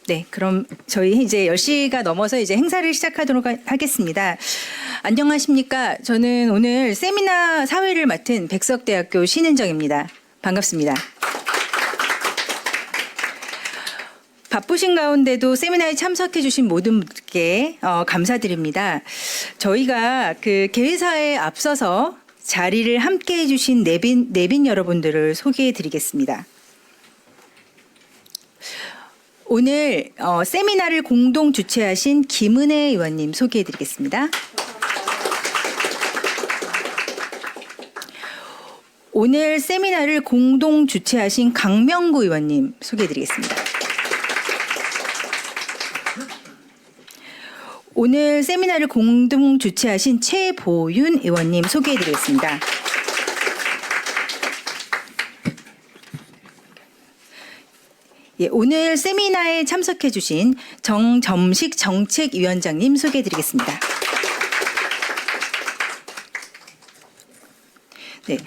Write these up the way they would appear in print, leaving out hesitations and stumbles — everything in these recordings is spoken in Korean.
네, 그럼 저희 이제 10시가 넘어서 이제 행사를 시작하도록 하겠습니다. 안녕하십니까? 저는 오늘 세미나 사회를 맡은 백석대학교 신은정입니다. 반갑습니다. 바쁘신 가운데도 세미나에 참석해 주신 모든 분께 감사드립니다. 저희가 그 개회사에 앞서서 자리를 함께 해주신 내빈 여러분들을 소개해 드리겠습니다. 오늘 세미나를 공동 주최하신 김은혜 의원님 소개해 드리겠습니다. 오늘 세미나를 공동 주최하신 강명구 의원님 소개해 드리겠습니다. 오늘 세미나를 공동 주최하신 최보윤 의원님 소개해 드리겠습니다. 예, 오늘 세미나에 참석해 주신 정점식 정책위원장님 소개해 드리겠습니다. 네,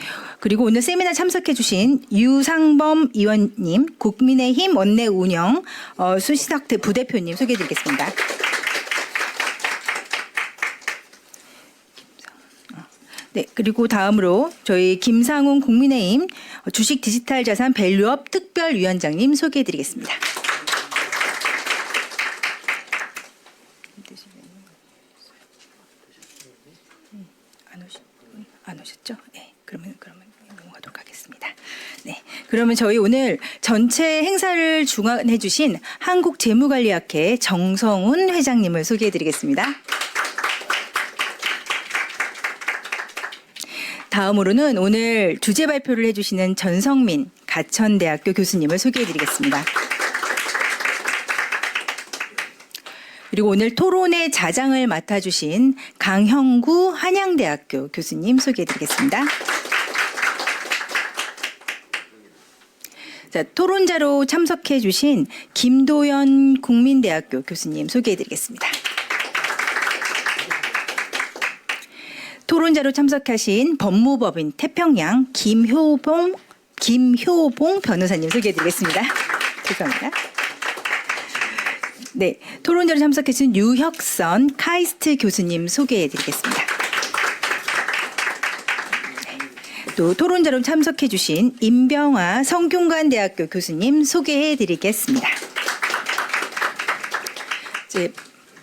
그리고 오늘 세미나 참석해 주신 유상범 의원님, 국민의힘 원내 운영 수시석 부대표님 소개해 드리겠습니다. 네, 그리고 다음으로 저희 김상훈 국민의힘 주식 디지털 자산 밸류업 특별위원장님 소개해 드리겠습니다. 안 오셨죠? 네, 그러면 넘어가도록 하겠습니다. 네, 그러면 저희 오늘 전체 행사를 주관해 주신 한국재무관리학회 정성훈 회장님을 소개해 드리겠습니다. 다음으로는 오늘 주제 발표를 해주시는 전성민 가천대학교 교수님을 소개해드리겠습니다. 그리고 오늘 토론의 자장을 맡아주신 강형구 한양대학교 교수님 소개해드리겠습니다. 자, 토론자로 참석해주신 김도연 국민대학교 교수님 소개해드리겠습니다. 토론자로 참석하신 법무법인 태평양 김효봉 변호사님 소개해드리겠습니다. 죄송합니다. 네, 토론자로 참석하신 유혁선 카이스트 교수님 소개해드리겠습니다. 또 토론자로 참석해주신 임병화 성균관대학교 교수님 소개해드리겠습니다. 이제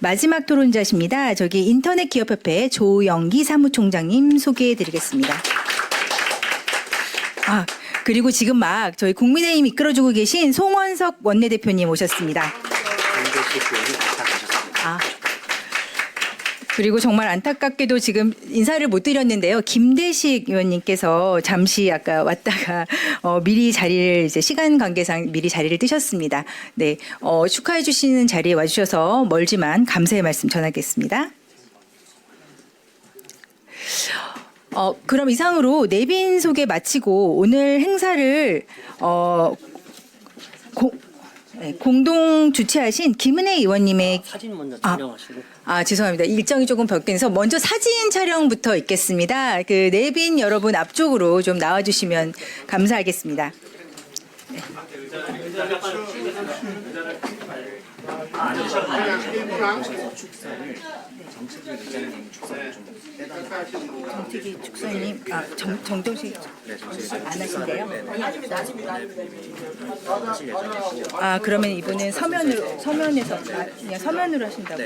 마지막 토론자십니다. 저기 인터넷기업협회 조영기 사무총장님 소개해드리겠습니다. 그리고 지금 막 저희 국민의힘 이끌어주고 계신 송원석 원내대표님 오셨습니다. 그리고 정말 안타깝게도 지금 인사를 못 드렸는데요. 김대식 의원님께서 잠시 아까 왔다가 미리 자리를 이제 시간 관계상 미리 자리를 뜨셨습니다. 네, 축하해 주시는 자리에 와주셔서 멀지만 감사의 말씀 전하겠습니다. 그럼 이상으로 내빈 소개 마치고 오늘 행사를 공동 주최하신 김은혜 의원님의 사진 먼저 촬영하시고. 죄송합니다. 일정이 조금 바뀌어서 먼저 사진 촬영부터 있겠습니다. 그 내빈 여러분 앞쪽으로 좀 나와주시면 감사하겠습니다. 네. 정특이 축사님, 정정식 안 하신대요? 그러면 이분은 서면에서 그냥 서면으로 하신다고.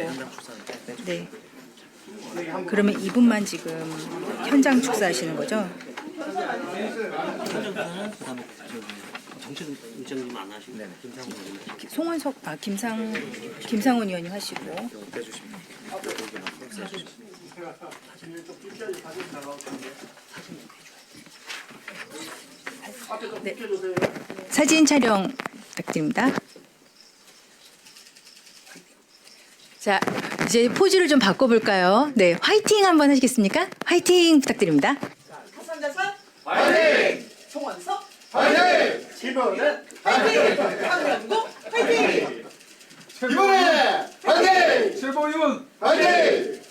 네. 그러면 이분만 지금 현장 축사하시는 거죠? 정책 일정님 안 하시고 송원석 김상훈 의원님 하시고. 네. 사진 촬영 부탁드립니다. 자, 이제 포즈를 좀 바꿔볼까요? 네, 화이팅 한번 하시겠습니까? 화이팅 부탁드립니다. 가산자산 화이팅! 송원석 화이팅! 김원은 화이팅! 강명구 화이팅! 이번에 화이팅! 최보윤 화이팅!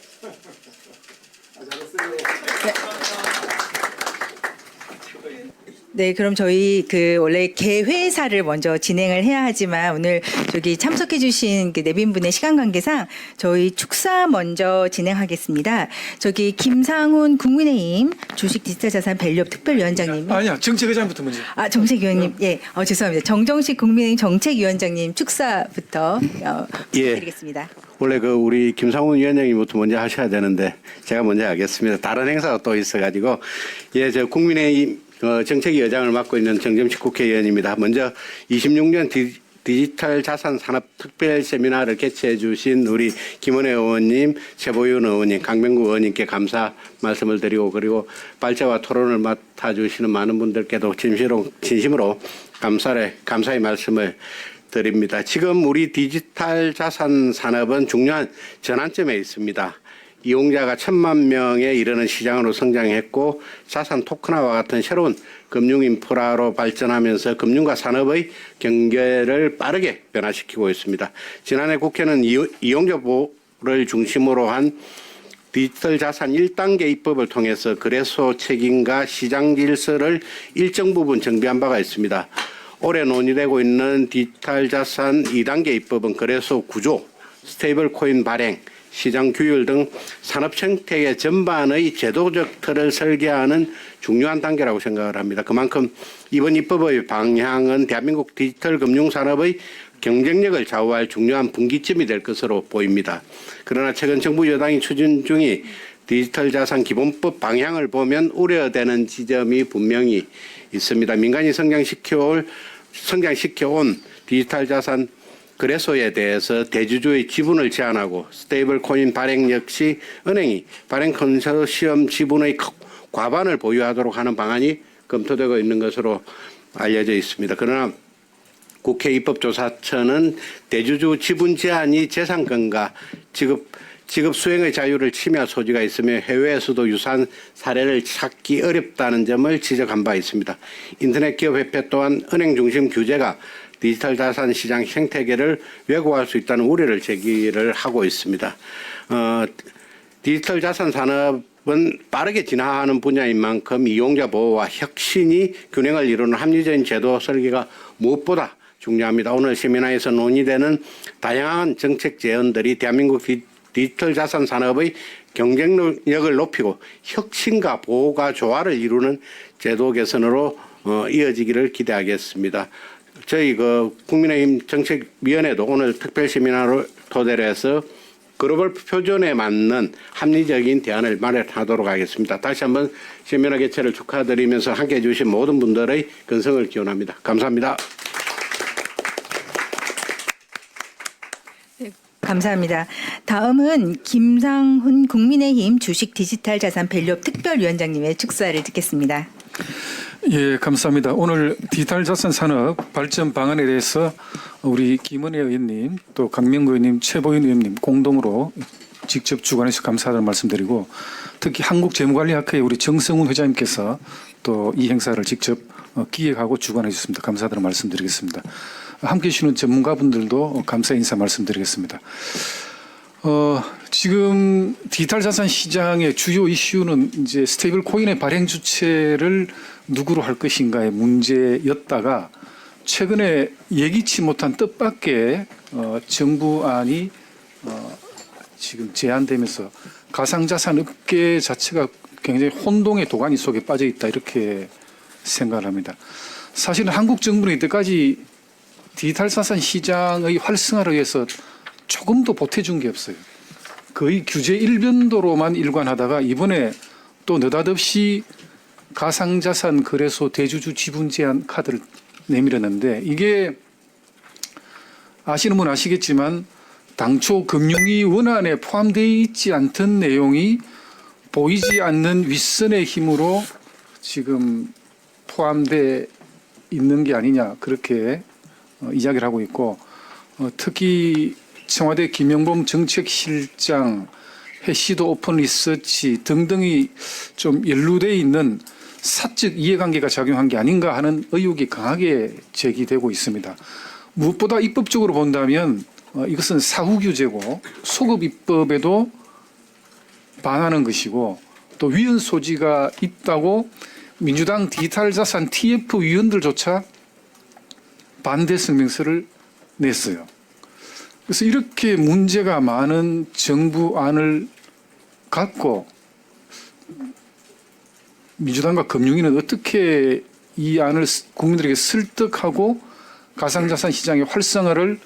네. 네, 그럼 저희 원래 개회사를 먼저 진행을 해야 하지만 오늘 저기 참석해주신 내빈분의 시간 관계상 저희 축사 먼저 진행하겠습니다. 저기 김상훈 국민의힘 주식 디지털 자산 밸류업 특별위원장님. 아니야, 정책의장부터 먼저. 정책위원님, 예, 죄송합니다. 정정식 국민의힘 정책위원장님 축사부터 부탁드리겠습니다. 원래 우리 김상훈 위원장님부터 먼저 하셔야 되는데 제가 먼저 하겠습니다. 다른 행사가 또 있어가지고 저 국민의힘 정책위원장을 맡고 있는 정점식 국회의원입니다. 먼저 26년 디지털 자산 산업 특별 세미나를 개최해 주신 우리 김은혜 의원님, 최보윤 의원님, 강병구 의원님께 감사 말씀을 드리고 그리고 발제와 토론을 맡아 주시는 많은 분들께도 진심으로 감사의 말씀을 드립니다. 지금 우리 디지털 자산 산업은 중요한 전환점에 있습니다. 이용자가 1,000만 명에 이르는 시장으로 성장했고 자산 토큰화와 같은 새로운 금융 인프라로 발전하면서 금융과 산업의 경계를 빠르게 변화시키고 있습니다. 지난해 국회는 이용자 보호를 중심으로 한 디지털 자산 1단계 입법을 통해서 거래소 책임과 시장 질서를 일정 부분 정비한 바가 있습니다. 올해 논의되고 있는 디지털 자산 2단계 입법은 거래소 구조, 스테이블 코인 발행, 시장 규율 등 산업 생태계 전반의 제도적 틀을 설계하는 중요한 단계라고 생각을 합니다. 그만큼 이번 입법의 방향은 대한민국 디지털 금융 산업의 경쟁력을 좌우할 중요한 분기점이 될 것으로 보입니다. 그러나 최근 정부 여당이 추진 중인 디지털 자산 기본법 방향을 보면 우려되는 지점이 분명히 있습니다. 민간이 성장시켜온 디지털 자산 거래소에 대해서 대주주의 지분을 제한하고 스테이블 코인 발행 역시 은행이 발행 컨소시엄 지분의 과반을 보유하도록 하는 방안이 검토되고 있는 것으로 알려져 있습니다. 그러나 국회 입법조사처는 대주주 지분 제한이 재산권과 지급 수행의 자유를 침해할 소지가 있으며 해외에서도 유사한 사례를 찾기 어렵다는 점을 지적한 바 있습니다. 인터넷 기업협회 또한 은행 중심 규제가 디지털 자산 시장 생태계를 왜곡할 수 있다는 우려를 제기를 하고 있습니다. 디지털 자산 산업은 빠르게 진화하는 분야인 만큼 이용자 보호와 혁신이 균형을 이루는 합리적인 제도 설계가 무엇보다 중요합니다. 오늘 세미나에서 논의되는 다양한 정책 제언들이 대한민국 디지털 자산 산업의 경쟁력을 높이고 혁신과 보호가 조화를 이루는 제도 개선으로 이어지기를 기대하겠습니다. 저희 국민의힘 정책위원회도 오늘 특별 세미나를 토대로 해서 글로벌 표준에 맞는 합리적인 대안을 마련하도록 하겠습니다. 다시 한번 세미나 개최를 축하드리면서 함께해 주신 모든 분들의 건성을 기원합니다. 감사합니다. 감사합니다. 다음은 김상훈 국민의힘 주식 디지털 자산 밸류업 특별위원장님의 축사를 듣겠습니다. 예, 감사합니다. 오늘 디지털 자산 산업 발전 방안에 대해서 우리 김은혜 의원님, 또 강명구 의원님, 최보윤 의원님 공동으로 직접 주관해서 감사하다는 말씀드리고 특히 한국재무관리학회의 우리 정성훈 회장님께서 또 이 행사를 직접 기획하고 주관해 주셨습니다. 감사하다는 말씀드리겠습니다. 함께해 주시는 전문가분들도 감사 인사 말씀드리겠습니다. 지금 디지털 자산 시장의 주요 이슈는 이제 스테이블 코인의 발행 주체를 누구로 할 것인가의 문제였다가 최근에 예기치 못한 뜻밖의 정부안이 지금 제안되면서 가상자산 업계 자체가 굉장히 혼동의 도가니 속에 빠져 있다 이렇게 생각을 합니다. 사실은 한국 정부는 이때까지 디지털 자산 시장의 활성화를 위해서 조금도 보태준 게 없어요. 거의 규제 일변도로만 일관하다가 이번에 또 느닷없이 가상자산 거래소 대주주 지분 제한 카드를 내밀었는데 이게 아시는 분 아시겠지만 당초 금융위 원안에 포함되어 있지 않던 내용이 보이지 않는 윗선의 힘으로 지금 포함되어 있는 게 아니냐 그렇게 이야기를 하고 있고 특히 청와대 김영범 정책실장, 해시도 오픈 리서치 등등이 좀 연루되어 있는 사적 이해관계가 작용한 게 아닌가 하는 의혹이 강하게 제기되고 있습니다. 무엇보다 입법적으로 본다면 이것은 사후규제고 소급 입법에도 반하는 것이고 또 위헌 소지가 있다고 민주당 디지털 자산 TF 위원들조차 반대 성명서를 냈어요. 그래서 이렇게 문제가 많은 정부 안을 갖고 민주당과 금융위는 어떻게 이 안을 국민들에게 설득하고 가상자산 시장의 활성화를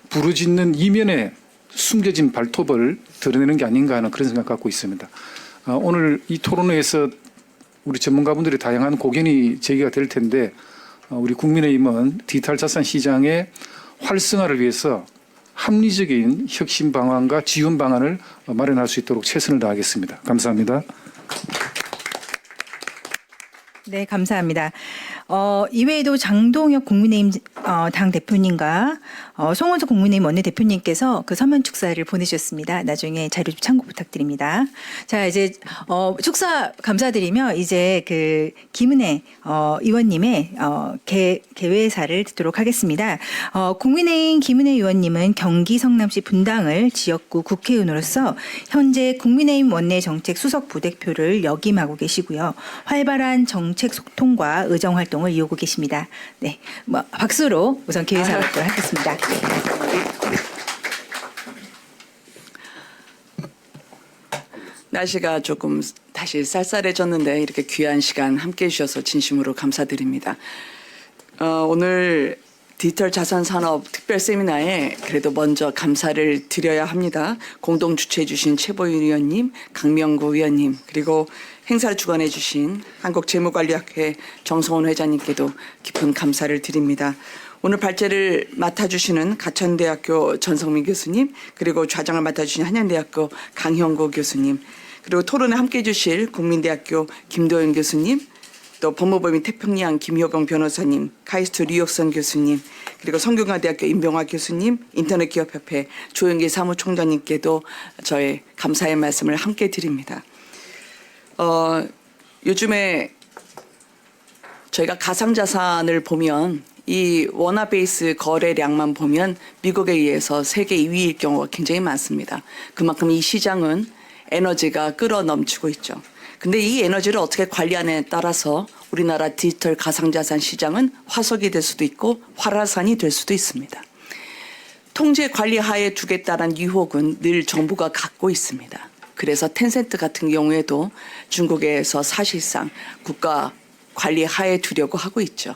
부르짖는 이면에 숨겨진 발톱을 드러내는 게 아닌가 하는 그런 생각 갖고 있습니다. 오늘 이 토론회에서 우리 전문가분들의 다양한 고견이 제기가 될 텐데 우리 국민의힘은 디지털 자산 시장의 활성화를 위해서 합리적인 혁신 방안과 지원 방안을 마련할 수 있도록 최선을 다하겠습니다. 감사합니다. 네, 감사합니다. 이외에도 장동혁 국민의힘 당 대표님과 송원석 국민의힘 원내대표님께서 그 서면 축사를 보내주셨습니다. 나중에 자료 좀 참고 부탁드립니다. 자, 이제 축사 감사드리며 이제 그 김은혜 의원님의 개회사를 듣도록 하겠습니다. 국민의힘 김은혜 의원님은 경기 성남시 분당을 지역구 국회의원으로서 현재 국민의힘 원내 정책 수석 부대표를 역임하고 계시고요. 활발한 정책 소통과 의정 활동을 이어오고 계십니다. 네, 박수로 우선 개회사 발표를 하겠습니다. 날씨가 조금 다시 쌀쌀해졌는데 이렇게 귀한 시간 함께해 주셔서 진심으로 감사드립니다. 오늘 디지털 자산 산업 특별 세미나에 그래도 먼저 감사를 드려야 합니다. 공동 주최해 주신 최보윤 의원님, 강명구 의원님, 그리고 행사를 주관해 주신 한국재무관리학회 정성원 회장님께도 깊은 감사를 드립니다. 오늘 발제를 맡아주시는 가천대학교 전성민 교수님, 그리고 좌장을 맡아주신 한양대학교 강형구 교수님, 그리고 토론에 함께해 주실 국민대학교 김도현 교수님, 또 법무법인 태평양 김효경 변호사님, 카이스트 류혁선 교수님, 그리고 성균관대학교 임병화 교수님, 인터넷기업협회 조영기 사무총장님께도 저의 감사의 말씀을 함께 드립니다. 요즘에 저희가 가상자산을 보면 이 원화 베이스 거래량만 보면 미국에 의해서 세계 2위일 경우가 굉장히 많습니다. 그만큼 이 시장은 에너지가 끌어넘치고 있죠. 근데 이 에너지를 어떻게 관리하느냐에 따라서 우리나라 디지털 가상자산 시장은 화석이 될 수도 있고 활화산이 될 수도 있습니다. 통제 관리 하에 두겠다는 유혹은 늘 정부가 갖고 있습니다. 그래서 텐센트 같은 경우에도 중국에서 사실상 국가 관리 하에 두려고 하고 있죠.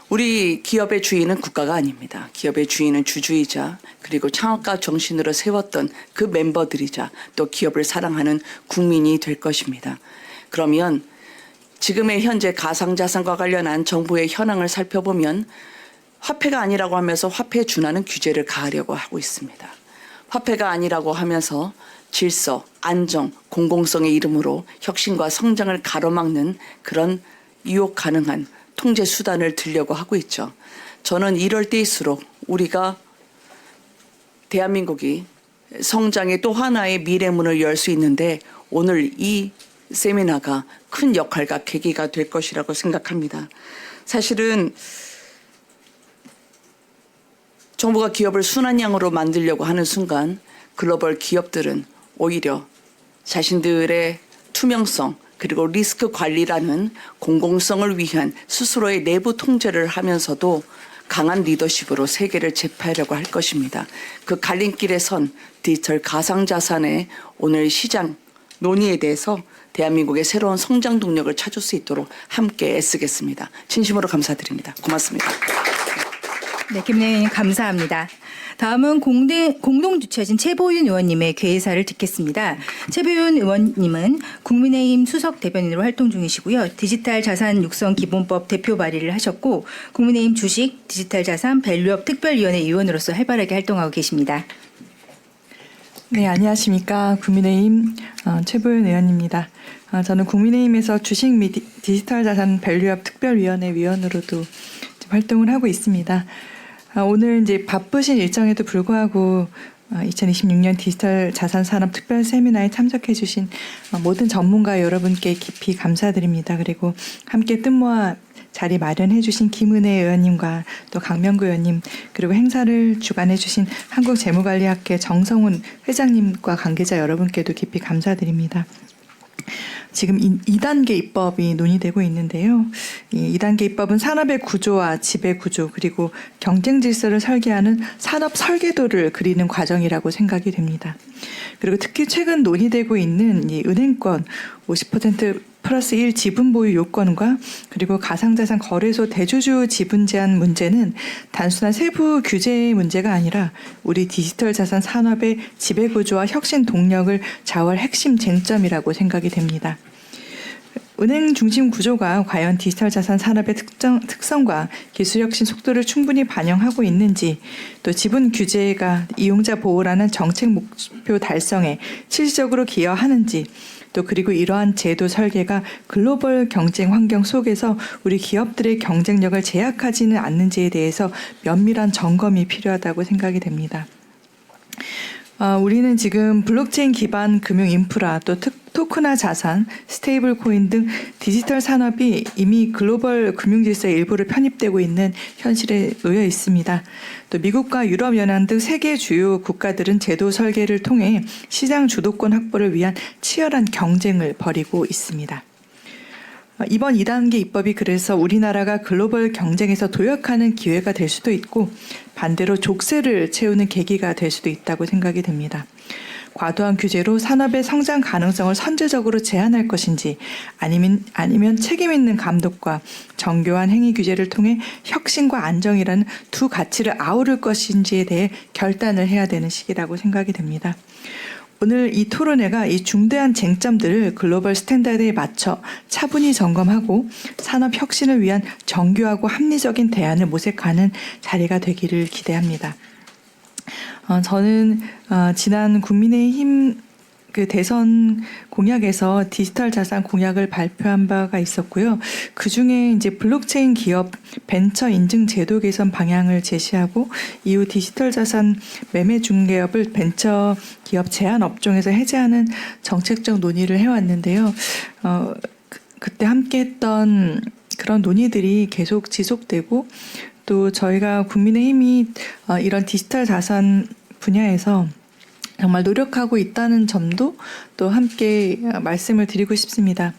우리 기업의 주인은 국가가 아닙니다. 기업의 주인은 주주이자 그리고 창업가 정신으로 세웠던 그 멤버들이자 또 기업을 사랑하는 국민이 될 것입니다. 그러면 지금의 현재 가상자산과 관련한 정부의 현황을 살펴보면 화폐가 아니라고 하면서 화폐에 준하는 규제를 가하려고 하고 있습니다. 화폐가 아니라고 하면서 질서, 안정, 공공성의 이름으로 혁신과 성장을 가로막는 그런 유혹 가능한 통제 수단을 들려고 하고 있죠. 저는 이럴 때일수록 우리가 대한민국이 성장의 또 하나의 미래문을 열 수 있는데 오늘 이 세미나가 큰 역할과 계기가 될 것이라고 생각합니다. 사실은 정부가 기업을 순환형으로 만들려고 하는 순간 글로벌 기업들은 오히려 자신들의 투명성 그리고 리스크 관리라는 공공성을 위한 스스로의 내부 통제를 하면서도 강한 리더십으로 세계를 제패하려고 할 것입니다. 그 갈림길에 선 디지털 가상자산의 오늘 시장 논의에 대해서 대한민국의 새로운 성장 동력을 찾을 수 있도록 함께 애쓰겠습니다. 진심으로 감사드립니다. 고맙습니다. 네, 김은혜 의원님 감사합니다. 다음은 공동 주최하신 최보윤 의원님의 개회사를 듣겠습니다. 최보윤 의원님은 국민의힘 수석 대변인으로 활동 중이시고요. 디지털 자산 육성 기본법 대표 발의를 하셨고 국민의힘 주식 디지털 자산 밸류업 특별위원회 위원으로서 활발하게 활동하고 계십니다. 네, 안녕하십니까. 국민의힘 최보윤 의원입니다. 저는 국민의힘에서 주식 및 디지털 자산 밸류업 특별위원회 위원으로도 활동을 하고 있습니다. 오늘 이제 바쁘신 일정에도 불구하고 2026년 디지털 자산 산업 특별 세미나에 참석해 주신 모든 전문가 여러분께 깊이 감사드립니다. 그리고 함께 뜻모아 자리 마련해 주신 김은혜 의원님과 또 강명구 의원님 그리고 행사를 주관해 주신 한국재무관리학회 정성훈 회장님과 관계자 여러분께도 깊이 감사드립니다. 지금 2단계 입법이 논의되고 있는데요. 이 2단계 입법은 산업의 구조와 지배 구조 그리고 경쟁 질서를 설계하는 산업 설계도를 그리는 과정이라고 생각이 됩니다. 그리고 특히 최근 논의되고 있는 이 은행권 50% 플러스 1 지분 보유 요건과 그리고 가상자산 거래소 대주주 지분 제한 문제는 단순한 세부 규제의 문제가 아니라 우리 디지털 자산 산업의 지배 구조와 혁신 동력을 좌우할 핵심 쟁점이라고 생각이 됩니다. 은행 중심 구조가 과연 디지털 자산 산업의 특성과 기술 혁신 속도를 충분히 반영하고 있는지, 또 지분 규제가 이용자 보호라는 정책 목표 달성에 실질적으로 기여하는지, 또 그리고 이러한 제도 설계가 글로벌 경쟁 환경 속에서 우리 기업들의 경쟁력을 제약하지는 않는지에 대해서 면밀한 점검이 필요하다고 생각이 됩니다. 우리는 지금 블록체인 기반 금융 인프라, 또 토크나 자산, 스테이블 코인 등 디지털 산업이 이미 글로벌 금융 질서의 일부로 편입되고 있는 현실에 놓여 있습니다. 또 미국과 유럽연합 등 세계 주요 국가들은 제도 설계를 통해 시장 주도권 확보를 위한 치열한 경쟁을 벌이고 있습니다. 이번 2단계 입법이 그래서 우리나라가 글로벌 경쟁에서 도약하는 기회가 될 수도 있고 반대로 족쇄를 채우는 계기가 될 수도 있다고 생각이 됩니다. 과도한 규제로 산업의 성장 가능성을 선제적으로 제한할 것인지 아니면 책임 있는 감독과 정교한 행위 규제를 통해 혁신과 안정이라는 두 가치를 아우를 것인지에 대해 결단을 해야 되는 시기라고 생각이 됩니다. 오늘 이 토론회가 이 중대한 쟁점들을 글로벌 스탠다드에 맞춰 차분히 점검하고 산업 혁신을 위한 정교하고 합리적인 대안을 모색하는 자리가 되기를 기대합니다. 저는 지난 국민의힘 그 대선 공약에서 디지털 자산 공약을 발표한 바가 있었고요. 그 중에 이제 블록체인 기업 벤처 인증 제도 개선 방향을 제시하고 이후 디지털 자산 매매 중개업을 벤처 기업 제한 업종에서 해제하는 정책적 논의를 해왔는데요. 그때 함께했던 그런 논의들이 계속 지속되고 또 저희가 국민의힘이 이런 디지털 자산 분야에서 정말 노력하고 있다는 점도 또 함께 말씀을 드리고 싶습니다.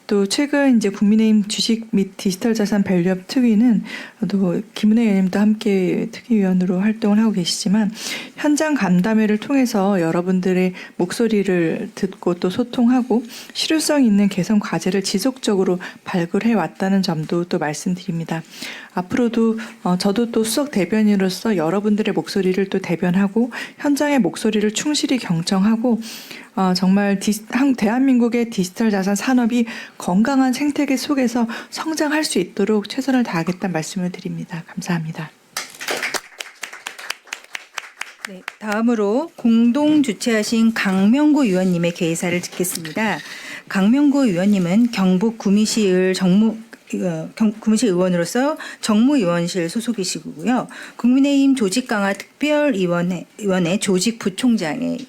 또 최근 이제 국민의힘 주식 및 디지털 자산 밸류업 특위는 또 김은혜 의원님도 함께 특위위원으로 활동을 하고 계시지만 현장 간담회를 통해서 여러분들의 목소리를 듣고 또 소통하고 실효성 있는 개선 과제를 지속적으로 발굴해 왔다는 점도 또 말씀드립니다. 앞으로도 저도 또 수석 대변인으로서 여러분들의 목소리를 또 대변하고 현장의 목소리를 충실히 경청하고 정말 대한민국의 디지털 자산 산업이 건강한 생태계 속에서 성장할 수 있도록 최선을 다하겠다는 말씀을 드립니다. 감사합니다. 네, 다음으로 공동 주최하신 강명구 의원님의 개사를 듣겠습니다. 강명구 의원님은 경북 구미시 구미시 의원으로서 정무위원실 소속이시고요. 국민의힘 조직강화 특별위원회 조직 부총장으로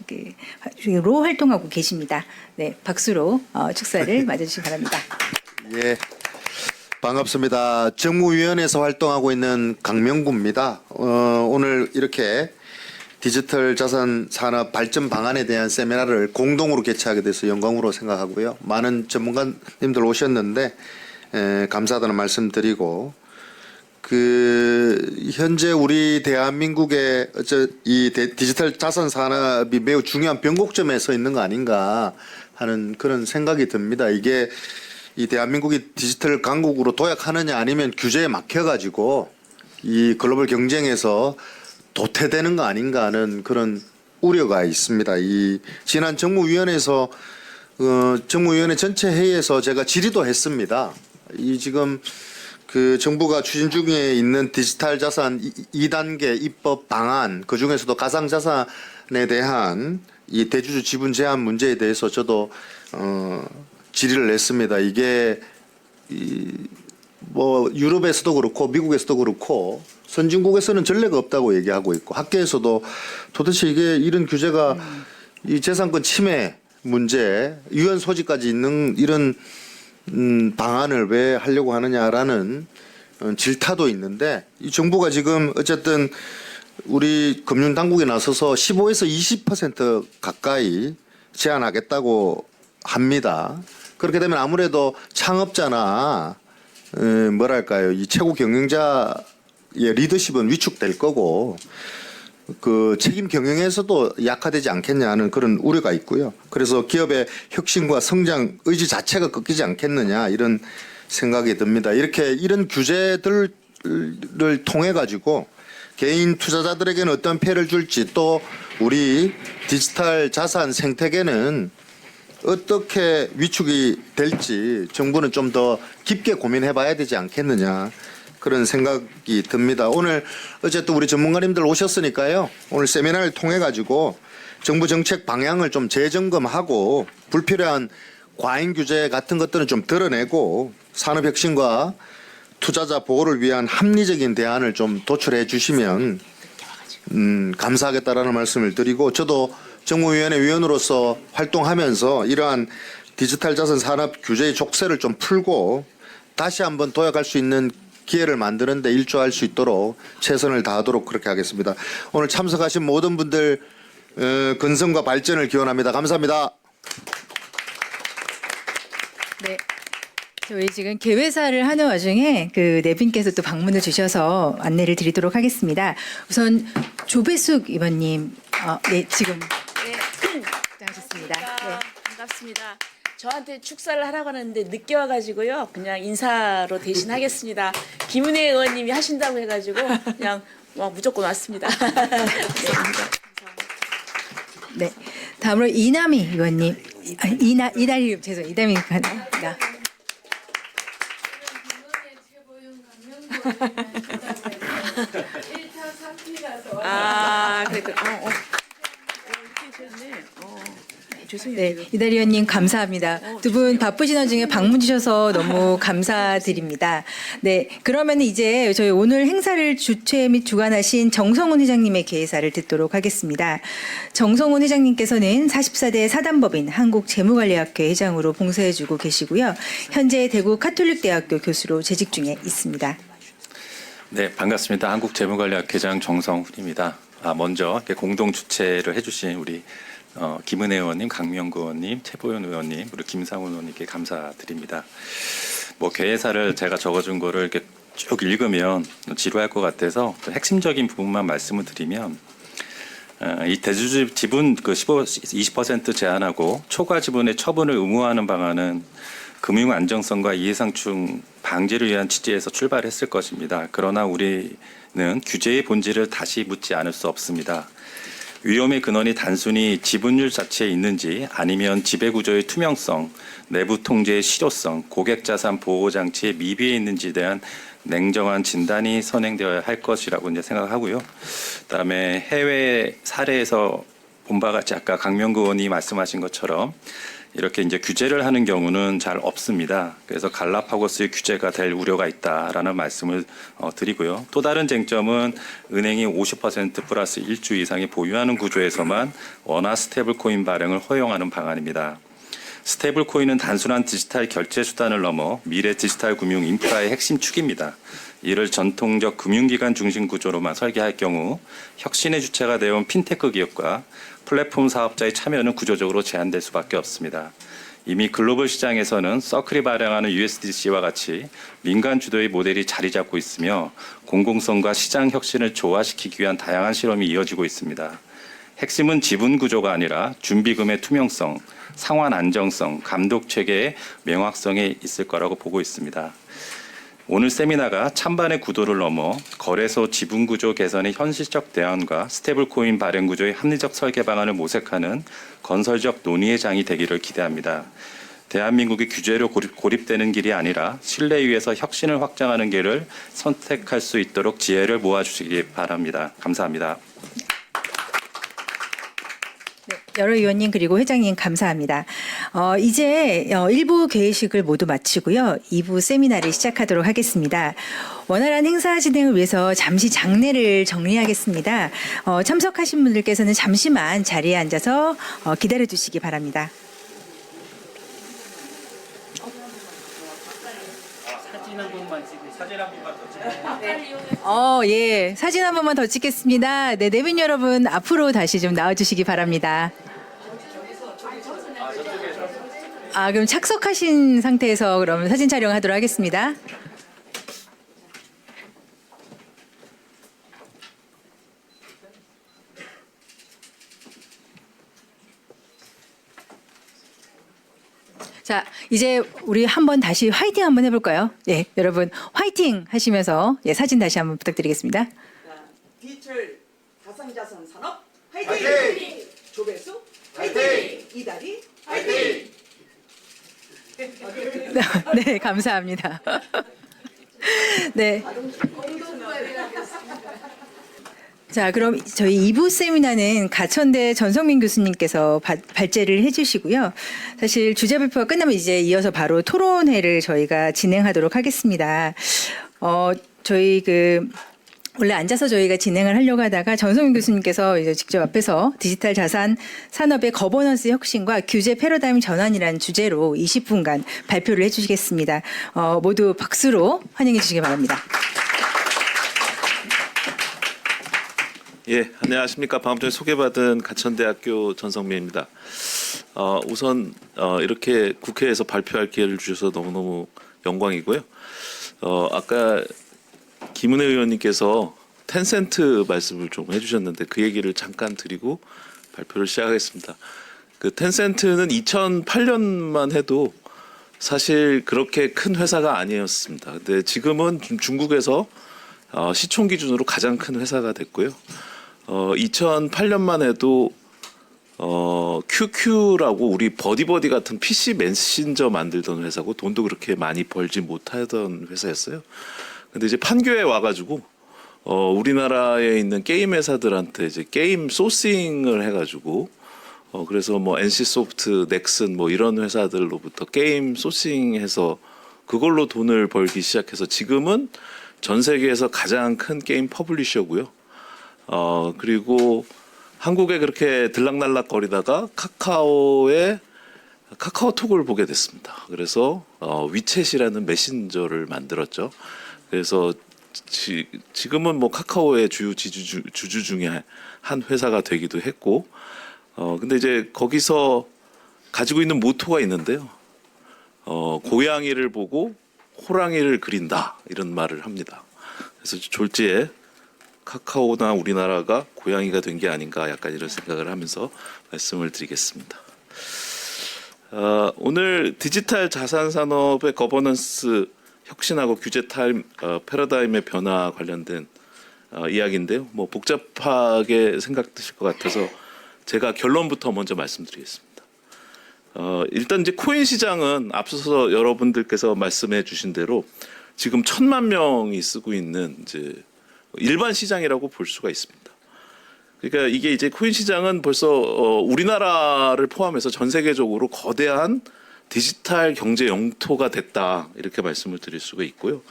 활동하고 계십니다. 네, 박수로 축사를 맞아주시기 바랍니다. 예, 반갑습니다. 정무위원회에서 활동하고 있는 강명구입니다. 오늘 이렇게 디지털 자산 산업 발전 방안에 대한 세미나를 공동으로 개최하게 돼서 영광으로 생각하고요. 많은 전문가님들 오셨는데 감사하다는 말씀드리고 현재 우리 대한민국의 이 디지털 자산 산업이 매우 중요한 변곡점에 서 있는 거 아닌가 하는 그런 생각이 듭니다. 이게 이 대한민국이 디지털 강국으로 도약하느냐 아니면 규제에 막혀가지고 이 글로벌 경쟁에서 도태되는 거 아닌가 하는 그런 우려가 있습니다. 이 지난 정무위원회에서 정무위원회 전체 회의에서 제가 질의도 했습니다. 이 지금 정부가 추진 중에 있는 디지털 자산 2단계 입법 방안, 그 중에서도 가상 자산에 대한 이 대주주 지분 제한 문제에 대해서 저도 질의를 냈습니다. 이게 뭐 유럽에서도 그렇고 미국에서도 그렇고 선진국에서는 전례가 없다고 얘기하고 있고 학계에서도 도대체 이게 이런 규제가 이 재산권 침해 문제, 유연 소지까지 있는 이런 방안을 왜 하려고 하느냐라는 질타도 있는데 이 정부가 지금 어쨌든 우리 금융당국에 나서서 15에서 20% 가까이 제한하겠다고 합니다. 그렇게 되면 아무래도 창업자나 뭐랄까요, 이 최고 경영자의 리더십은 위축될 거고 그 책임 경영에서도 약화되지 않겠냐 하는 그런 우려가 있고요. 그래서 기업의 혁신과 성장 의지 자체가 꺾이지 않겠느냐 이런 생각이 듭니다. 이런 규제들을 통해 가지고 개인 투자자들에게는 어떤 피해를 줄지 또 우리 디지털 자산 생태계는 어떻게 위축이 될지 정부는 좀 더 깊게 고민해 봐야 되지 않겠느냐 그런 생각이 듭니다. 오늘 어쨌든 우리 전문가님들 오셨으니까요. 오늘 세미나를 통해 가지고 정부 정책 방향을 좀 재점검하고 불필요한 과잉 규제 같은 것들은 좀 드러내고 산업 혁신과 투자자 보호를 위한 합리적인 대안을 좀 도출해 주시면 감사하겠다라는 말씀을 드리고 저도 정무위원회 위원으로서 활동하면서 이러한 디지털 자산 산업 규제의 족쇄를 좀 풀고 다시 한번 도약할 수 있는 기회를 만드는 데 일조할 수 있도록 최선을 다하도록 그렇게 하겠습니다. 오늘 참석하신 모든 분들 건승과 발전을 기원합니다. 감사합니다. 네. 저희 지금 개회사를 하는 와중에 그 네 분께서 또 방문을 주셔서 안내를 드리도록 하겠습니다. 우선 조배숙 의원님, 네 지금 하셨습니다. 네. 반갑습니다. 저한테 축사를 하라고 하는데 늦게 와가지고요. 그냥 인사로 대신하겠습니다. 김은혜 의원님이 하신다고 해가지고 그냥 무조건 왔습니다. 감사합니다. 네. 다음으로 이남희 의원님, 이다리 이다미 의원입니다. 그랬구나. 죄송해요. 네, 이다리 의원님 감사합니다. 두 분 바쁘신 와중에 방문 주셔서 너무 감사드립니다. 네, 그러면 이제 저희 오늘 행사를 주최 및 주관하신 정성훈 회장님의 개회사를 듣도록 하겠습니다. 정성훈 회장님께서는 44대 사단법인 한국재무관리학회 회장으로 봉사해주고 계시고요. 현재 대구 카톨릭대학교 교수로 재직 중에 있습니다. 네, 반갑습니다. 한국재무관리학회장 정성훈입니다. 먼저 이렇게 공동 주최를 해주신 우리 김은혜 의원님, 강명구 의원님, 최보현 의원님, 그리고 김상훈 의원님께 감사드립니다. 개회사를 제가 적어준 거를 이렇게 쭉 읽으면 지루할 것 같아서 핵심적인 부분만 말씀을 드리면 이 대주 지분 20% 제한하고 초과 지분의 처분을 의무화하는 방안은 금융 안정성과 이해상충 방지를 위한 취지에서 출발했을 것입니다. 그러나 우리는 규제의 본질을 다시 묻지 않을 수 없습니다. 위험의 근원이 단순히 지분율 자체에 있는지 아니면 지배구조의 투명성, 내부 통제의 실효성, 고객자산 보호장치의 미비에 있는지에 대한 냉정한 진단이 선행되어야 할 것이라고 이제 생각하고요. 그다음에 해외 사례에서 본 바 같이 아까 강명구 의원이 말씀하신 것처럼 이렇게 이제 규제를 하는 경우는 잘 없습니다. 그래서 갈라파고스의 규제가 될 우려가 있다라는 말씀을 드리고요. 또 다른 쟁점은 은행이 50% 플러스 1주 이상이 보유하는 구조에서만 원화 스테이블 코인 발행을 허용하는 방안입니다. 스테이블 코인은 단순한 디지털 결제 수단을 넘어 미래 디지털 금융 인프라의 핵심 축입니다. 이를 전통적 금융기관 중심 구조로만 설계할 경우 혁신의 주체가 되어온 핀테크 기업과 플랫폼 사업자의 참여는 구조적으로 제한될 수밖에 없습니다. 이미 글로벌 시장에서는 서클이 발행하는 USDC와 같이 민간 주도의 모델이 자리 잡고 있으며 공공성과 시장 혁신을 조화시키기 위한 다양한 실험이 이어지고 있습니다. 핵심은 지분 구조가 아니라 준비금의 투명성, 상환 안정성, 감독 체계의 명확성에 있을 거라고 보고 있습니다. 오늘 세미나가 찬반의 구도를 넘어 거래소 지분 구조 개선의 현실적 대안과 스테이블 코인 발행 구조의 합리적 설계 방안을 모색하는 건설적 논의의 장이 되기를 기대합니다. 대한민국이 규제로 고립되는 길이 아니라 신뢰 위에서 혁신을 확장하는 길을 선택할 수 있도록 지혜를 모아주시기 바랍니다. 감사합니다. 네, 여러 의원님 그리고 회장님 감사합니다. 이제 1부 개회식을 모두 마치고요. 2부 세미나를 시작하도록 하겠습니다. 원활한 행사 진행을 위해서 잠시 장례를 정리하겠습니다. 참석하신 분들께서는 잠시만 자리에 앉아서 기다려 주시기 바랍니다. 사진 한 번만 찍고 사진 한 번만 더 찍고. 예. 사진 한 번만 더 찍겠습니다. 네, 내빈 여러분 앞으로 다시 좀 나와 주시기 바랍니다. 그럼 착석하신 상태에서 그럼 사진 촬영하도록 하겠습니다. 자, 이제 우리 한번 다시 화이팅 한번 해볼까요? 네, 여러분 화이팅 하시면서 사진 다시 한번 부탁드리겠습니다. 디지털 가상자산 산업 화이팅! 화이팅! 조배수 화이팅! 이다리 화이팅! 네, 감사합니다. 네. 자, 그럼 저희 2부 세미나는 가천대 전성민 교수님께서 발제를 해주시고요. 사실 주제 발표가 끝나면 이제 이어서 바로 토론회를 저희가 진행하도록 하겠습니다. 저희 원래 앉아서 저희가 진행을 하려고 하다가 전성민 교수님께서 이제 직접 앞에서 디지털 자산 산업의 거버넌스 혁신과 규제 패러다임 전환이라는 주제로 20분간 발표를 해주시겠습니다. 모두 박수로 환영해 주시기 바랍니다. 예, 안녕하십니까. 방금 전에 소개받은 가천대학교 전성민입니다. 우선 이렇게 국회에서 발표할 기회를 주셔서 너무너무 영광이고요. 아까 김은혜 의원님께서 텐센트 말씀을 좀 해주셨는데 그 얘기를 잠깐 드리고 발표를 시작하겠습니다. 그 텐센트는 2008년만 해도 사실 그렇게 큰 회사가 아니었습니다. 근데 지금은 중국에서 시총 기준으로 가장 큰 회사가 됐고요. 2008년만 해도 QQ라고 우리 버디버디 같은 PC 메신저 만들던 회사고 돈도 그렇게 많이 벌지 못하던 회사였어요. 근데 이제 판교에 와가지고 우리나라에 있는 게임 회사들한테 이제 게임 소싱을 해가지고 그래서 뭐 NC소프트, 넥슨 뭐 이런 회사들로부터 게임 소싱해서 그걸로 돈을 벌기 시작해서 지금은 전 세계에서 가장 큰 게임 퍼블리셔고요. 그리고 한국에 그렇게 들락날락 거리다가 카카오톡을 보게 됐습니다. 그래서 위챗이라는 메신저를 만들었죠. 그래서 지금은 뭐 카카오의 주요 주주 중에 한 회사가 되기도 했고, 근데 이제 거기서 가지고 있는 모토가 있는데요. 고양이를 보고 호랑이를 그린다 이런 말을 합니다. 그래서 졸지에 카카오나 우리나라가 고양이가 된 게 아닌가 약간 이런 생각을 하면서 말씀을 드리겠습니다. 오늘 디지털 자산 산업의 거버넌스 혁신하고 규제 패러다임의 변화 관련된 이야기인데요. 뭐 복잡하게 생각되실 것 같아서 제가 결론부터 먼저 말씀드리겠습니다. 일단 이제 코인 시장은 앞서서 여러분들께서 말씀해 주신 대로 지금 1,000만 명이 쓰고 있는 이제 일반 시장이라고 볼 수가 있습니다. 그러니까 이게 이제 코인 시장은 벌써 우리나라를 포함해서 전 세계적으로 거대한 디지털 경제 영토가 됐다 이렇게 말씀을 드릴 수가 있고요.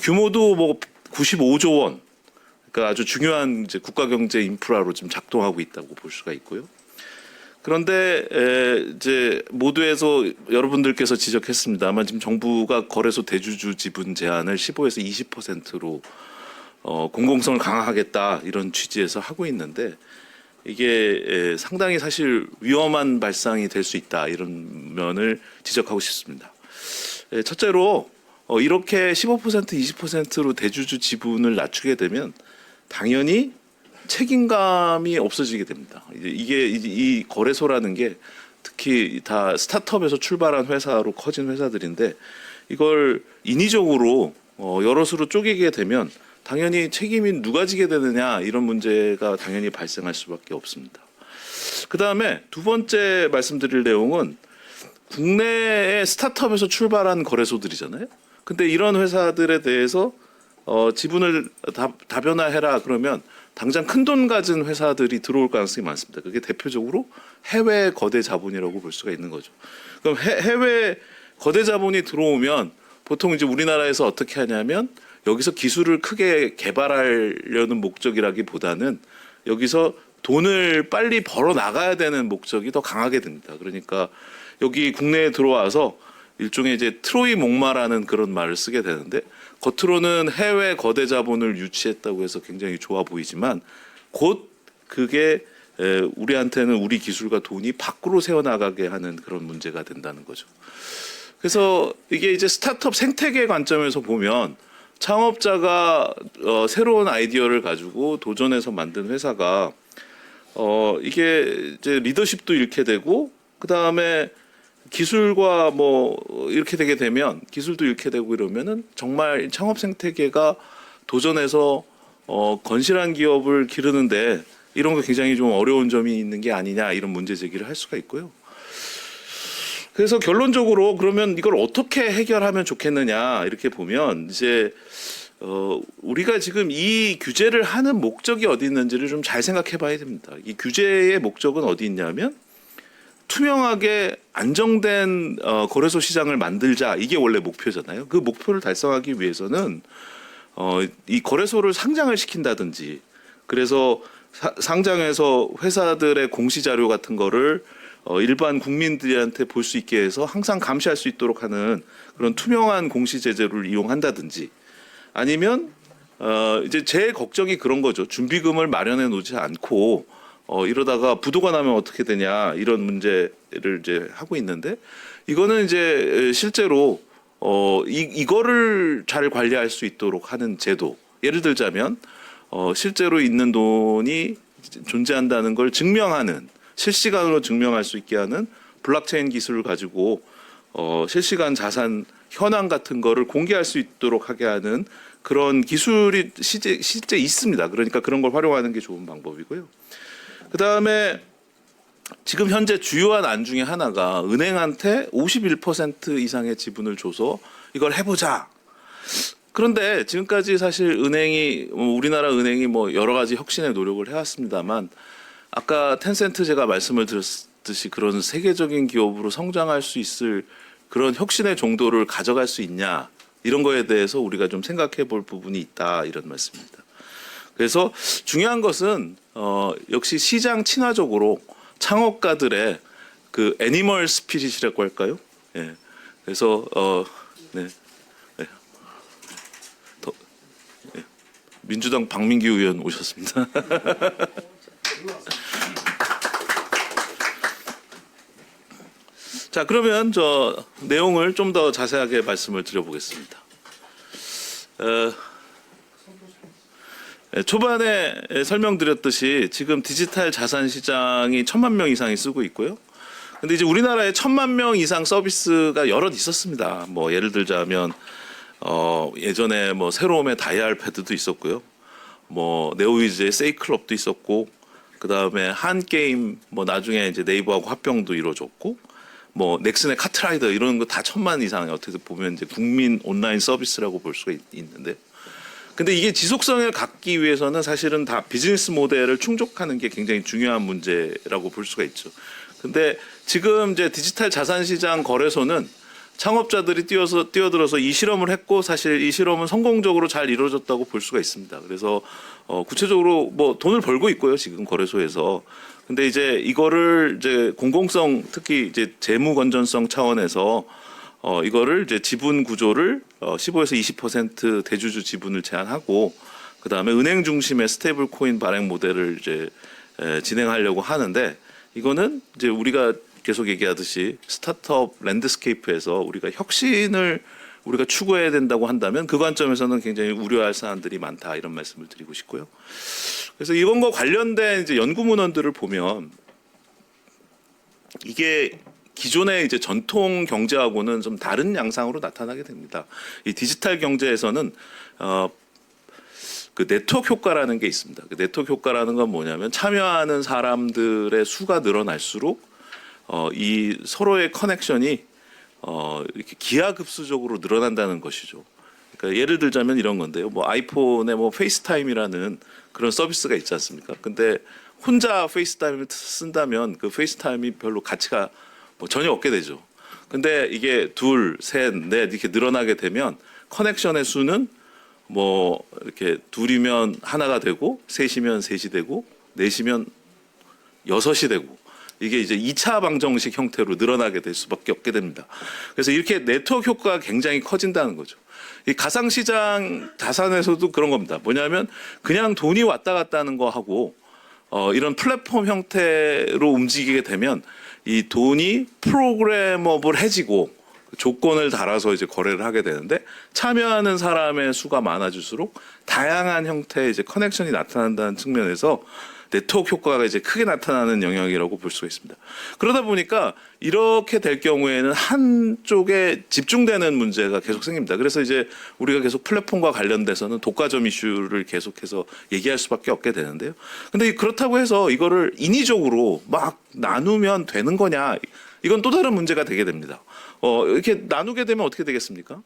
규모도 뭐 95조 원, 그러니까 아주 중요한 이제 국가 경제 인프라로 지금 작동하고 있다고 볼 수가 있고요. 그런데 이제 모두에서 여러분들께서 지적했습니다만 지금 정부가 거래소 대주주 지분 제한을 15에서 20%로 공공성을 강화하겠다 이런 취지에서 하고 있는데 이게 상당히 사실 위험한 발상이 될 수 있다 이런 면을 지적하고 싶습니다. 첫째로 이렇게 15% 20%로 대주주 지분을 낮추게 되면 당연히 책임감이 없어지게 됩니다. 이게 이 거래소라는 게 특히 다 스타트업에서 출발한 회사로 커진 회사들인데 이걸 인위적으로 여럿으로 쪼개게 되면 당연히 책임이 누가 지게 되느냐 이런 문제가 당연히 발생할 수밖에 없습니다. 그 다음에 두 번째 말씀드릴 내용은 국내의 스타트업에서 출발한 거래소들이잖아요. 근데 이런 회사들에 대해서 지분을 다변화해라 그러면 당장 큰 돈 가진 회사들이 들어올 가능성이 많습니다. 그게 대표적으로 해외 거대 자본이라고 볼 수가 있는 거죠. 그럼 해외 거대 자본이 들어오면 보통 이제 우리나라에서 어떻게 하냐면 여기서 기술을 크게 개발하려는 목적이라기보다는 여기서 돈을 빨리 벌어 나가야 되는 목적이 더 강하게 됩니다. 그러니까 여기 국내에 들어와서 일종의 이제 트로이 목마라는 그런 말을 쓰게 되는데 겉으로는 해외 거대 자본을 유치했다고 해서 굉장히 좋아 보이지만 곧 그게 우리한테는 우리 기술과 돈이 밖으로 새어나가게 하는 그런 문제가 된다는 거죠. 그래서 이게 이제 스타트업 생태계 관점에서 보면 창업자가 새로운 아이디어를 가지고 도전해서 만든 회사가 이게 이제 리더십도 잃게 되고 그 다음에 기술과 뭐 이렇게 되게 되면 기술도 잃게 되고 이러면은 정말 창업 생태계가 도전해서 건실한 기업을 기르는데 이런 거 굉장히 좀 어려운 점이 있는 게 아니냐 이런 문제 제기를 할 수가 있고요. 그래서 결론적으로 그러면 이걸 어떻게 해결하면 좋겠느냐 이렇게 보면 이제 우리가 지금 이 규제를 하는 목적이 어디 있는지를 좀 잘 생각해 봐야 됩니다. 이 규제의 목적은 어디 있냐면 투명하게 안정된 거래소 시장을 만들자 이게 원래 목표잖아요. 그 목표를 달성하기 위해서는 이 거래소를 상장을 시킨다든지 그래서 상장해서 회사들의 공시 자료 같은 거를 일반 국민들한테 볼 수 있게 해서 항상 감시할 수 있도록 하는 그런 투명한 공시 제도를 이용한다든지 아니면 이제 제 걱정이 그런 거죠. 준비금을 마련해 놓지 않고 이러다가 부도가 나면 어떻게 되냐 이런 문제를 이제 하고 있는데 이거는 이제 실제로 이거를 잘 관리할 수 있도록 하는 제도. 예를 들자면 실제로 있는 돈이 존재한다는 걸 증명하는 실시간으로 증명할 수 있게 하는 블록체인 기술을 가지고 실시간 자산 현황 같은 거를 공개할 수 있도록 하게 하는 그런 기술이 실제 있습니다. 그러니까 그런 걸 활용하는 게 좋은 방법이고요. 그다음에 지금 현재 주요한 안 중에 하나가 은행한테 51% 이상의 지분을 줘서 이걸 해보자. 그런데 지금까지 사실 은행이 우리나라 은행이 뭐 여러 가지 혁신의 노력을 해왔습니다만 아까 텐센트 제가 말씀을 드렸듯이 그런 세계적인 기업으로 성장할 수 있을 그런 혁신의 정도를 가져갈 수 있냐 이런 거에 대해서 우리가 좀 생각해 볼 부분이 있다 이런 말씀입니다. 그래서 중요한 것은 역시 시장 친화적으로 창업가들의 그 애니멀 스피릿이라고 할까요? 예. 그래서 네. 네. 네. 민주당 박민기 의원 오셨습니다. 자, 그러면 저 내용을 좀 더 자세하게 말씀을 드려보겠습니다. 초반에 설명드렸듯이 지금 디지털 자산 시장이 1,000만 명 이상이 쓰고 있고요. 근데 이제 우리나라에 1,000만 명 이상 서비스가 여럿 있었습니다. 뭐 예를 들자면 예전에 뭐 새로움의 다이얼 패드도 있었고요. 뭐 네오위즈의 세이클럽도 있었고 그다음에 한 게임 뭐 나중에 이제 네이버하고 합병도 이루어졌고 뭐 넥슨의 카트라이더 이런 거 다 1,000만 이상 어떻게 보면 이제 국민 온라인 서비스라고 볼 수가 있는데 근데 이게 지속성을 갖기 위해서는 사실은 다 비즈니스 모델을 충족하는 게 굉장히 중요한 문제라고 볼 수가 있죠. 근데 지금 이제 디지털 자산 시장 거래소는 창업자들이 뛰어들어서 이 실험을 했고 사실 이 실험은 성공적으로 잘 이루어졌다고 볼 수가 있습니다. 그래서 구체적으로 뭐 돈을 벌고 있고요. 지금 거래소에서. 근데 이제 이거를 이제 공공성 특히 이제 재무 건전성 차원에서 이거를 이제 지분 구조를 15에서 20% 대주주 지분을 제한하고 그다음에 은행 중심의 스테이블 코인 발행 모델을 이제 진행하려고 하는데 이거는 이제 우리가 계속 얘기하듯이 스타트업 랜드스케이프에서 우리가 혁신을 우리가 추구해야 된다고 한다면 그 관점에서는 굉장히 우려할 사안들이 많다 이런 말씀을 드리고 싶고요. 그래서 이건과 관련된 이제 연구 문헌들을 보면 이게 기존의 이제 전통 경제하고는 좀 다른 양상으로 나타나게 됩니다. 이 디지털 경제에서는 그 네트워크 효과라는 게 있습니다. 그 네트워크 효과라는 건 뭐냐면 참여하는 사람들의 수가 늘어날수록 이 서로의 커넥션이 이렇게 기하급수적으로 늘어난다는 것이죠. 그러니까 예를 들자면 이런 건데요. 뭐 아이폰에 뭐 페이스타임이라는 그런 서비스가 있지 않습니까? 근데 혼자 페이스타임을 쓴다면 그 페이스타임이 별로 가치가 뭐 전혀 없게 되죠. 근데 이게 둘, 셋, 넷 이렇게 늘어나게 되면 커넥션의 수는 뭐 이렇게 둘이면 하나가 되고 셋이면 셋이 되고 넷이면 여섯이 되고 이게 이제 2차 방정식 형태로 늘어나게 될 수밖에 없게 됩니다. 그래서 이렇게 네트워크 효과가 굉장히 커진다는 거죠. 이 가상시장 자산에서도 그런 겁니다. 뭐냐면 그냥 돈이 왔다 갔다 하는 거 하고 이런 플랫폼 형태로 움직이게 되면 이 돈이 프로그래머블해지고 조건을 달아서 이제 거래를 하게 되는데 참여하는 사람의 수가 많아질수록 다양한 형태의 이제 커넥션이 나타난다는 측면에서 네트워크 효과가 이제 크게 나타나는 영역이라고 볼 수가 있습니다. 그러다 보니까 이렇게 될 경우에는 한쪽에 집중되는 문제가 계속 생깁니다. 그래서 이제 우리가 계속 플랫폼과 관련돼서는 독과점 이슈를 계속해서 얘기할 수밖에 없게 되는데요. 근데 그렇다고 해서 이거를 인위적으로 막 나누면 되는 거냐? 이건 또 다른 문제가 되게 됩니다. 이렇게 나누게 되면 어떻게 되겠습니까?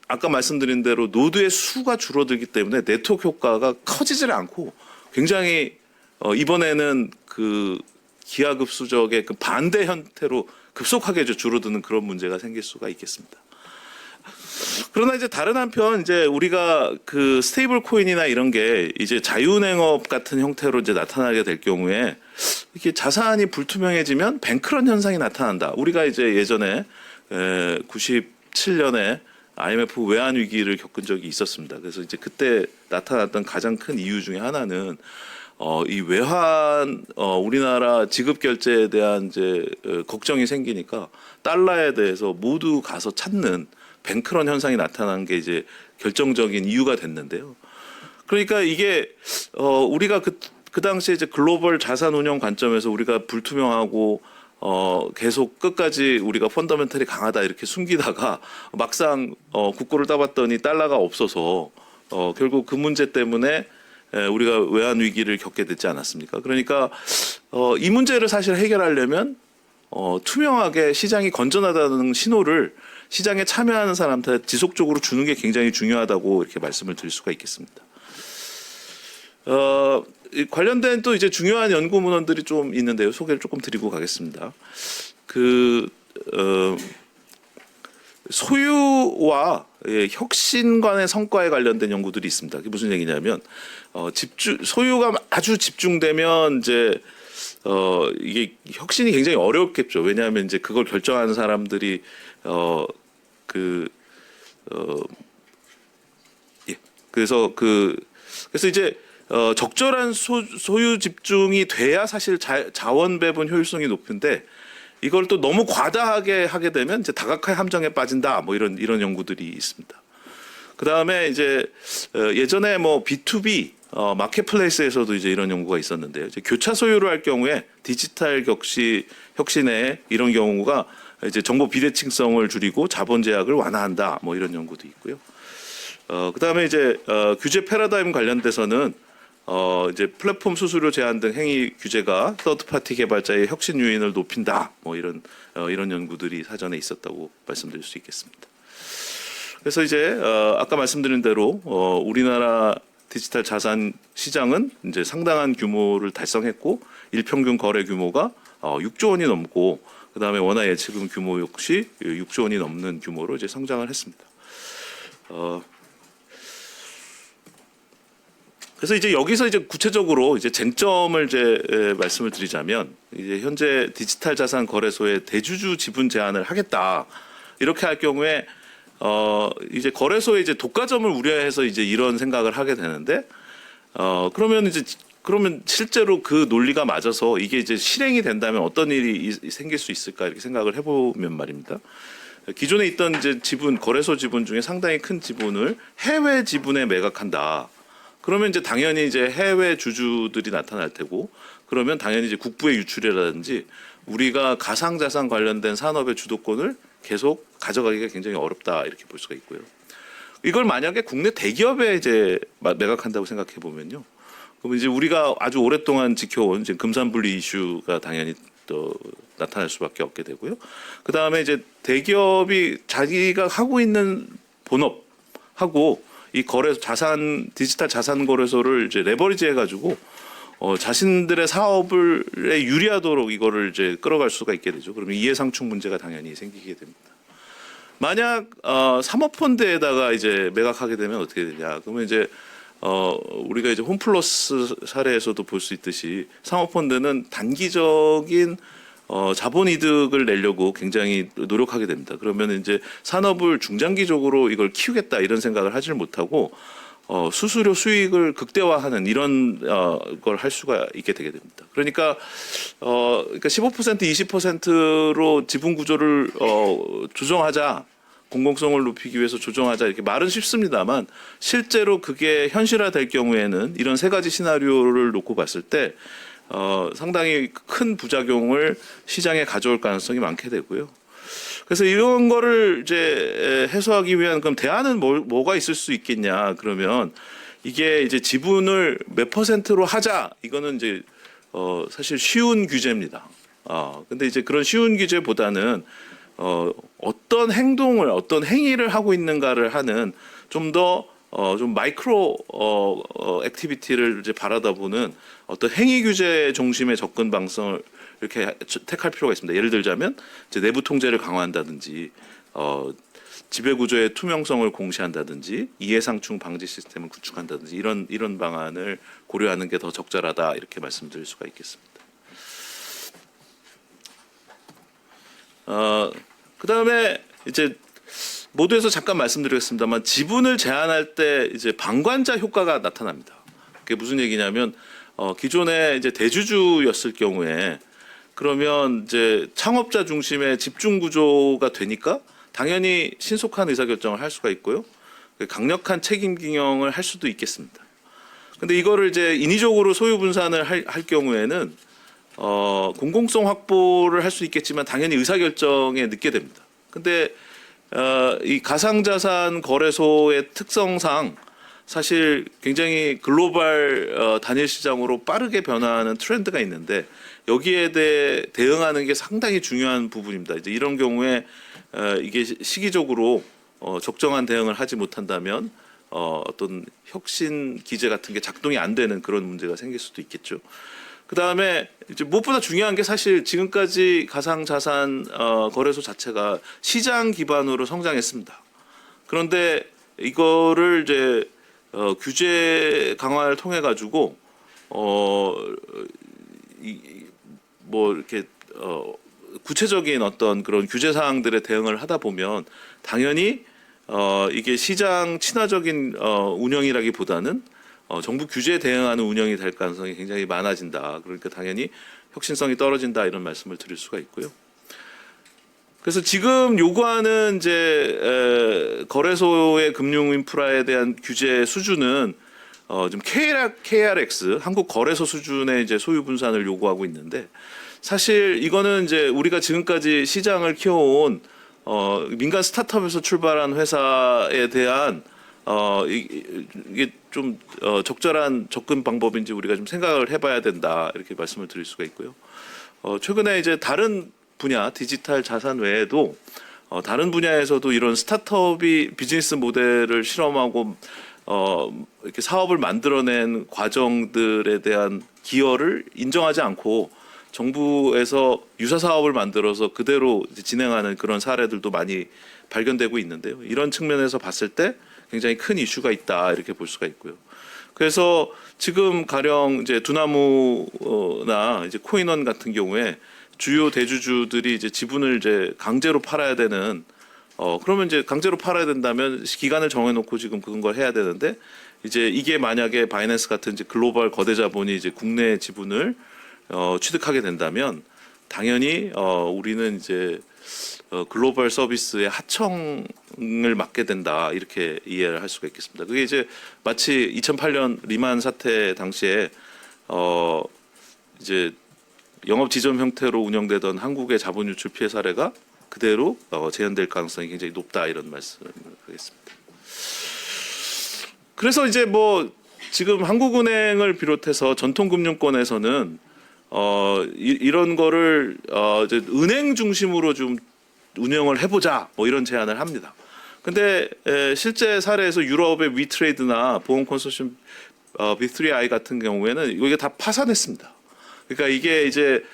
아까 말씀드린 대로 노드의 수가 줄어들기 때문에 네트워크 효과가 커지질 않고 굉장히 이번에는 그 기하급수적의 그 반대 형태로 급속하게 줄어드는 그런 문제가 생길 수가 있겠습니다. 그러나 이제 다른 한편 이제 우리가 그 스테이블 코인이나 이런 게 이제 자유은행업 같은 형태로 이제 나타나게 될 경우에 이렇게 자산이 불투명해지면 뱅크런 현상이 나타난다. 우리가 이제 예전에 97년에 IMF 외환 위기를 겪은 적이 있었습니다. 그래서 이제 그때 나타났던 가장 큰 이유 중에 하나는 이 외환 우리나라 지급 결제에 대한 이제 걱정이 생기니까 달러에 대해서 모두 가서 찾는 뱅크런 현상이 나타난 게 이제 결정적인 이유가 됐는데요. 그러니까 이게 우리가 그 당시에 이제 글로벌 자산 운영 관점에서 우리가 불투명하고 계속 끝까지 우리가 펀더멘털이 강하다 이렇게 숨기다가 막상 국고를 따봤더니 달러가 없어서 결국 그 문제 때문에 우리가 외환 위기를 겪게 됐지 않았습니까? 그러니까 이 문제를 사실 해결하려면 투명하게 시장이 건전하다는 신호를 시장에 참여하는 사람한테 지속적으로 주는 게 굉장히 중요하다고 이렇게 말씀을 드릴 수가 있겠습니다. 관련된 또 이제 중요한 연구 문헌들이 좀 있는데요. 소개를 조금 드리고 가겠습니다. 소유와 혁신 간의 성과에 관련된 연구들이 있습니다. 그게 무슨 얘기냐면 소유가 아주 집중되면 이제 이게 혁신이 굉장히 어렵겠죠. 왜냐하면 이제 그걸 결정하는 사람들이 그래서 이제 적절한 소유 집중이 돼야 사실 자원 배분 효율성이 높은데 이걸 또 너무 과다하게 하게 되면 이제 다각화의 함정에 빠진다. 뭐 이런 연구들이 있습니다. 그 다음에 이제 예전에 뭐 B2B 마켓플레이스에서도 이제 이런 연구가 있었는데요. 이제 교차 소유를 할 경우에 디지털 혁신에 이런 경우가 이제 정보 비대칭성을 줄이고 자본 제약을 완화한다. 뭐 이런 연구도 있고요. 그 다음에 이제 규제 패러다임 관련돼서는 이제 플랫폼 수수료 제한 등 행위 규제가 서드 파티 개발자의 혁신 요인을 높인다. 뭐 이런 연구들이 사전에 있었다고 말씀드릴 수 있겠습니다. 그래서 이제 아까 말씀드린 대로 우리나라 디지털 자산 시장은 이제 상당한 규모를 달성했고 일평균 거래 규모가 6조 원이 넘고 그다음에 원화 예치금 규모 역시 6조 원이 넘는 규모로 이제 성장을 했습니다. 그래서 이제 여기서 이제 구체적으로 이제 쟁점을 이제 말씀을 드리자면 이제 현재 디지털 자산 거래소의 대주주 지분 제한을 하겠다 이렇게 할 경우에 이제 거래소에 이제 독과점을 우려해서 이제 이런 생각을 하게 되는데 그러면 실제로 그 논리가 맞아서 이게 이제 실행이 된다면 어떤 일이 생길 수 있을까 이렇게 생각을 해보면 말입니다. 기존에 있던 이제 거래소 지분 중에 상당히 큰 지분을 해외 지분에 매각한다. 그러면 이제 당연히 이제 해외 주주들이 나타날 테고 그러면 당연히 이제 국부의 유출이라든지 우리가 가상자산 관련된 산업의 주도권을 계속 가져가기가 굉장히 어렵다 이렇게 볼 수가 있고요. 이걸 만약에 국내 대기업에 이제 매각한다고 생각해 보면요. 그럼 이제 우리가 아주 오랫동안 지켜온 이제 금산분리 이슈가 당연히 또 나타날 수밖에 없게 되고요. 그 다음에 이제 대기업이 자기가 하고 있는 본업하고 이 디지털 자산 거래소를 이제 레버리지 해가지고 자신들의 사업을 유리하도록 이거를 이제 끌어갈 수가 있게 되죠. 그러면 이해상충 문제가 당연히 생기게 됩니다. 만약 사모펀드에다가 이제 매각하게 되면 어떻게 되냐? 그러면 이제 우리가 이제 홈플러스 사례에서도 볼 수 있듯이 사모펀드는 단기적인 자본 이득을 내려고 굉장히 노력하게 됩니다. 그러면 이제 산업을 중장기적으로 이걸 키우겠다 이런 생각을 하질 못하고 수수료 수익을 극대화하는 이런 걸 할 수가 있게 되게 됩니다. 그러니까 15% 20%로 지분 구조를 조정하자, 공공성을 높이기 위해서 조정하자 이렇게 말은 쉽습니다만 실제로 그게 현실화될 경우에는 이런 세 가지 시나리오를 놓고 봤을 때 상당히 큰 부작용을 시장에 가져올 가능성이 많게 되고요. 그래서 이런 거를 이제 해소하기 위한 그럼 대안은 뭐가 있을 수 있겠냐? 그러면 이게 이제 지분을 몇 %로 하자. 이거는 이제 사실 쉬운 규제입니다. 근데 이제 그런 쉬운 규제보다는 어떤 행동을 어떤 행위를 하고 있는가를 하는 좀 더 좀 마이크로 액티비티를 이제 바라다 보는 어떤 행위 규제 중심의 접근 방성을 이렇게 택할 필요가 있습니다. 예를 들자면 이제 내부 통제를 강화한다든지 지배 구조의 투명성을 공시한다든지 이해상충 방지 시스템을 구축한다든지 이런 방안을 고려하는 게 더 적절하다 이렇게 말씀드릴 수가 있겠습니다. 그다음에 이제 모두에서 잠깐 말씀드리겠습니다만 지분을 제한할 때 이제 방관자 효과가 나타납니다. 그게 무슨 얘기냐면 기존에 이제 대주주였을 경우에 그러면 이제 창업자 중심의 집중 구조가 되니까 당연히 신속한 의사결정을 할 수가 있고요. 강력한 책임 경영을 할 수도 있겠습니다. 근데 이거를 이제 인위적으로 소유 분산을 할 경우에는 공공성 확보를 할 수 있겠지만 당연히 의사결정에 늦게 됩니다. 근데 이 가상자산 거래소의 특성상 사실 굉장히 글로벌 단일 시장으로 빠르게 변화하는 트렌드가 있는데 여기에 대해 대응하는 게 상당히 중요한 부분입니다. 이제 이런 경우에 이게 시기적으로 적정한 대응을 하지 못한다면 어떤 혁신 기제 같은 게 작동이 안 되는 그런 문제가 생길 수도 있겠죠. 그 다음에 이제 무엇보다 중요한 게 사실 지금까지 가상자산 거래소 자체가 시장 기반으로 성장했습니다. 그런데 이거를 이제 규제 강화를 통해 가지고 뭐 이렇게 구체적인 어떤 그런 규제 사항들에 대응을 하다 보면 당연히 이게 시장 친화적인 운영이라기보다는 정부 규제에 대응하는 운영이 될 가능성이 굉장히 많아진다. 그러니까 당연히 혁신성이 떨어진다 이런 말씀을 드릴 수가 있고요. 그래서 지금 요구하는 이제 거래소의 금융 인프라에 대한 규제 수준은 지금 KRX 한국 거래소 수준의 이제 소유 분산을 요구하고 있는데 사실 이거는 이제 우리가 지금까지 시장을 키워온 민간 스타트업에서 출발한 회사에 대한 이게 좀 적절한 접근 방법인지 우리가 좀 생각을 해봐야 된다 이렇게 말씀을 드릴 수가 있고요. 최근에 이제 다른 분야 디지털 자산 외에도 다른 분야에서도 이런 스타트업이 비즈니스 모델을 실험하고 이렇게 사업을 만들어낸 과정들에 대한 기여를 인정하지 않고 정부에서 유사 사업을 만들어서 그대로 이제 진행하는 그런 사례들도 많이 발견되고 있는데요. 이런 측면에서 봤을 때 굉장히 큰 이슈가 있다 이렇게 볼 수가 있고요. 그래서 지금 가령 이제 두나무나 이제 코인원 같은 경우에 주요 대주주들이 이제 지분을 이제 강제로 팔아야 되는 그러면 이제 강제로 팔아야 된다면 기간을 정해놓고 지금 그런 걸 해야 되는데 이제 이게 만약에 바이낸스 같은 이제 글로벌 거대 자본이 이제 국내 지분을 취득하게 된다면 당연히 우리는 이제 글로벌 서비스의 하청을 맡게 된다 이렇게 이해를 할 수가 있겠습니다. 그게 이제 마치 2008년 리만 사태 당시에 이제 영업 지점 형태로 운영되던 한국의 자본 유출 피해 사례가 그대로 재현될 가능성이 굉장히 높다 이런 말씀을 하겠습니다. 그래서 이제 뭐 지금 한국은행을 비롯해서 전통금융권에서는 이런 거를 이제 은행 중심으로 좀 운영을 해보자 뭐 이런 제안을 합니다. 근데 실제 사례에서 유럽의 위트레이드나 보험 컨소시엄 B3I 같은 경우에는 이게 다 파산했습니다. 그러니까 이게 이제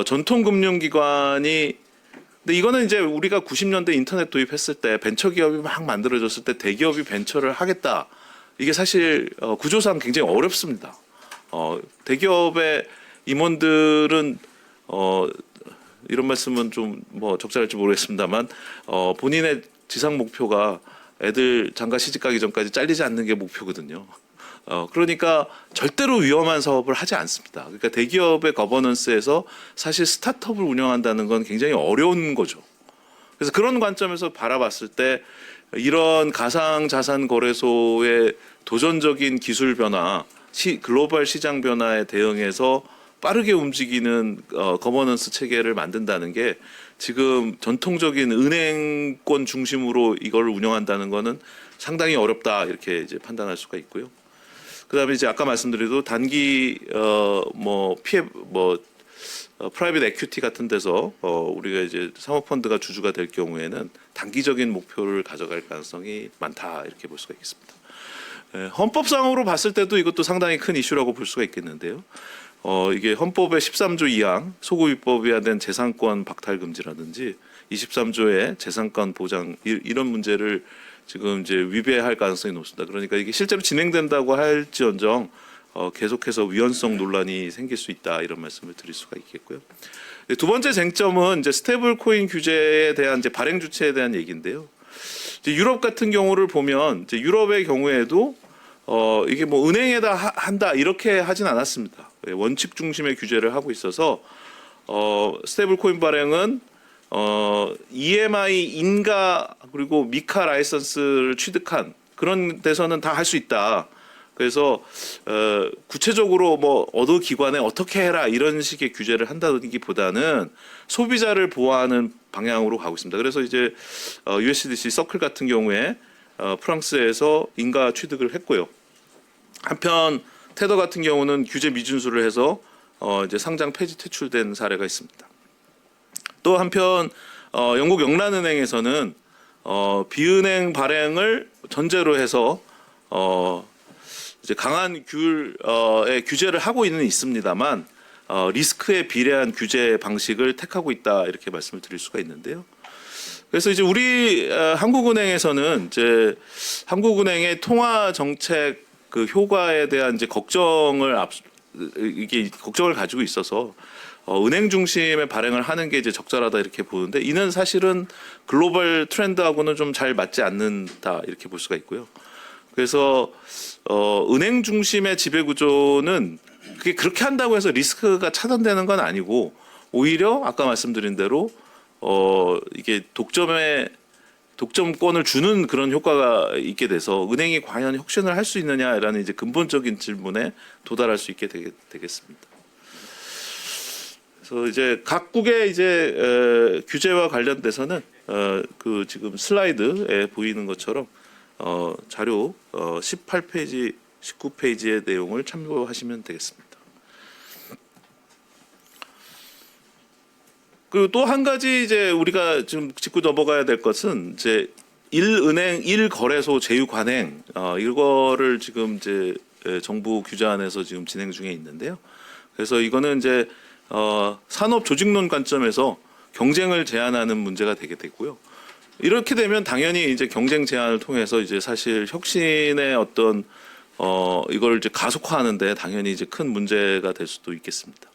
전통금융기관이 근데 이거는 이제 우리가 90년대 인터넷 도입했을 때 벤처기업이 막 만들어졌을 때 대기업이 벤처를 하겠다. 이게 사실 구조상 굉장히 어렵습니다. 대기업의 임원들은 이런 말씀은 좀 뭐 적절할지 모르겠습니다만 본인의 지상 목표가 애들 장가 시집 가기 전까지 잘리지 않는 게 목표거든요. 그러니까 절대로 위험한 사업을 하지 않습니다. 그러니까 대기업의 거버넌스에서 사실 스타트업을 운영한다는 건 굉장히 어려운 거죠. 그래서 그런 관점에서 바라봤을 때 이런 가상자산 거래소의 도전적인 기술 변화, 글로벌 시장 변화에 대응해서 빠르게 움직이는 거버넌스 체계를 만든다는 게 지금 전통적인 은행권 중심으로 이걸 운영한다는 거는 상당히 어렵다 이렇게 이제 판단할 수가 있고요. 그다음에 이제 아까 말씀드려도 단기 프라이빗 에큐티 같은 데서 우리가 이제 사모펀드가 주주가 될 경우에는 단기적인 목표를 가져갈 가능성이 많다 이렇게 볼 수가 있겠습니다. 헌법상으로 봤을 때도 이것도 상당히 큰 이슈라고 볼 수가 있겠는데요. 이게 헌법의 13조 2항 소급 위법이된 재산권 박탈 금지라든지 23조의 재산권 보장 이런 문제를 지금 이제 위배할 가능성이 높습니다. 그러니까 이게 실제로 진행된다고 할지언정 계속해서 위헌성 논란이 생길 수 있다 이런 말씀을 드릴 수가 있겠고요. 두 번째 쟁점은 이제 스테이블 코인 규제에 대한 이제 발행 주체에 대한 얘기인데요. 이제 유럽 같은 경우를 보면 이제 유럽의 경우에도 이게 뭐 은행에다 한다 이렇게 하진 않았습니다. 원칙 중심의 규제를 하고 있어서 스테이블 코인 발행은 EMI 인가 그리고 미카 라이선스를 취득한 그런 데서는 다 할 수 있다. 그래서 구체적으로 뭐 어느 기관에 어떻게 해라 이런 식의 규제를 한다기보다는 소비자를 보호하는 방향으로 가고 있습니다. 그래서 이제 USDC 서클 같은 경우에 프랑스에서 인가 취득을 했고요. 한편 테더 같은 경우는 규제 미준수를 해서 이제 상장 폐지 퇴출된 사례가 있습니다. 또 한편 영국 영란은행에서는 비은행 발행을 전제로 해서 이제 강한 규제를 하고 있습니다만 리스크에 비례한 규제 방식을 택하고 있다 이렇게 말씀을 드릴 수가 있는데요. 그래서 이제 우리 한국은행에서는 이제 한국은행의 통화 정책 그 효과에 대한 이제 걱정을 가지고 있어서 은행 중심의 발행을 하는 게 이제 적절하다 이렇게 보는데 이는 사실은 글로벌 트렌드하고는 좀 잘 맞지 않는다 이렇게 볼 수가 있고요. 그래서 은행 중심의 지배 구조는 그게 그렇게 한다고 해서 리스크가 차단되는 건 아니고 오히려 아까 말씀드린 대로 이게 독점권을 주는 그런 효과가 있게 돼서 은행이 과연 혁신을 할 수 있느냐라는 이제 근본적인 질문에 도달할 수 있게 되겠습니다. 그래서 이제 각국의 이제 규제와 관련돼서는 그 지금 슬라이드에 보이는 것처럼 자료 18페이지, 19페이지의 내용을 참고하시면 되겠습니다. 그리고 또 한 가지 이제 우리가 지금 짚고 넘어가야 될 것은 이제 1은행 1거래소 제휴 관행 이거를 지금 이제 정부 규제안에서 지금 진행 중에 있는데요. 그래서 이거는 이제 산업 조직론 관점에서 경쟁을 제한하는 문제가 되게 되고요. 이렇게 되면 당연히 이제 경쟁 제한을 통해서 이제 사실 혁신의 어떤 이걸 이제 가속화하는데 당연히 이제 큰 문제가 될 수도 있겠습니다.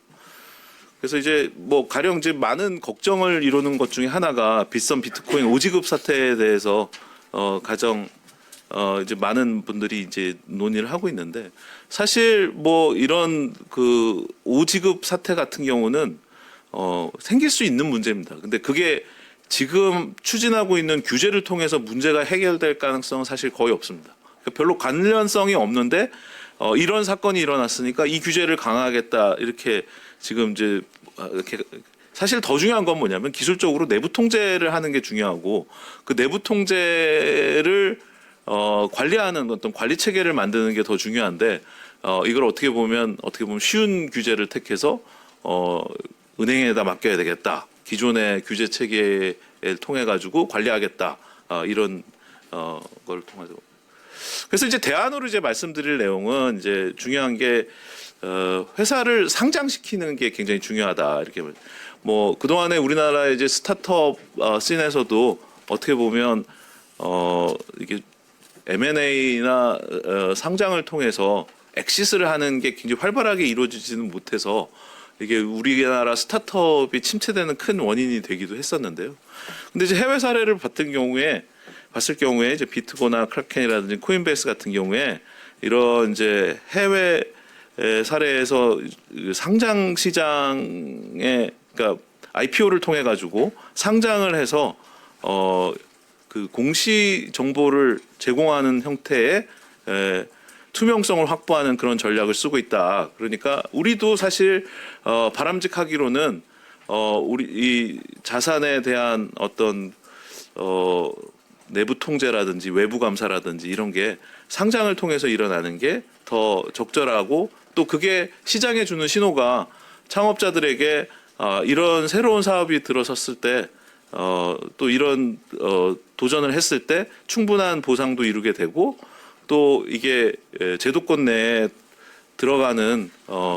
그래서 이제 뭐 가령 이제 많은 걱정을 이루는 것 중에 하나가 빗썸 비트코인 오지급 사태에 대해서 가장 이제 많은 분들이 이제 논의를 하고 있는데 사실 뭐 이런 그 오지급 사태 같은 경우는 생길 수 있는 문제입니다. 근데 그게 지금 추진하고 있는 규제를 통해서 문제가 해결될 가능성은 사실 거의 없습니다. 별로 관련성이 없는데 이런 사건이 일어났으니까 이 규제를 강화하겠다 이렇게 지금 이제 이렇게 사실 더 중요한 건 뭐냐면 기술적으로 내부 통제를 하는 게 중요하고 그 내부 통제를 관리하는 어떤 관리 체계를 만드는 게 더 중요한데 이걸 어떻게 보면 쉬운 규제를 택해서 은행에다 맡겨야 되겠다. 기존의 규제 체계를 통해 가지고 관리하겠다. 이런 걸 통해서. 그래서 이제 대안으로 이제 말씀드릴 내용은 이제 중요한 게 회사를 상장시키는 게 굉장히 중요하다. 이렇게 뭐 그동안에 우리나라의 이제 스타트업 씬에서도 어떻게 보면 이게 M&A나 상장을 통해서 엑시스를 하는 게 굉장히 활발하게 이루어지지는 못해서 이게 우리나라 스타트업이 침체되는 큰 원인이 되기도 했었는데요. 근데 이제 해외 사례를 봤던 경우에 봤을 경우에 이제 비트고나 크라켄이라든지 코인베이스 같은 경우에 이런 이제 해외 사례에서 상장 시장에 그러니까 IPO를 통해 가지고 상장을 해서 그 공시 정보를 제공하는 형태의 투명성을 확보하는 그런 전략을 쓰고 있다. 그러니까 우리도 사실 바람직하기로는 우리 이 자산에 대한 어떤 내부 통제라든지 외부 감사라든지 이런 게 상장을 통해서 일어나는 게 더 적절하고 또 그게 시장에 주는 신호가 창업자들에게 이런 새로운 사업이 들어섰을 때 또 이런 도전을 했을 때 충분한 보상도 이루게 되고 또 이게 제도권 내에 들어가는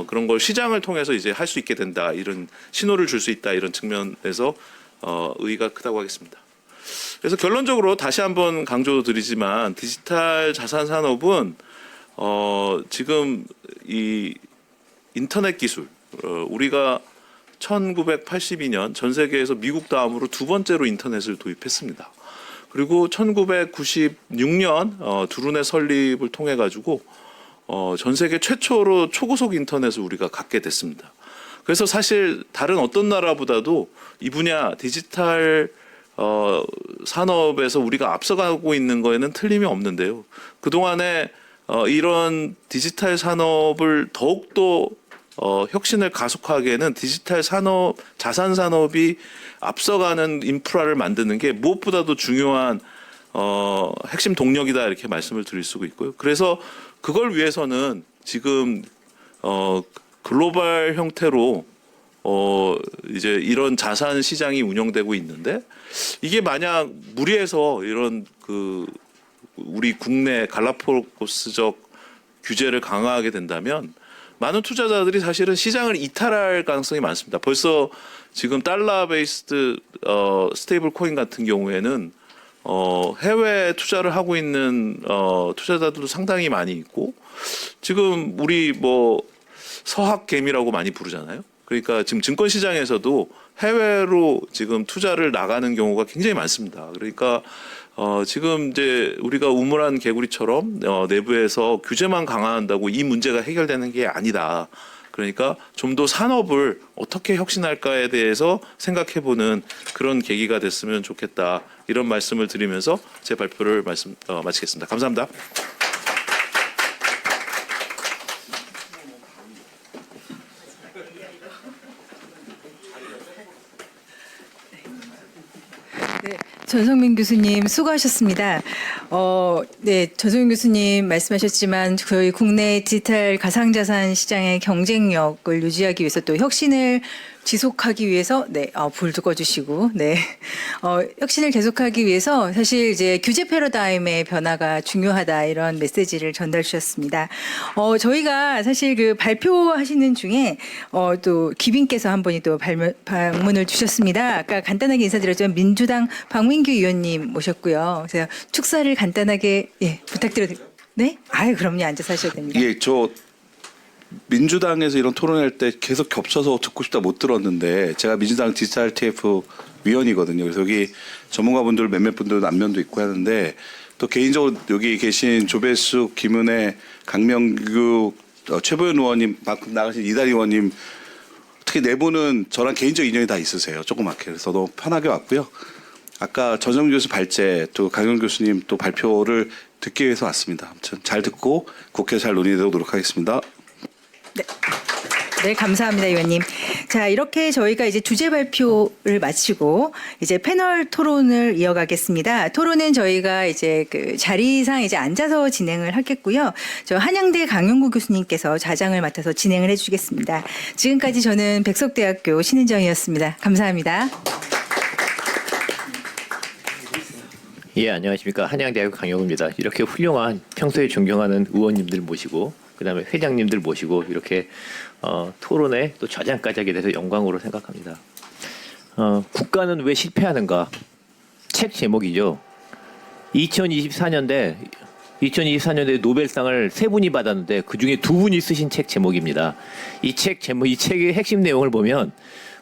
그런 걸 시장을 통해서 이제 할 수 있게 된다 이런 신호를 줄 수 있다 이런 측면에서 의의가 크다고 하겠습니다. 그래서 결론적으로 다시 한번 강조드리지만 디지털 자산 산업은 지금 이 인터넷 기술 우리가 1982년 전 세계에서 미국 다음으로 두 번째로 인터넷을 도입했습니다. 그리고 1996년 두루넷 설립을 통해 가지고 전 세계 최초로 초고속 인터넷을 우리가 갖게 됐습니다. 그래서 사실 다른 어떤 나라보다도 이 분야 디지털 산업에서 우리가 앞서가고 있는 거에는 틀림이 없는데요. 그동안에 이런 디지털 산업을 더욱더 혁신을 가속하기에는 디지털 산업, 자산 산업이 앞서가는 인프라를 만드는 게 무엇보다도 중요한 핵심 동력이다 이렇게 말씀을 드릴 수가 있고요. 그래서 그걸 위해서는 지금 글로벌 형태로 이제 이런 자산 시장이 운영되고 있는데 이게 만약 무리해서 이런 그 우리 국내 갈라파고스적 규제를 강화하게 된다면 많은 투자자들이 사실은 시장을 이탈할 가능성이 많습니다. 벌써 지금 달러 베이스드 스테이블 코인 같은 경우에는 해외 투자를 하고 있는 투자자들도 상당히 많이 있고 지금 우리 뭐 서학개미라고 많이 부르잖아요. 그러니까 지금 증권 시장에서도 해외로 지금 투자를 나가는 경우가 굉장히 많습니다. 그러니까 지금 이제 우리가 우물한 개구리처럼 내부에서 규제만 강화한다고 이 문제가 해결되는 게 아니다. 그러니까 좀 더 산업을 어떻게 혁신할까에 대해서 생각해보는 그런 계기가 됐으면 좋겠다. 이런 말씀을 드리면서 제 발표를 마치겠습니다. 감사합니다. 네, 전성민 교수님 수고하셨습니다. 네, 전성민 교수님 말씀하셨지만 저희 국내 디지털 가상자산 시장의 경쟁력을 유지하기 위해서 또 혁신을 지속하기 위해서 불도 꺼주시고 혁신을 계속하기 위해서 사실 이제 규제 패러다임의 변화가 중요하다 이런 메시지를 전달 주셨습니다. 저희가 사실 그 발표하시는 중에 또 귀빈께서 한 분이 또 방문을 주셨습니다. 아까 간단하게 인사드렸지만 민주당 박민규 의원님 모셨고요. 제가 축사를 간단하게 부탁드려도 네? 아유 그럼요 앉아서 하셔야 됩니다. 예, 저 민주당에서 이런 토론할 때 계속 겹쳐서 듣고 싶다 못 들었는데 제가 민주당 디지털 TF 위원이거든요. 그래서 여기 전문가분들 몇몇 분들 안면도 있고 하는데 또 개인적으로 여기 계신 조배숙, 김은혜, 강명규, 최보현 의원님, 방금 나가신 이다리 의원님 특히 네 분은 저랑 개인적 인연이 다 있으세요. 조그맣게. 그래서 너무 편하게 왔고요. 아까 전정 교수 발제 또 강영 교수님 또 발표를 듣기 위해서 왔습니다. 아무튼 잘 듣고 국회 잘 논의되도록 노력하겠습니다. 네, 감사합니다, 의원님. 자, 이렇게 저희가 이제 주제 발표를 마치고 이제 패널 토론을 이어가겠습니다. 토론은 저희가 이제 그 자리상 이제 앉아서 진행을 하겠고요. 저 한양대 강용구 교수님께서 자장을 맡아서 진행을 해주시겠습니다. 지금까지 저는 백석대학교 신은정이었습니다. 감사합니다. 예, 안녕하십니까. 한양대학교 강용구입니다. 이렇게 훌륭한 평소에 존경하는 의원님들 모시고 그다음에 회장님들 모시고 이렇게 토론에 또 좌장까지 하게 돼서 영광으로 생각합니다. 국가는 왜 실패하는가? 책 제목이죠. 2024년대 노벨상을 3분이 받았는데 그중에 2분이 쓰신 책 제목입니다. 이 책의 핵심 내용을 보면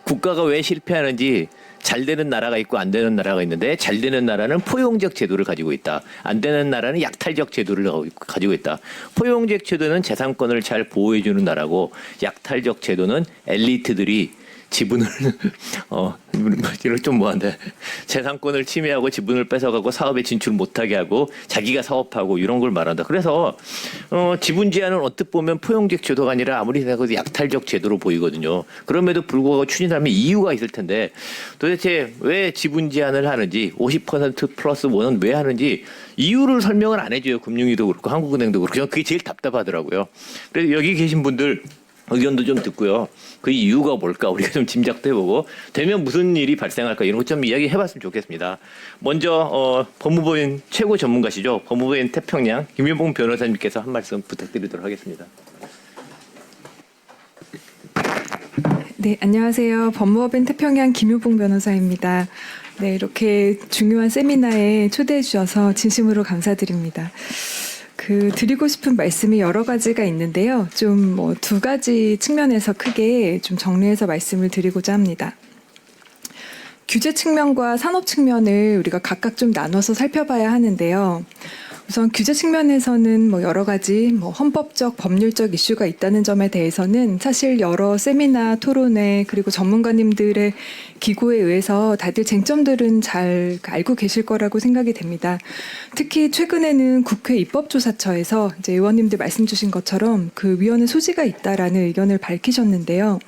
국가가 왜 실패하는지 잘 되는 나라가 있고 안 되는 나라가 있는데 잘 되는 나라는 포용적 제도를 가지고 있다. 안 되는 나라는 약탈적 제도를 가지고 있다. 포용적 제도는 재산권을 잘 보호해주는 나라고 약탈적 제도는 엘리트들이 지분을 이런 좀 뭐한데 재산권을 침해하고 지분을 뺏어가고 사업에 진출 못하게 하고 자기가 사업하고 이런 걸 말한다. 그래서 지분 제한은 어떻게 보면 포용적 제도가 아니라 아무리 생각해도 약탈적 제도로 보이거든요. 그럼에도 불구하고 추진하면 이유가 있을 텐데 도대체 왜 지분 제한을 하는지 50% 플러스 1은 왜 하는지 이유를 설명을 안 해줘요. 금융위도 그렇고 한국은행도 그렇고 저는 그게 제일 답답하더라고요. 그래서 여기 계신 분들 의견도 좀 듣고요. 그 이유가 뭘까 우리가 좀 짐작도 해보고 되면 무슨 일이 발생할까 이런 것 좀 이야기해봤으면 좋겠습니다. 먼저 법무부인 최고 전문가시죠. 법무부인 태평양 김윤봉 변호사님께서 한 말씀 부탁드리도록 하겠습니다. 네, 안녕하세요. 법무법인 태평양 김유봉 변호사입니다. 네, 이렇게 중요한 세미나에 초대해 주셔서 진심으로 감사드립니다. 드리고 싶은 말씀이 여러 가지가 있는데요. 좀 뭐 두 가지 측면에서 크게 좀 정리해서 말씀을 드리고자 합니다. 규제 측면과 산업 측면을 우리가 각각 좀 나눠서 살펴봐야 하는데요. 우선 규제 측면에서는 뭐 여러 가지 뭐 헌법적, 법률적 이슈가 있다는 점에 대해서는 사실 여러 세미나, 토론회 그리고 전문가님들의 기고에 의해서 다들 쟁점들은 잘 알고 계실 거라고 생각이 됩니다. 특히 최근에는 국회 입법조사처에서 이제 의원님들 말씀 주신 것처럼 그 위원회 소지가 있다라는 의견을 밝히셨는데요.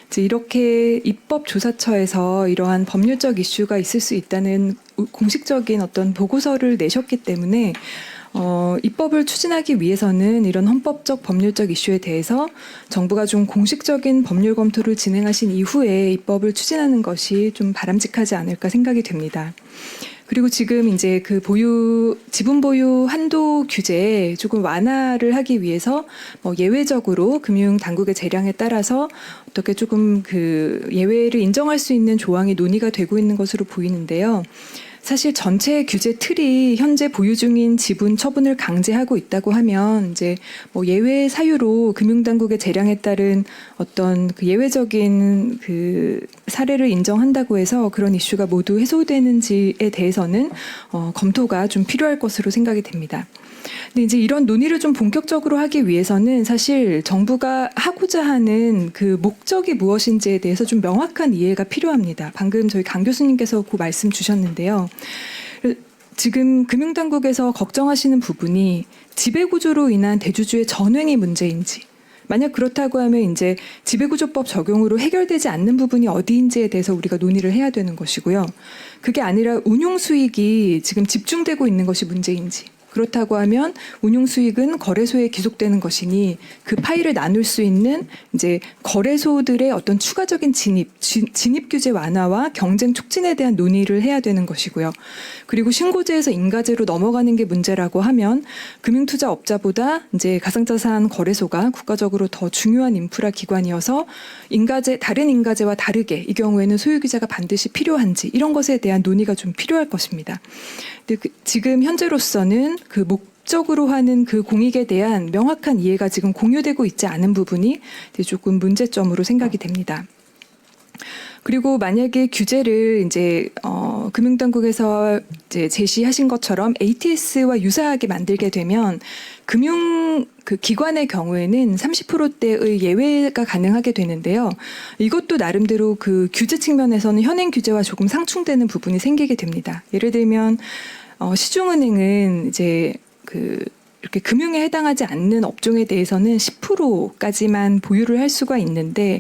이제 이렇게 입법조사처에서 이러한 법률적 이슈가 있을 수 있다는 공식적인 어떤 보고서를 내셨기 때문에 입법을 추진하기 위해서는 이런 헌법적 법률적 이슈에 대해서 정부가 좀 공식적인 법률 검토를 진행하신 이후에 입법을 추진하는 것이 좀 바람직하지 않을까 생각이 됩니다. 그리고 지금 이제 그 지분 보유 한도 규제에 조금 완화를 하기 위해서 뭐 예외적으로 금융 당국의 재량에 따라서 어떻게 조금 그 예외를 인정할 수 있는 조항이 논의가 되고 있는 것으로 보이는데요. 사실 전체 규제 틀이 현재 보유 중인 지분 처분을 강제하고 있다고 하면 이제 뭐 예외 사유로 금융당국의 재량에 따른 어떤 그 예외적인 그 사례를 인정한다고 해서 그런 이슈가 모두 해소되는지에 대해서는 검토가 좀 필요할 것으로 생각이 됩니다. 근데 이제 이런 논의를 좀 본격적으로 하기 위해서는 사실 정부가 하고자 하는 그 목적이 무엇인지에 대해서 좀 명확한 이해가 필요합니다. 방금 저희 강 교수님께서 그 말씀 주셨는데요. 지금 금융당국에서 걱정하시는 부분이 지배구조로 인한 대주주의 전횡이 문제인지, 만약 그렇다고 하면 이제 지배구조법 적용으로 해결되지 않는 부분이 어디인지에 대해서 우리가 논의를 해야 되는 것이고요. 그게 아니라 운용 수익이 지금 집중되고 있는 것이 문제인지, 그렇다고 하면 운용 수익은 거래소에 기속되는 것이니 그 파이를 나눌 수 있는 이제 거래소들의 어떤 추가적인 진입 규제 완화와 경쟁 촉진에 대한 논의를 해야 되는 것이고요. 그리고 신고제에서 인가제로 넘어가는 게 문제라고 하면 금융투자업자보다 이제 가상자산 거래소가 국가적으로 더 중요한 인프라 기관이어서 다른 인가제와 다르게 이 경우에는 소유 규제가 반드시 필요한지 이런 것에 대한 논의가 좀 필요할 것입니다. 근데 지금 현재로서는 그 목적으로 하는 그 공익에 대한 명확한 이해가 지금 공유되고 있지 않은 부분이 조금 문제점으로 생각이 됩니다. 그리고 만약에 규제를 이제 금융당국에서 이제 제시하신 것처럼 ATS와 유사하게 만들게 되면 금융 그 기관의 경우에는 30%대의 예외가 가능하게 되는데요. 이것도 나름대로 그 규제 측면에서는 현행 규제와 조금 상충되는 부분이 생기게 됩니다. 예를 들면 시중은행은 이제 이렇게 금융에 해당하지 않는 업종에 대해서는 10%까지만 보유를 할 수가 있는데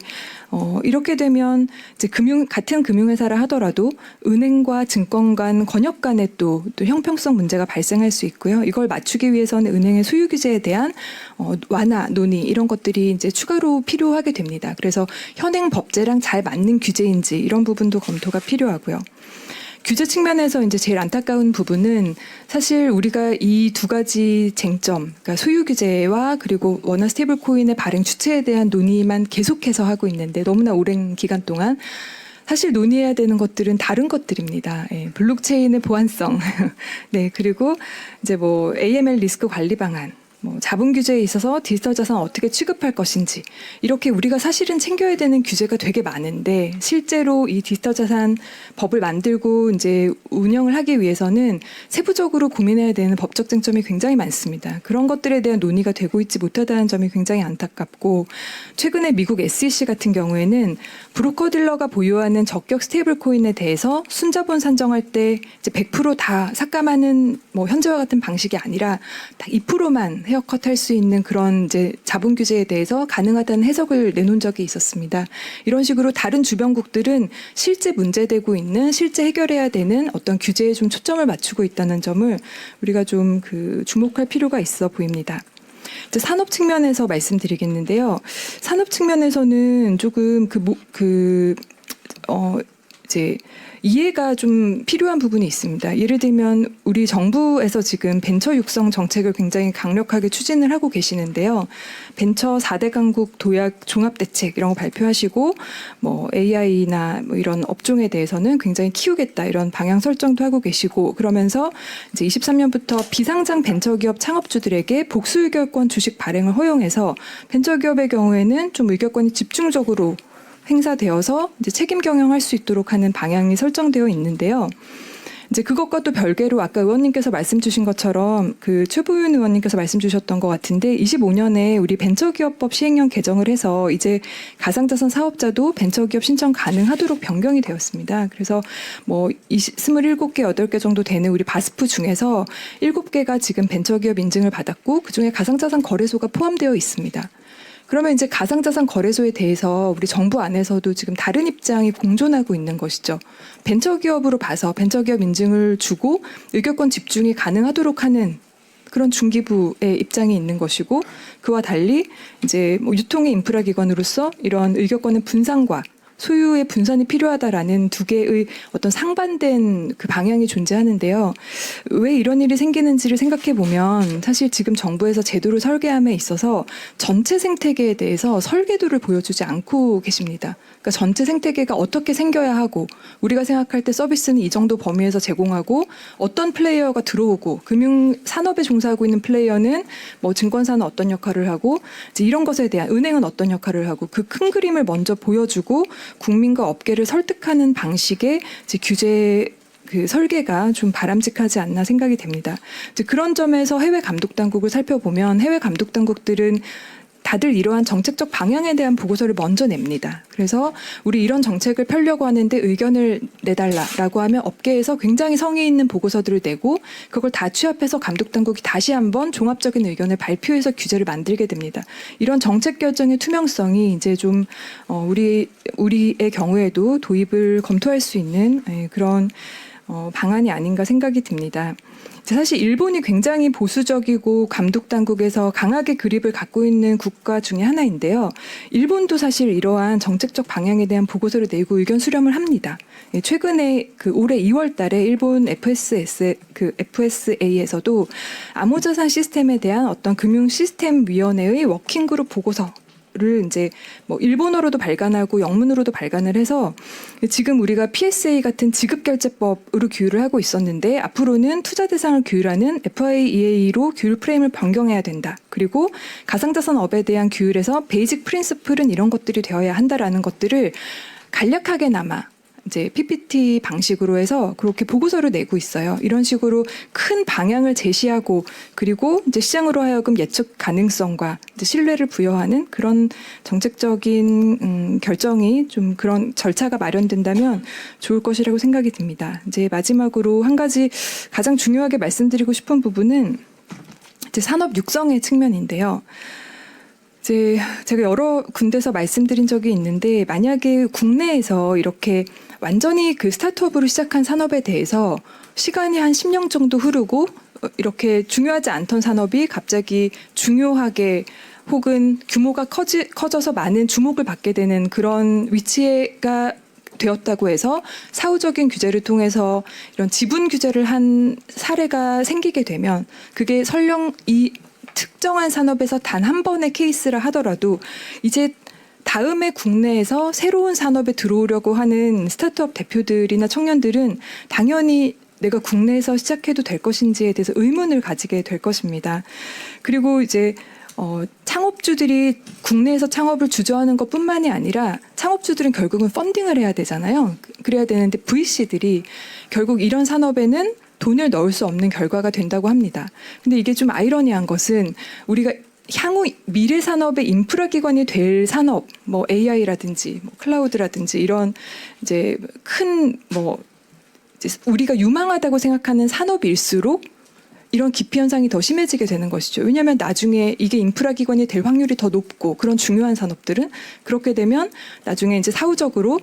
이렇게 되면 이제 같은 금융회사라 하더라도 은행과 증권 간 권역 간에 또 형평성 문제가 발생할 수 있고요. 이걸 맞추기 위해서는 은행의 소유 규제에 대한 완화 논의 이런 것들이 이제 추가로 필요하게 됩니다. 그래서 현행 법제랑 잘 맞는 규제인지 이런 부분도 검토가 필요하고요. 규제 측면에서 이제 제일 안타까운 부분은 사실 우리가 이 두 가지 쟁점, 그러니까 소유 규제와 그리고 원화 스테이블 코인의 발행 주체에 대한 논의만 계속해서 하고 있는데 너무나 오랜 기간 동안 사실 논의해야 되는 것들은 다른 것들입니다. 예, 블록체인의 보안성, 네, 그리고 이제 뭐 AML 리스크 관리 방안, 뭐 자본 규제에 있어서 디지털 자산 어떻게 취급할 것인지 이렇게 우리가 사실은 챙겨야 되는 규제가 되게 많은데 실제로 이 디지털 자산 법을 만들고 이제 운영을 하기 위해서는 세부적으로 고민해야 되는 법적 쟁점이 굉장히 많습니다. 그런 것들에 대한 논의가 되고 있지 못하다는 점이 굉장히 안타깝고 최근에 미국 SEC 같은 경우에는 브로커 딜러가 보유하는 적격 스테이블 코인에 대해서 순자본 산정할 때 이제 100% 다 삭감하는 뭐 현재와 같은 방식이 아니라 딱 2%만 헤어컷할 수 있는 그런 이제 자본 규제에 대해서 가능하다는 해석을 내놓은 적이 있었습니다. 이런 식으로 다른 주변국들은 실제 문제되고 있는 실제 해결해야 되는 어떤 규제에 좀 초점을 맞추고 있다는 점을 우리가 좀 주목할 필요가 있어 보입니다. 이제 산업 측면에서 말씀드리겠는데요. 산업 측면에서는 조금 이제 이해가 좀 필요한 부분이 있습니다. 예를 들면 우리 정부에서 지금 벤처 육성 정책을 굉장히 강력하게 추진을 하고 계시는데요. 벤처 4대 강국 도약 종합대책 이런 거 발표하시고 뭐 AI나 뭐 이런 업종에 대해서는 굉장히 키우겠다 이런 방향 설정도 하고 계시고 그러면서 이제 23년부터 비상장 벤처기업 창업주들에게 복수 의결권 주식 발행을 허용해서 벤처기업의 경우에는 좀 의결권이 집중적으로 행사되어서 이제 책임 경영할 수 있도록 하는 방향이 설정되어 있는데요. 이제 그것과 또 별개로 아까 의원님께서 말씀 주신 것처럼 최보윤 의원님께서 말씀 주셨던 것 같은데 25년에 우리 벤처기업법 시행령 개정을 해서 이제 가상자산 사업자도 벤처기업 신청 가능하도록 변경이 되었습니다. 그래서 뭐 27개, 8개 정도 되는 우리 바스프 중에서 7개가 지금 벤처기업 인증을 받았고 그중에 가상자산 거래소가 포함되어 있습니다. 그러면 이제 가상자산 거래소에 대해서 우리 정부 안에서도 지금 다른 입장이 공존하고 있는 것이죠. 벤처기업으로 봐서 벤처기업 인증을 주고 의결권 집중이 가능하도록 하는 그런 중기부의 입장이 있는 것이고 그와 달리 이제 뭐 유통의 인프라 기관으로서 이런 의결권의 분산과 소유의 분산이 필요하다라는 두 개의 어떤 상반된 그 방향이 존재하는데요. 왜 이런 일이 생기는지를 생각해 보면 사실 지금 정부에서 제도를 설계함에 있어서 전체 생태계에 대해서 설계도를 보여주지 않고 계십니다. 그러니까 전체 생태계가 어떻게 생겨야 하고 우리가 생각할 때 서비스는 이 정도 범위에서 제공하고 어떤 플레이어가 들어오고 금융 산업에 종사하고 있는 플레이어는 뭐 증권사는 어떤 역할을 하고 이제 이런 것에 대한 은행은 어떤 역할을 하고 그 큰 그림을 먼저 보여주고 국민과 업계를 설득하는 방식의 이제 규제 설계가 좀 바람직하지 않나 생각이 됩니다. 이제 그런 점에서 해외 감독 당국을 살펴보면 해외 감독 당국들은 다들 이러한 정책적 방향에 대한 보고서를 먼저 냅니다. 그래서 우리 이런 정책을 펴려고 하는데 의견을 내달라라고 하면 업계에서 굉장히 성의 있는 보고서들을 내고 그걸 다 취합해서 감독당국이 다시 한번 종합적인 의견을 발표해서 규제를 만들게 됩니다. 이런 정책 결정의 투명성이 이제 좀 우리의 경우에도 도입을 검토할 수 있는 그런 방안이 아닌가 생각이 듭니다. 사실 일본이 굉장히 보수적이고 감독 당국에서 강하게 그립을 갖고 있는 국가 중에 하나인데요. 일본도 사실 이러한 정책적 방향에 대한 보고서를 내고 의견 수렴을 합니다. 최근에 올해 2월 달에 일본 FSA에서도 암호자산 시스템에 대한 어떤 금융 시스템 위원회의 워킹그룹 보고서 를 이제 뭐 일본어로도 발간하고 영문으로도 발간을 해서 지금 우리가 PSA 같은 지급결제법으로 규율을 하고 있었는데 앞으로는 투자 대상을 규율하는 FIEA로 규율 프레임을 변경해야 된다. 그리고 가상자산업에 대한 규율에서 베이직 프린시플은 이런 것들이 되어야 한다라는 것들을 간략하게나마 이제 PPT 방식으로 해서 그렇게 보고서를 내고 있어요. 이런 식으로 큰 방향을 제시하고 그리고 이제 시장으로 하여금 예측 가능성과 이제 신뢰를 부여하는 그런 정책적인 결정이 좀 그런 절차가 마련된다면 좋을 것이라고 생각이 듭니다. 이제 마지막으로 한 가지 가장 중요하게 말씀드리고 싶은 부분은 이제 산업 육성의 측면인데요. 이제 제가 여러 군데서 말씀드린 적이 있는데 만약에 국내에서 이렇게 완전히 스타트업으로 시작한 산업에 대해서 시간이 한 10년 정도 흐르고 이렇게 중요하지 않던 산업이 갑자기 중요하게 혹은 규모가 커져서 많은 주목을 받게 되는 그런 위치가 되었다고 해서 사후적인 규제를 통해서 이런 지분 규제를 한 사례가 생기게 되면 그게 설령 이 특정한 산업에서 단 한 번의 케이스라 하더라도 이제 다음에 국내에서 새로운 산업에 들어오려고 하는 스타트업 대표들이나 청년들은 당연히 내가 국내에서 시작해도 될 것인지에 대해서 의문을 가지게 될 것입니다. 그리고 이제 창업주들이 국내에서 창업을 주저하는 것뿐만이 아니라 창업주들은 결국은 펀딩을 해야 되잖아요. 그래야 되는데 VC들이 결국 이런 산업에는 돈을 넣을 수 없는 결과가 된다고 합니다. 근데 이게 좀 아이러니한 것은 우리가 향후 미래 산업의 인프라 기관이 될 산업, 뭐 AI라든지 뭐 클라우드라든지 이런 이제 큰 뭐 우리가 유망하다고 생각하는 산업일수록 이런 기피 현상이 더 심해지게 되는 것이죠. 왜냐하면 나중에 이게 인프라 기관이 될 확률이 더 높고 그런 중요한 산업들은 그렇게 되면 나중에 이제 사후적으로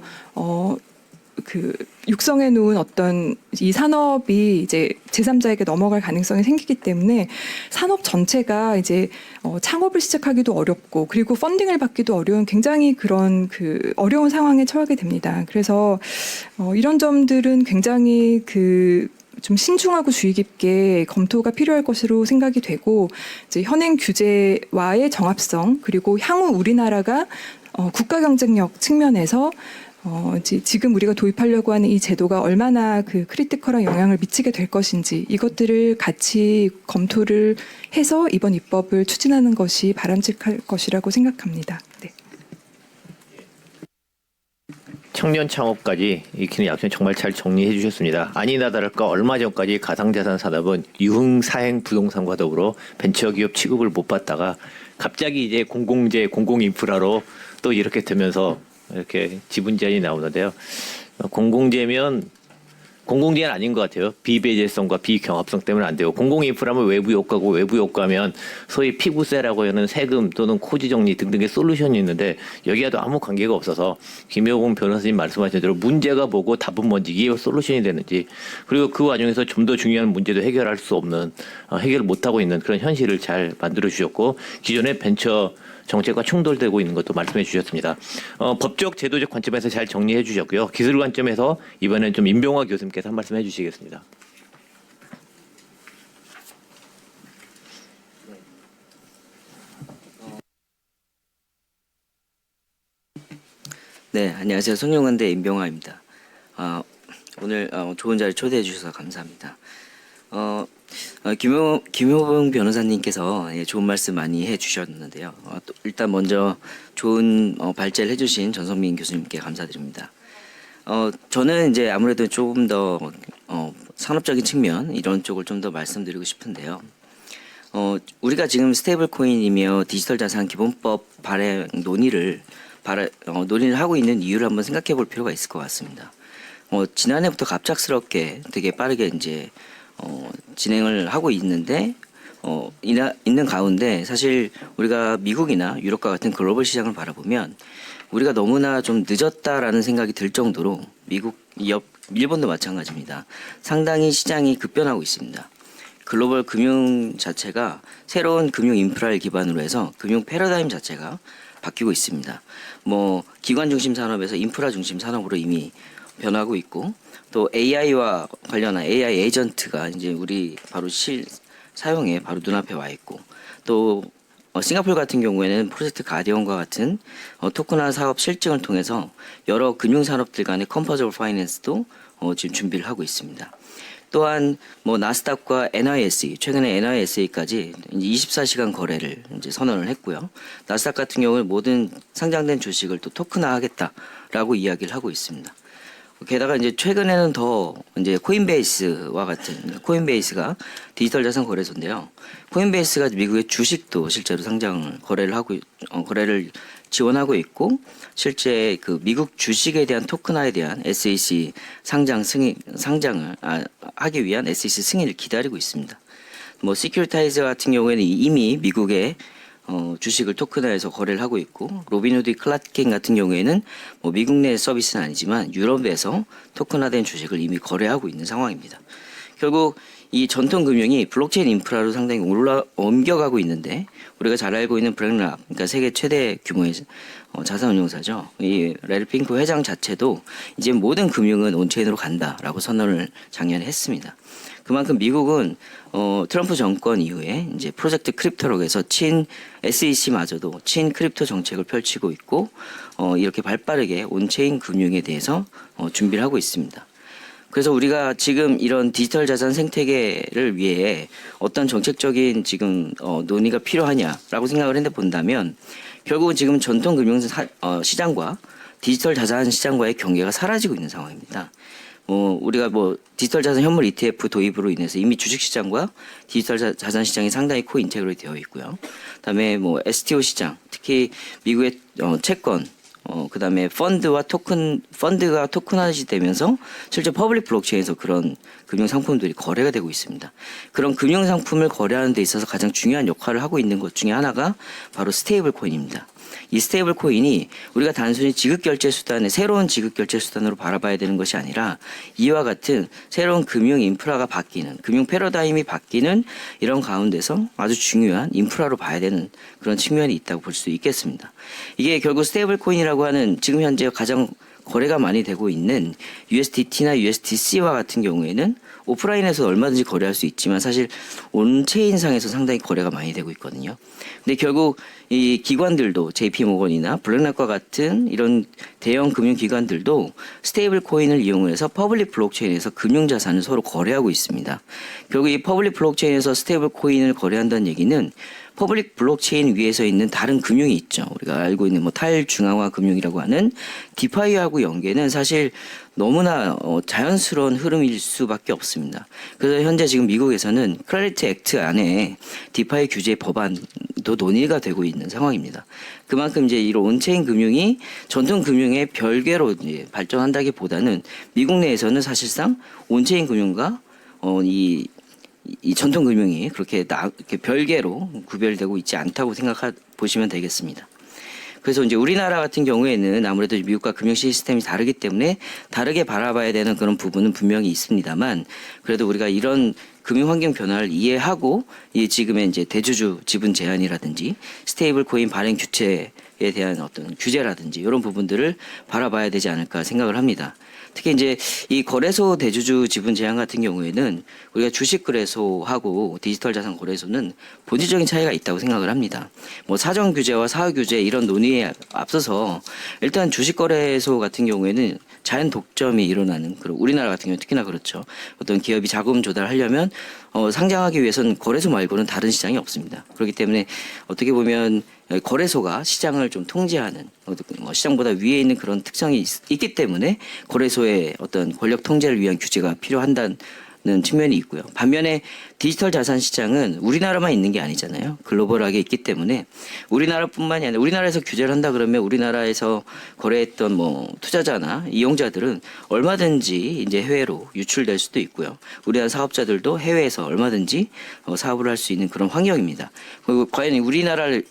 그 육성해 놓은 어떤 이 산업이 이제 제3자에게 넘어갈 가능성이 생기기 때문에 산업 전체가 이제 창업을 시작하기도 어렵고 그리고 펀딩을 받기도 어려운 굉장히 그런 그 어려운 상황에 처하게 됩니다. 그래서 이런 점들은 굉장히 좀 신중하고 주의 깊게 검토가 필요할 것으로 생각이 되고 이제 현행 규제와의 정합성 그리고 향후 우리나라가 국가 경쟁력 측면에서 지금 우리가 도입하려고 하는 이 제도가 얼마나 그 크리티컬한 영향을 미치게 될 것인지 이것들을 같이 검토를 해서 이번 입법을 추진하는 것이 바람직할 것이라고 생각합니다. 네. 청년 창업까지 익히는 약속 정말 잘 정리해 주셨습니다. 아니나 다를까 얼마 전까지 가상자산 산업은 유흥사행 부동산과 더불어 벤처기업 취급을 못 받다가 갑자기 이제 공공재, 공공인프라로 또 이렇게 되면서 이렇게 지분 제한이 나오는데요. 공공재는 아닌 것 같아요. 비배제성과 비경합성 때문에 안 돼요. 공공인프라면 외부 효과고 외부 효과면 소위 피부세라고 하는 세금 또는 코지 정리 등등의 솔루션이 있는데 여기와도 아무 관계가 없어서 김효봉 변호사님 말씀하신 대로 문제가 뭐고 답은 뭔지 이게 솔루션이 되는지 그리고 그 와중에서 좀 더 중요한 문제도 해결할 수 없는 해결을 못하고 있는 그런 현실을 잘 만들어 주셨고 기존의 벤처 정책과 충돌되고 있는 것도 말씀해 주셨습니다. 법적 제도적 관점에서 잘 정리해 주셨고요. 기술 관점에서 이번엔 좀 임병화 교수님께서 한 말씀 해주시겠습니다. 네, 안녕하세요. 성룡관대 임병화입니다. 오늘 좋은 자리 초대해 주셔서 감사합니다. 김효봉 변호사님께서 좋은 말씀 많이 해주셨는데요. 일단 먼저 좋은 발제를 해주신 전성민 교수님께 감사드립니다. 저는 이제 아무래도 조금 더 산업적인 측면 이런 쪽을 좀 더 말씀드리고 싶은데요. 우리가 지금 스테이블 코인이며 디지털 자산 기본법 발행 논의를 하고 있는 이유를 한번 생각해 볼 필요가 있을 것 같습니다. 지난해부터 갑작스럽게 되게 빠르게 이제 진행을 하고 있는데 있는 가운데 사실 우리가 미국이나 유럽과 같은 글로벌 시장을 바라보면 우리가 너무나 좀 늦었다라는 생각이 들 정도로 미국, 일본도 마찬가지입니다. 상당히 시장이 급변하고 있습니다. 글로벌 금융 자체가 새로운 금융 인프라를 기반으로 해서 금융 패러다임 자체가 바뀌고 있습니다. 뭐 기관 중심 산업에서 인프라 중심 산업으로 이미 변하고 있고 또 AI와 관련한 AI 에이전트가 이제 우리 바로 사용에 바로 눈앞에 와 있고 또 싱가포르 같은 경우에는 프로젝트 가디언과 같은 토큰화 사업 실증을 통해서 여러 금융 산업들 간의 컴퍼저블 파이낸스도 지금 준비를 하고 있습니다. 또한 뭐 나스닥과 NYSE 최근에 NYSE까지 24시간 거래를 이제 선언을 했고요. 나스닥 같은 경우는 모든 상장된 주식을 또 토큰화하겠다라고 이야기를 하고 있습니다. 게다가 이제 최근에는 더 이제 코인베이스와 같은 코인베이스가 디지털 자산 거래소인데요. 코인베이스가 미국의 주식도 실제로 거래를 지원하고 있고 실제 그 미국 주식에 대한 토큰화에 대한 SEC 상장을 하기 위한 SEC 승인을 기다리고 있습니다. 뭐 시큐리타이즈 같은 경우에는 이미 미국의 주식을 토큰화해서 거래를 하고 있고 로빈후드 클라켄 같은 경우에는 뭐 미국 내 서비스는 아니지만 유럽에서 토큰화된 주식을 이미 거래하고 있는 상황입니다. 결국 이 전통 금융이 블록체인 인프라로 상당히 옮겨가고 있는데 우리가 잘 알고 있는 블랙락, 그러니까 세계 최대 규모의 자산운용사죠. 이 레리 핑크 회장 자체도 이제 모든 금융은 온체인으로 간다라고 선언을 작년에 했습니다. 그만큼 미국은 트럼프 정권 이후에 이제 프로젝트 크립토록에서 친 SEC마저도 친 크립토 정책을 펼치고 있고 이렇게 발빠르게 온체인 금융에 대해서 준비를 하고 있습니다. 그래서 우리가 지금 이런 디지털 자산 생태계를 위해 어떤 정책적인 지금 논의가 필요하냐라고 생각을 했는데 본다면 결국은 지금 전통 금융 시장과 디지털 자산 시장과의 경계가 사라지고 있는 상황입니다. 우리가 디지털 자산 현물 ETF 도입으로 인해서 이미 주식 시장과 디지털 자산 시장이 상당히 코인테그레이 되어 있고요. 그다음에 STO 시장, 특히 미국의 채권, 그다음에 펀드가 토큰화시 되면서 실제 퍼블릭 블록체인에서 그런 금융 상품들이 거래가 되고 있습니다. 그런 금융 상품을 거래하는 데 있어서 가장 중요한 역할을 하고 있는 것 중에 하나가 바로 스테이블 코인입니다. 이 스테이블 코인이 우리가 단순히 지급 결제 수단의 새로운 지급 결제 수단으로 바라봐야 되는 것이 아니라 이와 같은 새로운 금융 인프라가 바뀌는, 금융 패러다임이 바뀌는 이런 가운데서 아주 중요한 인프라로 봐야 되는 그런 측면이 있다고 볼 수 있겠습니다. 이게 결국 스테이블 코인이라고 하는 지금 현재 가장 거래가 많이 되고 있는 USDT나 USDC와 같은 경우에는 오프라인에서 얼마든지 거래할 수 있지만 사실 온체인상에서 상당히 거래가 많이 되고 있거든요. 근데 결국 이 기관들도 JP모건이나 블랙락과 같은 이런 대형 금융기관들도 스테이블 코인을 이용해서 퍼블릭 블록체인에서 금융자산을 서로 거래하고 있습니다. 결국 이 퍼블릭 블록체인에서 스테이블 코인을 거래한다는 얘기는 퍼블릭 블록체인 위에서 있는 다른 금융이 있죠. 우리가 알고 있는 탈중앙화 금융이라고 하는 디파이하고 연계는 사실 너무나 자연스러운 흐름일 수밖에 없습니다. 그래서 현재 지금 미국에서는 클래리티 액트 안에 디파이 규제 법안도 논의가 되고 있는 상황입니다. 그만큼 이제 이런 온체인 금융이 전통 금융의 별개로 이제 발전한다기보다는 미국 내에서는 사실상 온체인 금융과 이 전통 금융이 그렇게 별개로 구별되고 있지 않다고 보시면 되겠습니다. 그래서 이제 우리나라 같은 경우에는 아무래도 미국과 금융 시스템이 다르기 때문에 다르게 바라봐야 되는 그런 부분은 분명히 있습니다만 그래도 우리가 이런 금융 환경 변화를 이해하고 이 지금의 이제 대주주 지분 제한이라든지 스테이블 코인 발행 규칙에 대한 어떤 규제라든지 이런 부분들을 바라봐야 되지 않을까 생각을 합니다. 특히 이제 이 거래소 대주주 지분 제한 같은 경우에는 우리가 주식 거래소하고 디지털 자산 거래소는 본질적인 차이가 있다고 생각을 합니다. 사정 규제와 사후 규제 이런 논의에 앞서서 일단 주식 거래소 같은 경우에는 자연 독점이 일어나는 그리고 우리나라 같은 경우 특히나 그렇죠. 어떤 기업이 자금 조달하려면 상장하기 위해서는 거래소 말고는 다른 시장이 없습니다. 그렇기 때문에 어떻게 보면 거래소가 시장을 좀 통제하는 시장보다 위에 있는 그런 특성이 있기 때문에 거래소의 어떤 권력 통제를 위한 규제가 필요한다는 측면이 있고요. 반면에 디지털 자산 시장은 우리나라만 있는 게 아니잖아요. 글로벌하게 있기 때문에 우리나라뿐만이 아니라 우리나라에서 규제를 한다 그러면 우리나라에서 거래했던 투자자나 이용자들은 얼마든지 이제 해외로 유출될 수도 있고요. 우리나라 사업자들도 해외에서 얼마든지 사업을 할 수 있는 그런 환경입니다. 그리고 과연 우리나라만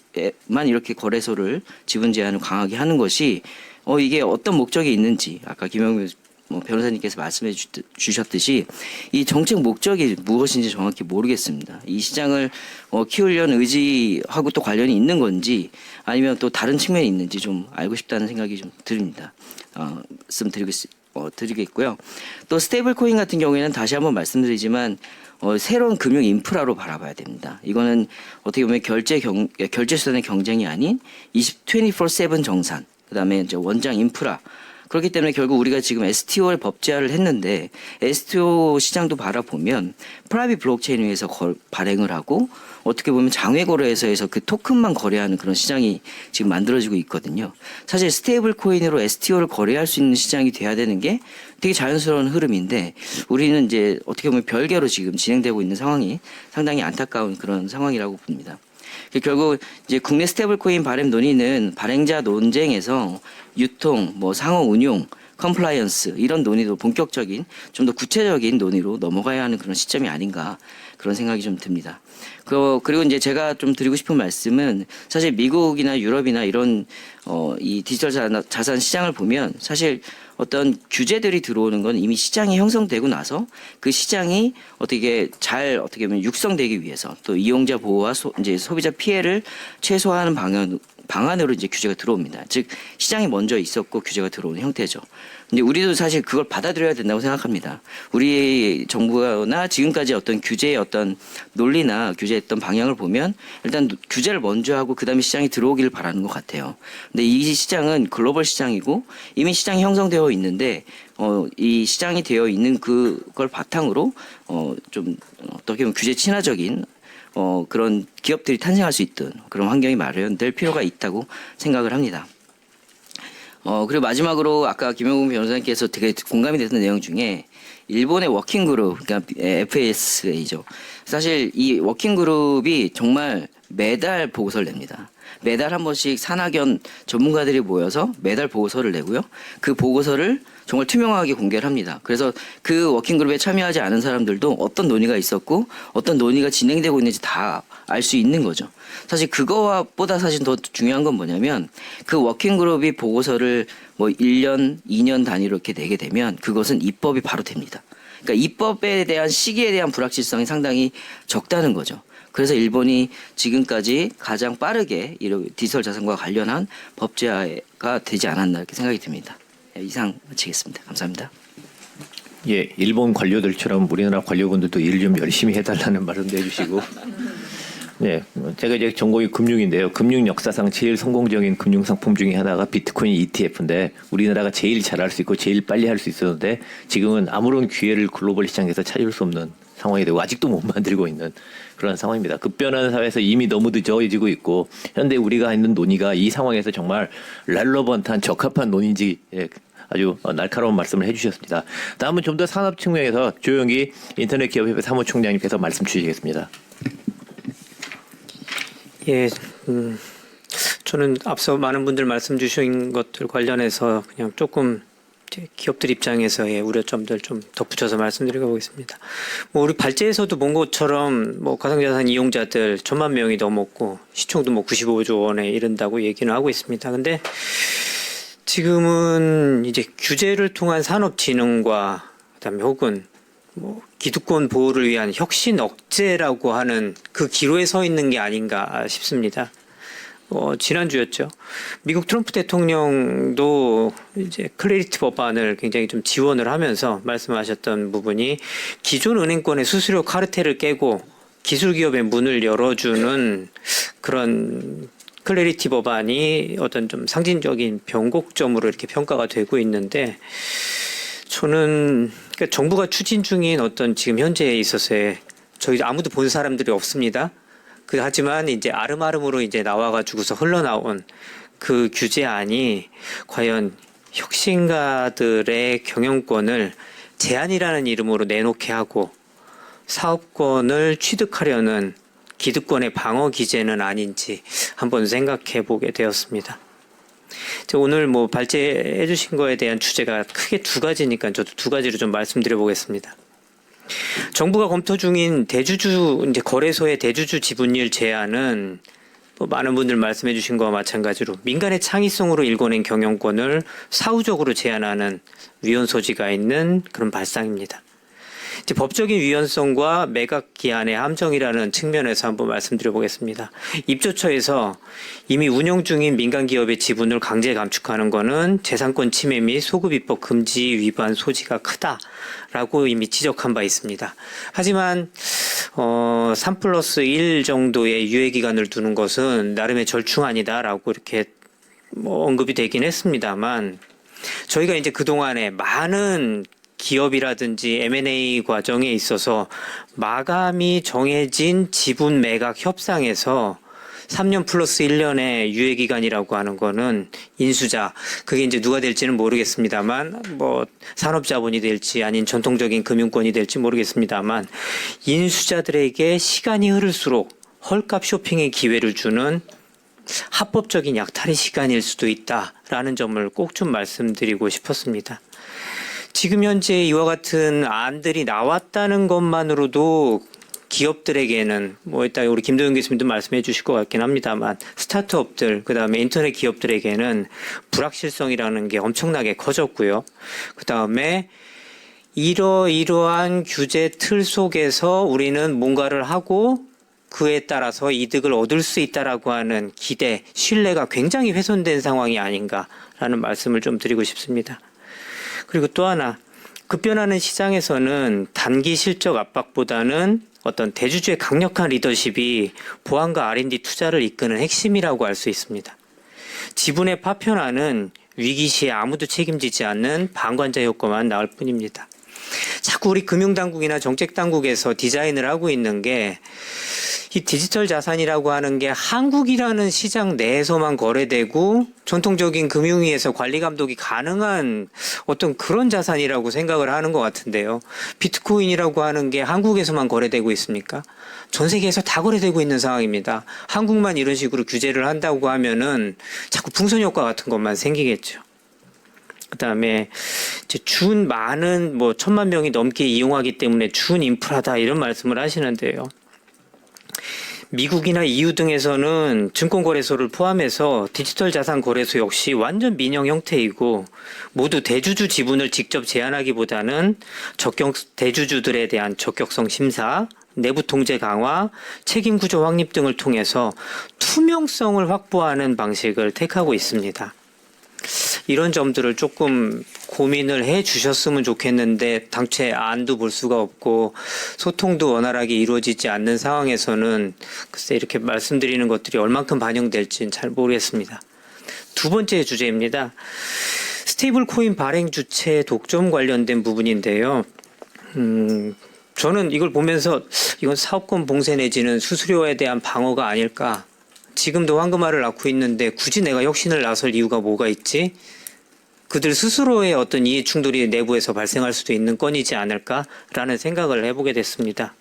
이렇게 거래소를 지분 제한을 강하게 하는 것이 이게 어떤 목적이 있는지 아까 김영규 변호사님께서 말씀해 주셨듯이 이 정책 목적이 무엇인지 정확히 모르겠습니다. 이 시장을 키우려는 의지하고 또 관련이 있는 건지 아니면 또 다른 측면이 있는지 좀 알고 싶다는 생각이 좀 듭니다. 드리겠고요. 또 스테이블 코인 같은 경우에는 다시 한번 말씀드리지만 새로운 금융 인프라로 바라봐야 됩니다. 이거는 어떻게 보면 결제 수단의 경쟁이 아닌 24/7 정산, 그다음에 이제 원장 인프라. 그렇기 때문에 결국 우리가 지금 STO를 법제화를 했는데 STO 시장도 바라보면 프라이빗 블록체인 위에서 발행을 하고 어떻게 보면 장외 거래소에서 그 토큰만 거래하는 그런 시장이 지금 만들어지고 있거든요. 사실 스테이블 코인으로 STO를 거래할 수 있는 시장이 돼야 되는 게 되게 자연스러운 흐름인데 우리는 이제 어떻게 보면 별개로 지금 진행되고 있는 상황이 상당히 안타까운 그런 상황이라고 봅니다. 결국 이제 국내 스테이블 코인 발행 논의는 발행자 논쟁에서 유통, 상호 운용, 컴플라이언스 이런 논의도 본격적인 좀 더 구체적인 논의로 넘어가야 하는 그런 시점이 아닌가 그런 생각이 좀 듭니다. 그리고 이제 제가 좀 드리고 싶은 말씀은 사실 미국이나 유럽이나 이런 이 디지털 자산 시장을 보면 사실 어떤 규제들이 들어오는 건 이미 시장이 형성되고 나서 그 시장이 어떻게 보면 육성되기 위해서 또 이용자 보호와 이제 소비자 피해를 최소화하는 방안으로 이제 규제가 들어옵니다. 즉 시장이 먼저 있었고 규제가 들어오는 형태죠. 근데 우리도 사실 그걸 받아들여야 된다고 생각합니다. 우리 정부나 지금까지 어떤 규제의 어떤 논리나 규제했던 방향을 보면 일단 규제를 먼저 하고 그다음에 시장이 들어오기를 바라는 것 같아요. 근데 이 시장은 글로벌 시장이고 이미 시장이 형성되어 있는데 이 시장이 되어 있는 그걸 바탕으로 좀 어떻게 보면 규제 친화적인 그런 기업들이 탄생할 수 있던 그런 환경이 마련될 필요가 있다고 생각을 합니다. 그리고 마지막으로 아까 김영국 변호사님께서 되게 공감이 됐던 내용 중에 일본의 워킹그룹, 그러니까 FASA죠. 사실 이 워킹그룹이 정말 매달 보고서를 냅니다. 매달 한 번씩 산학연 전문가들이 모여서 매달 보고서를 내고요. 그 보고서를 정말 투명하게 공개를 합니다. 그래서 그 워킹그룹에 참여하지 않은 사람들도 어떤 논의가 있었고 어떤 논의가 진행되고 있는지 다 알 수 있는 거죠. 사실 그거보다 사실 더 중요한 건 뭐냐면 그 워킹그룹이 보고서를 뭐 1년, 2년 단위로 이렇게 내게 되면 그것은 입법이 바로 됩니다. 그러니까 입법에 대한 시기에 대한 불확실성이 상당히 적다는 거죠. 그래서 일본이 지금까지 가장 빠르게 이런 디지털 자산과 관련한 법제화가 되지 않았나 이렇게 생각이 듭니다. 이상 마치겠습니다. 감사합니다. 예, 일본 관료들처럼 우리나라 관료분들도 일 좀 열심히 해달라는 말씀도 해주시고. 네, 제가 이제 전공이 금융인데요. 금융 역사상 제일 성공적인 금융 상품 중에 하나가 비트코인 ETF인데 우리나라가 제일 잘할 수 있고 제일 빨리 할 수 있었는데 지금은 아무런 기회를 글로벌 시장에서 찾을 수 없는 상황이 되고 아직도 못 만들고 있는 그런 상황입니다. 급변하는 사회에서 이미 너무 늦어지고 있고 현대 우리가 있는 논의가 이 상황에서 정말 렐러번트한 적합한 논의인지 아주 날카로운 말씀을 해주셨습니다. 다음은 좀 더 산업 측면에서 조영기 인터넷기업협회 사무총장님께서 말씀 주시겠습니다. 예, 저는 앞서 많은 분들 말씀 주신 것들 관련해서 그냥 조금 기업들 입장에서의 우려점들 좀 덧붙여서 말씀드려 보겠습니다. 뭐 우리 발제에서도 본 것처럼 뭐 가상자산 이용자들 1,000만 명이 넘었고 시총도 뭐 95조 원에 이른다고 얘기는 하고 있습니다. 근데 지금은 이제 규제를 통한 산업 진흥과 그다음에 혹은 뭐 기득권 보호를 위한 혁신 억제라고 하는 그 기로에 서 있는 게 아닌가 싶습니다. 지난주였죠. 미국 트럼프 대통령도 이제 클래리티 법안을 굉장히 좀 지원을 하면서 말씀하셨던 부분이 기존 은행권의 수수료 카르텔을 깨고 기술 기업의 문을 열어주는 그런 클래리티 법안이 어떤 좀 상징적인 변곡점으로 이렇게 평가가 되고 있는데 저는 그러니까 정부가 추진 중인 어떤 지금 현재에 있어서의 저희 아무도 본 사람들이 없습니다. 하지만 이제 아름아름으로 이제 나와가지고서 흘러나온 그 규제안이 과연 혁신가들의 경영권을 제한이라는 이름으로 내놓게 하고 사업권을 취득하려는 기득권의 방어 기제는 아닌지 한번 생각해 보게 되었습니다. 오늘 뭐 발제해 주신 거에 대한 주제가 크게 두 가지니까 저도 두 가지로 좀 말씀드려 보겠습니다. 정부가 검토 중인 대주주 이제 거래소의 대주주 지분율 제한은 뭐 많은 분들 말씀해 주신 거와 마찬가지로 민간의 창의성으로 일궈낸 경영권을 사후적으로 제한하는 위헌 소지가 있는 그런 발상입니다. 이제 법적인 위헌성과 매각 기한의 함정이라는 측면에서 한번 말씀드려 보겠습니다. 입조처에서 이미 운영 중인 민간 기업의 지분을 강제 감축하는 것은 재산권 침해 및 소급 입법 금지 위반 소지가 크다라고 이미 지적한 바 있습니다. 하지만 3+1 정도의 유예 기간을 두는 것은 나름의 절충안이다라고 이렇게 뭐 언급이 되긴 했습니다만 저희가 이제 그동안에 많은 기업이라든지 M&A 과정에 있어서 마감이 정해진 지분 매각 협상에서 3년 플러스 1년의 유예 기간이라고 하는 거는 인수자, 그게 이제 누가 될지는 모르겠습니다만 뭐 산업자본이 될지 아닌 전통적인 금융권이 될지 모르겠습니다만 인수자들에게 시간이 흐를수록 헐값 쇼핑의 기회를 주는 합법적인 약탈의 시간일 수도 있다라는 점을 꼭 좀 말씀드리고 싶었습니다. 지금 현재 이와 같은 안들이 나왔다는 것만으로도 기업들에게는 뭐 이따 우리 김도영 교수님도 말씀해 주실 것 같긴 합니다만 스타트업들 그다음에 인터넷 기업들에게는 불확실성이라는 게 엄청나게 커졌고요. 그다음에 이러한 규제 틀 속에서 우리는 뭔가를 하고 그에 따라서 이득을 얻을 수 있다라고 하는 기대, 신뢰가 굉장히 훼손된 상황이 아닌가라는 말씀을 좀 드리고 싶습니다. 그리고 또 하나, 급변하는 시장에서는 단기 실적 압박보다는 어떤 대주주의 강력한 리더십이 보안과 R&D 투자를 이끄는 핵심이라고 할 수 있습니다. 지분의 파편화는 위기 시에 아무도 책임지지 않는 방관자 효과만 나올 뿐입니다. 자꾸 우리 금융당국이나 정책당국에서 디자인을 하고 있는 게 이 디지털 자산이라고 하는 게 한국이라는 시장 내에서만 거래되고 전통적인 금융위에서 관리 감독이 가능한 어떤 그런 자산이라고 생각을 하는 것 같은데요. 비트코인이라고 하는 게 한국에서만 거래되고 있습니까? 전 세계에서 다 거래되고 있는 상황입니다. 한국만 이런 식으로 규제를 한다고 하면은 자꾸 풍선 효과 같은 것만 생기겠죠. 그다음에 이제 준 많은 뭐 1,000만 명이 넘게 이용하기 때문에 준 인프라다 이런 말씀을 하시는데요. 미국이나 EU 등에서는 증권거래소를 포함해서 디지털 자산 거래소 역시 완전 민영 형태이고 모두 대주주 지분을 직접 제한하기보다는 대주주들에 대한 적격성 심사, 내부 통제 강화, 책임 구조 확립 등을 통해서 투명성을 확보하는 방식을 택하고 있습니다. 이런 점들을 조금 고민을 해 주셨으면 좋겠는데 당최 안도 볼 수가 없고 소통도 원활하게 이루어지지 않는 상황에서는 글쎄 이렇게 말씀드리는 것들이 얼만큼 반영될지는 잘 모르겠습니다. 두 번째 주제입니다. 스테이블 코인 발행 주체 독점 관련된 부분인데요. 저는 이걸 보면서 이건 사업권 봉쇄 내지는 수수료에 대한 방어가 아닐까. 지금도 황금알을 낳고 있는데 굳이 내가 혁신을 나설 이유가 뭐가 있지? 그들 스스로의 어떤 이해 충돌이 내부에서 발생할 수도 있는 건이지 않을까라는 생각을 해보게 됐습니다.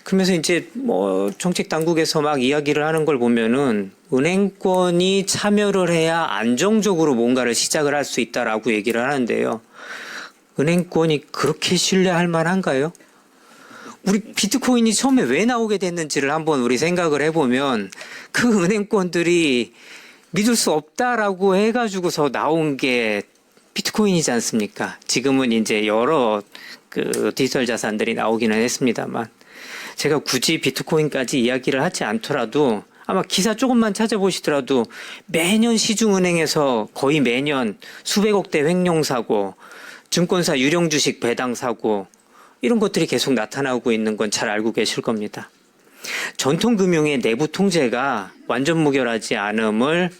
그러면서 이제 뭐 정책 당국에서 막 이야기를 하는 걸 보면은 은행권이 참여를 해야 안정적으로 뭔가를 시작을 할 수 있다라고 얘기를 하는데요. 은행권이 그렇게 신뢰할 만한가요? 우리 비트코인이 처음에 왜 나오게 됐는지를 한번 우리 생각을 해보면 그 은행권들이 믿을 수 없다라고 해가지고서 나온 게 비트코인이지 않습니까? 지금은 이제 여러 그 디지털 자산들이 나오기는 했습니다만 제가 굳이 비트코인까지 이야기를 하지 않더라도 아마 기사 조금만 찾아보시더라도 매년 시중은행에서 거의 매년 수백억대 횡령 사고, 증권사 유령 주식 배당 사고 이런 것들이 계속 나타나고 있는 건 잘 알고 계실 겁니다. 전통금융의 내부 통제가 완전 무결하지 않음을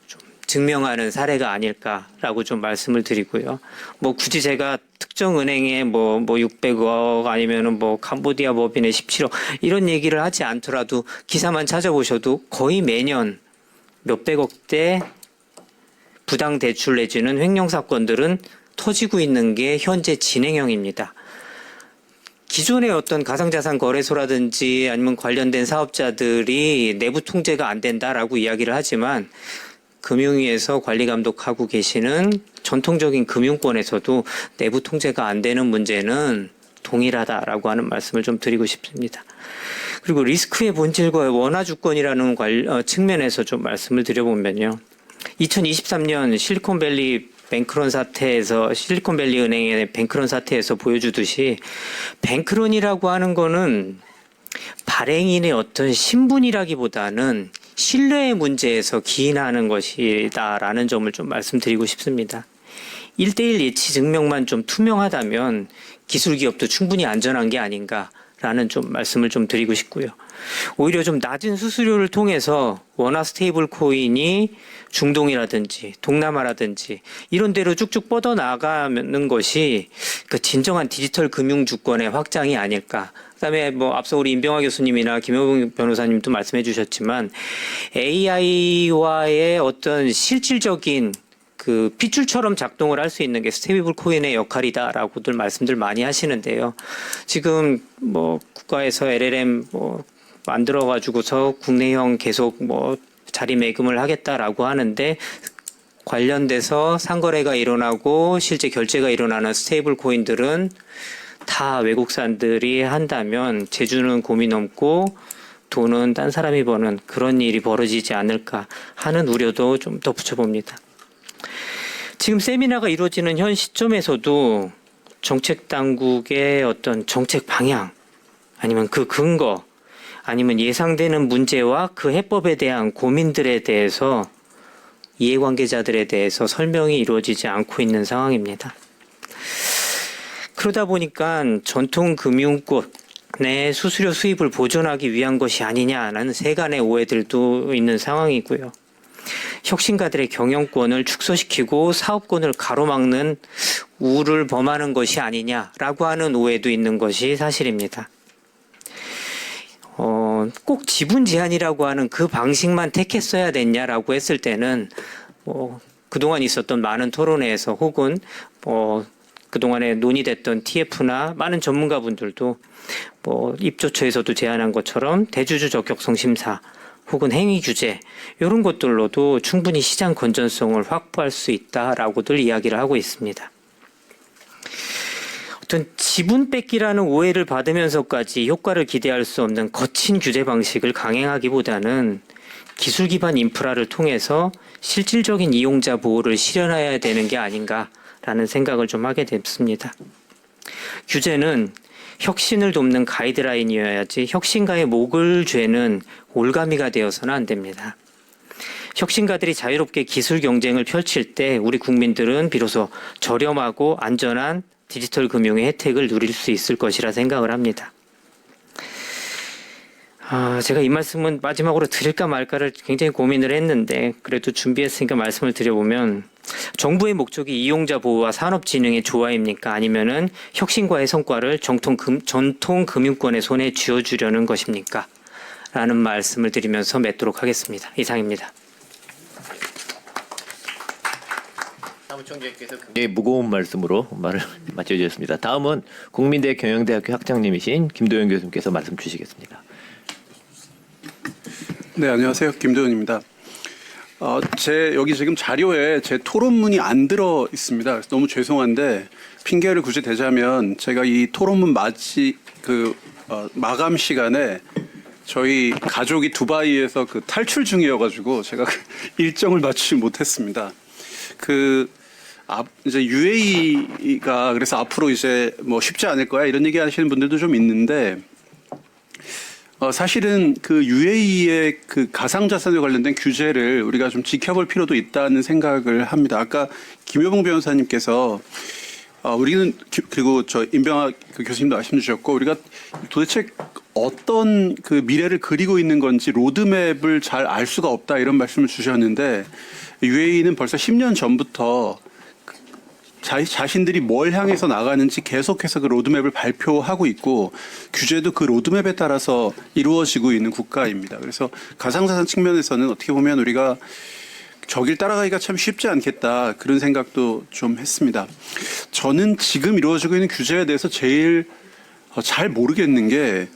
좀 증명하는 사례가 아닐까라고 좀 말씀을 드리고요. 뭐 굳이 제가 특정 은행에 뭐 600억 아니면은 뭐 캄보디아 법인의 17억 이런 얘기를 하지 않더라도 기사만 찾아보셔도 거의 매년 몇백억대 부당 대출 내지는 횡령 사건들은 터지고 있는 게 현재 진행형입니다. 기존의 어떤 가상자산 거래소라든지 아니면 관련된 사업자들이 내부 통제가 안 된다라고 이야기를 하지만 금융위에서 관리 감독하고 계시는 전통적인 금융권에서도 내부 통제가 안 되는 문제는 동일하다라고 하는 말씀을 좀 드리고 싶습니다. 그리고 리스크의 본질과 원화 주권이라는 측면에서 좀 말씀을 드려보면요. 2023년 실리콘밸리 은행의 뱅크런 사태에서 보여주듯이 뱅크런이라고 하는 거는 발행인의 어떤 신분이라기보다는 신뢰의 문제에서 기인하는 것이다라는 점을 좀 말씀드리고 싶습니다. 1대1 예치 증명만 좀 투명하다면 기술 기업도 충분히 안전한 게 아닌가라는 좀 말씀을 좀 드리고 싶고요. 오히려 좀 낮은 수수료를 통해서 원화 스테이블 코인이 중동이라든지 동남아라든지 이런 데로 쭉쭉 뻗어나가는 것이 그 진정한 디지털 금융 주권의 확장이 아닐까. 그다음에 뭐 앞서 우리 임병화 교수님이나 김효봉 변호사님도 말씀해 주셨지만 AI와의 어떤 실질적인 그 핏줄처럼 작동을 할 수 있는 게 스테이블 코인의 역할이다라고들 말씀들 많이 하시는데요. 지금 뭐 국가에서 LLM 뭐 만들어 가지고서 국내형 계속 뭐 자리매김을 하겠다라고 하는데 관련돼서 상거래가 일어나고 실제 결제가 일어나는 스테이블 코인들은 다 외국산들이 한다면 재주는 고민 없고 돈은 딴 사람이 버는 그런 일이 벌어지지 않을까 하는 우려도 좀 덧붙여 봅니다. 지금 세미나가 이루어지는 현 시점에서도 정책 당국의 어떤 정책 방향 아니면 그 근거 아니면 예상되는 문제와 그 해법에 대한 고민들에 대해서 이해관계자들에 대해서 설명이 이루어지지 않고 있는 상황입니다. 그러다 보니까 전통금융권의 수수료 수입을 보존하기 위한 것이 아니냐라는 세간의 오해들도 있는 상황이고요. 혁신가들의 경영권을 축소시키고 사업권을 가로막는 우를 범하는 것이 아니냐라고 하는 오해도 있는 것이 사실입니다. 꼭 지분 제한이라고 하는 그 방식만 택했어야 됐냐라고 했을 때는 그동안 있었던 많은 토론회에서 혹은 그동안에 논의됐던 TF나 많은 전문가분들도 입조처에서도 제안한 것처럼 대주주 적격성 심사 혹은 행위 규제 이런 것들로도 충분히 시장 건전성을 확보할 수 있다라고들 이야기를 하고 있습니다. 어떤 지분 뺏기라는 오해를 받으면서까지 효과를 기대할 수 없는 거친 규제 방식을 강행하기보다는 기술 기반 인프라를 통해서 실질적인 이용자 보호를 실현해야 되는 게 아닌가라는 생각을 좀 하게 됐습니다. 규제는 혁신을 돕는 가이드라인이어야지 혁신가의 목을 죄는 올가미가 되어서는 안 됩니다. 혁신가들이 자유롭게 기술 경쟁을 펼칠 때 우리 국민들은 비로소 저렴하고 안전한 디지털 금융의 혜택을 누릴 수 있을 것이라 생각을 합니다. 제가 이 말씀은 마지막으로 드릴까 말까를 굉장히 고민을 했는데 그래도 준비했으니까 말씀을 드려보면 정부의 목적이 이용자 보호와 산업진흥의 조화입니까? 아니면은 혁신과의 성과를 전통 금융권의 손에 쥐어주려는 것입니까? 라는 말씀을 드리면서 맺도록 하겠습니다. 이상입니다. 사무총장님께서 굉장히 무거운 말씀으로 말을 마쳐주셨습니다. 다음은 국민대 경영대학교 학장님이신 김도현 교수님께서 말씀 주시겠습니다. 네, 안녕하세요. 김도현입니다. 여기 지금 자료에 제 토론문이 안 들어 있습니다. 그래서 너무 죄송한데 핑계를 굳이 대자면 제가 이 토론문 마감 시간에 저희 가족이 두바이에서 탈출 중이어가지고 제가 일정을 맞추지 못했습니다. 이제 UAE가 그래서 앞으로 이제 쉽지 않을 거야 이런 얘기 하시는 분들도 좀 있는데 사실은 UAE의 가상자산에 관련된 규제를 우리가 좀 지켜볼 필요도 있다는 생각을 합니다. 아까 김효봉 변호사님께서 우리는 그리고 저 임병학 교수님도 말씀 주셨고 우리가 도대체 어떤 미래를 그리고 있는 건지 로드맵을 잘 알 수가 없다 이런 말씀을 주셨는데 UAE는 벌써 10년 전부터 자신들이 뭘 향해서 나가는지 계속해서 로드맵을 발표하고 있고 규제도 로드맵에 따라서 이루어지고 있는 국가입니다. 그래서 가상자산 측면에서는 어떻게 보면 우리가 저길 따라가기가 참 쉽지 않겠다 그런 생각도 좀 했습니다. 저는 지금 이루어지고 있는 규제에 대해서 제일 잘 모르겠는 게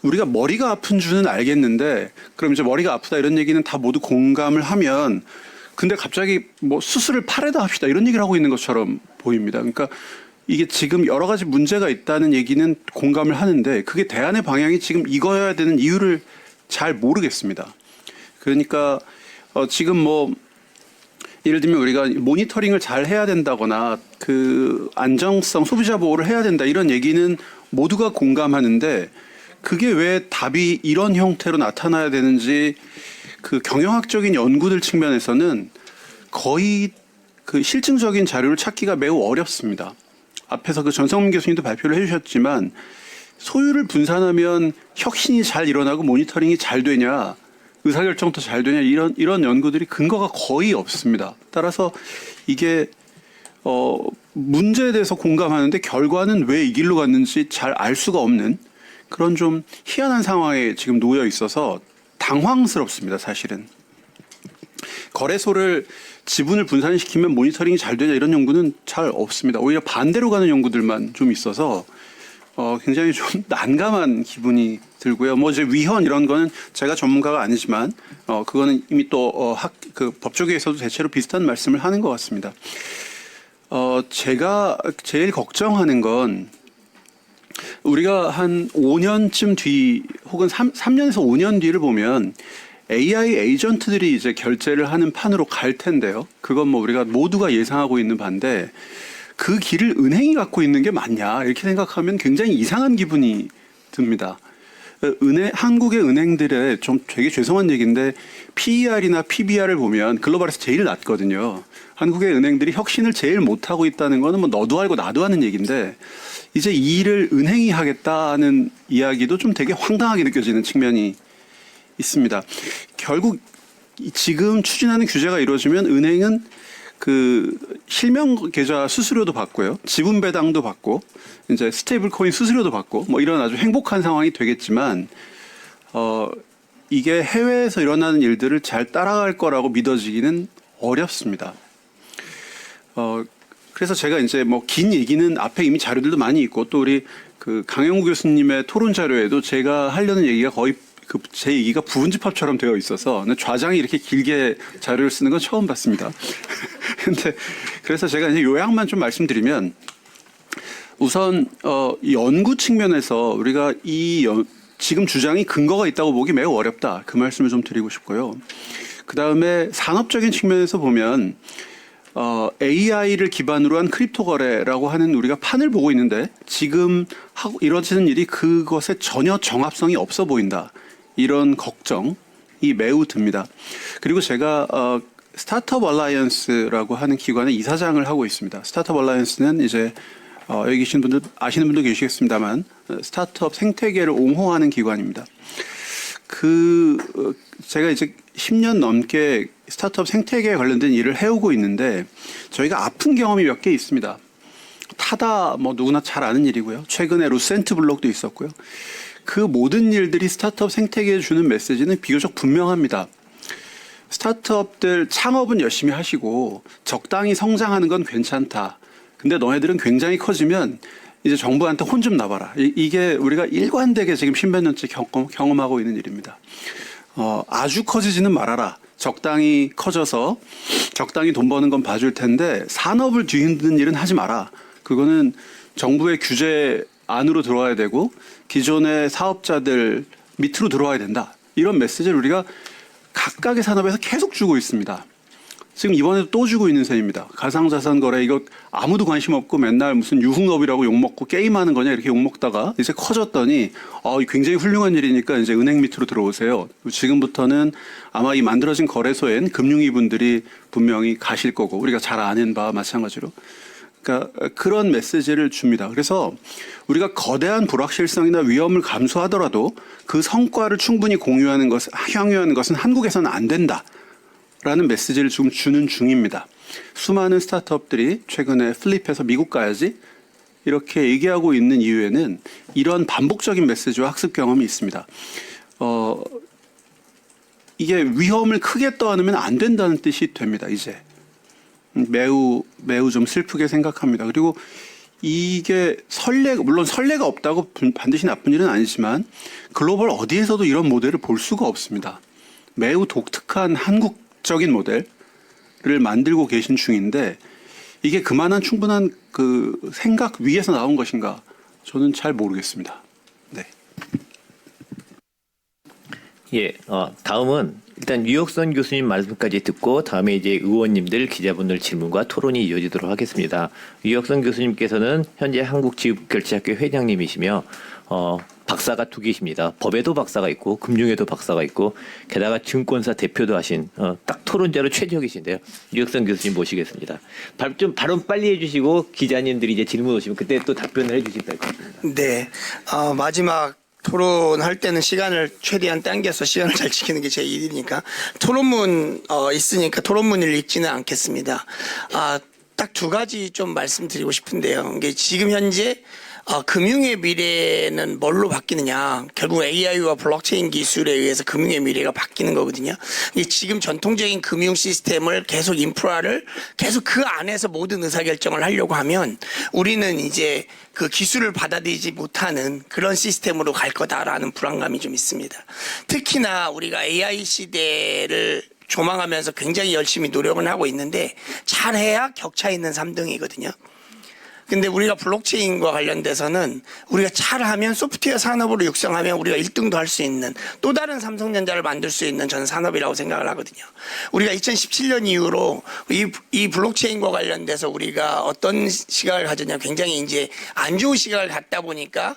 우리가 머리가 아픈 줄은 알겠는데 그럼 이제 머리가 아프다 이런 얘기는 다 모두 공감을 하면 근데 갑자기 수술을 팔에다 합시다 이런 얘기를 하고 있는 것처럼 보입니다. 그러니까 이게 지금 여러 가지 문제가 있다는 얘기는 공감을 하는데 그게 대안의 방향이 지금 이거여야 되는 이유를 잘 모르겠습니다. 그러니까 지금 예를 들면 우리가 모니터링을 잘 해야 된다거나 안정성 소비자 보호를 해야 된다 이런 얘기는 모두가 공감하는데 그게 왜 답이 이런 형태로 나타나야 되는지 경영학적인 연구들 측면에서는 거의 실증적인 자료를 찾기가 매우 어렵습니다. 앞에서 전성민 교수님도 발표를 해주셨지만 소유를 분산하면 혁신이 잘 일어나고 모니터링이 잘 되냐 의사결정도 잘 되냐 이런 연구들이 근거가 거의 없습니다. 따라서 이게 문제에 대해서 공감하는데 결과는 왜 이 길로 갔는지 잘 알 수가 없는 그런 좀 희한한 상황에 지금 놓여 있어서 당황스럽습니다. 사실은 거래소를 지분을 분산시키면 모니터링이 잘 되냐 이런 연구는 잘 없습니다. 오히려 반대로 가는 연구들만 좀 있어서 굉장히 좀 난감한 기분이 들고요. 이제 위헌 이런 거는 제가 전문가가 아니지만 그거는 이미 또 법조계에서도 대체로 비슷한 말씀을 하는 것 같습니다. 제가 제일 걱정하는 건 우리가 한 5년쯤 뒤 혹은 3년에서 5년 뒤를 보면 AI 에이전트들이 이제 결제를 하는 판으로 갈 텐데요. 그건 우리가 모두가 예상하고 있는 바인데 그 길을 은행이 갖고 있는 게 맞냐 이렇게 생각하면 굉장히 이상한 기분이 듭니다. 한국의 은행들의 좀 되게 죄송한 얘기인데 PER이나 PBR을 보면 글로벌에서 제일 낮거든요. 한국의 은행들이 혁신을 제일 못하고 있다는 거는 너도 알고 나도 아는 얘기인데 이제 이 일을 은행이 하겠다는 이야기도 좀 되게 황당하게 느껴지는 측면이 있습니다. 결국 지금 추진하는 규제가 이루어지면 은행은 그 실명 계좌 수수료도 받고요, 지분 배당도 받고, 이제 스테이블 코인 수수료도 받고, 뭐 이런 아주 행복한 상황이 되겠지만, 이게 해외에서 일어나는 일들을 잘 따라갈 거라고 믿어지기는 어렵습니다. 그래서 제가 이제 뭐 긴 얘기는 앞에 이미 자료들도 많이 있고, 또 우리 그 강영구 교수님의 토론 자료에도 제가 하려는 얘기가 거의 제 얘기가 부분집합처럼 되어 있어서, 좌장이 이렇게 길게 자료를 쓰는 건 처음 봤습니다. 근데 그래서 제가 이제 요약만 좀 말씀드리면, 우선 이 연구 측면에서 우리가 지금 주장이 근거가 있다고 보기 매우 어렵다, 그 말씀을 좀 드리고 싶고요. 그 다음에 산업적인 측면에서 보면 AI를 기반으로 한 크립토 거래라고 하는 우리가 판을 보고 있는데, 지금 이루어지는 일이 그것에 전혀 정합성이 없어 보인다, 이런 걱정이 매우 듭니다. 그리고 제가 스타트업 얼라이언스라고 하는 기관의 이사장을 하고 있습니다. 스타트업 얼라이언스는 이제 여기 계신 분들 아시는 분도 계시겠습니다만, 스타트업 생태계를 옹호하는 기관입니다. 제가 이제 10년 넘게 스타트업 생태계에 관련된 일을 해오고 있는데, 저희가 아픈 경험이 몇 개 있습니다. 타다 뭐 누구나 잘 아는 일이고요. 최근에 루센트 블록도 있었고요. 그 모든 일들이 스타트업 생태계에 주는 메시지는 비교적 분명합니다. 스타트업들 창업은 열심히 하시고 적당히 성장하는 건 괜찮다. 근데 너네들은 굉장히 커지면 이제 정부한테 혼 좀 나봐라. 이게 우리가 일관되게 지금 10몇 년째 경험하고 있는 일입니다. 아주 커지지는 말아라. 적당히 커져서 적당히 돈 버는 건 봐줄 텐데 산업을 뒤흔드는 일은 하지 마라. 그거는 정부의 규제 안으로 들어와야 되고 기존의 사업자들 밑으로 들어와야 된다. 이런 메시지를 우리가 각각의 산업에서 계속 주고 있습니다. 지금 이번에도 또 주고 있는 셈입니다. 가상자산 거래 이거 아무도 관심 없고 맨날 무슨 유흥업이라고 욕먹고 게임하는 거냐 이렇게 욕먹다가 이제 커졌더니 굉장히 훌륭한 일이니까 이제 은행 밑으로 들어오세요. 지금부터는 아마 이 만들어진 거래소엔 금융위분들이 분명히 가실 거고, 우리가 잘 아는 바와 마찬가지로. 그러니까 그런 메시지를 줍니다. 그래서 우리가 거대한 불확실성이나 위험을 감수하더라도 그 성과를 충분히 공유하는 것은, 향유하는 것은 한국에서는 안 된다. 라는 메시지를 지금 주는 중입니다. 수많은 스타트업들이 최근에 플립해서 미국 가야지 이렇게 얘기하고 있는 이유에는 이런 반복적인 메시지와 학습 경험이 있습니다. 이게 위험을 크게 떠안으면 안 된다는 뜻이 됩니다. 이제 매우 좀 슬프게 생각합니다. 그리고 이게 물론 선례가 없다고 반드시 나쁜 일은 아니지만 글로벌 어디에서도 이런 모델을 볼 수가 없습니다. 매우 독특한 한국적인 모델을 만들고 계신 중인데, 이게 그만한 충분한 그 생각 위에서 나온 것인가 저는 잘 모르겠습니다. 네. 예, 다음은 일단 유혁선 교수님 말씀까지 듣고 다음에 이제 의원님들, 기자분들 질문과 토론이 이어지도록 하겠습니다. 유혁선 교수님께서는 현재 한국지급결제학회 회장님이시며 박사가 2개십니다. 법에도 박사가 있고 금융에도 박사가 있고 게다가 증권사 대표도 하신 딱 토론자로 최적이신데요. 유혁선 교수님 모시겠습니다. 발언 빨리 해주시고 기자님들이 이제 질문 오시면 그때 또 답변을 해주실 것 같습니다. 네, 마지막 토론할 때는 시간을 최대한 당겨서 시간을 잘 지키는 게 제 일이니까 토론문 있으니까 토론문을 읽지는 않겠습니다. 딱 2가지 좀 말씀드리고 싶은데요. 이게 지금 현재 금융의 미래는 뭘로 바뀌느냐. 결국 AI와 블록체인 기술에 의해서 금융의 미래가 바뀌는 거거든요. 지금 전통적인 금융 시스템을 계속 인프라를 계속 그 안에서 모든 의사결정을 하려고 하면 우리는 이제 그 기술을 받아들이지 못하는 그런 시스템으로 갈 거다라는 불안감이 좀 있습니다. 특히나 우리가 AI 시대를 조망하면서 굉장히 열심히 노력을 하고 있는데 잘해야 격차 있는 3등이거든요. 근데 우리가 블록체인과 관련돼서는 우리가 잘하면 소프트웨어 산업으로 육성하면 우리가 1등도 할 수 있는 또 다른 삼성전자를 만들 수 있는 전 산업이라고 생각을 하거든요. 우리가 2017년 이후로 이 블록체인과 관련돼서 우리가 어떤 시각을 가졌냐, 굉장히 이제 안 좋은 시각을 갖다 보니까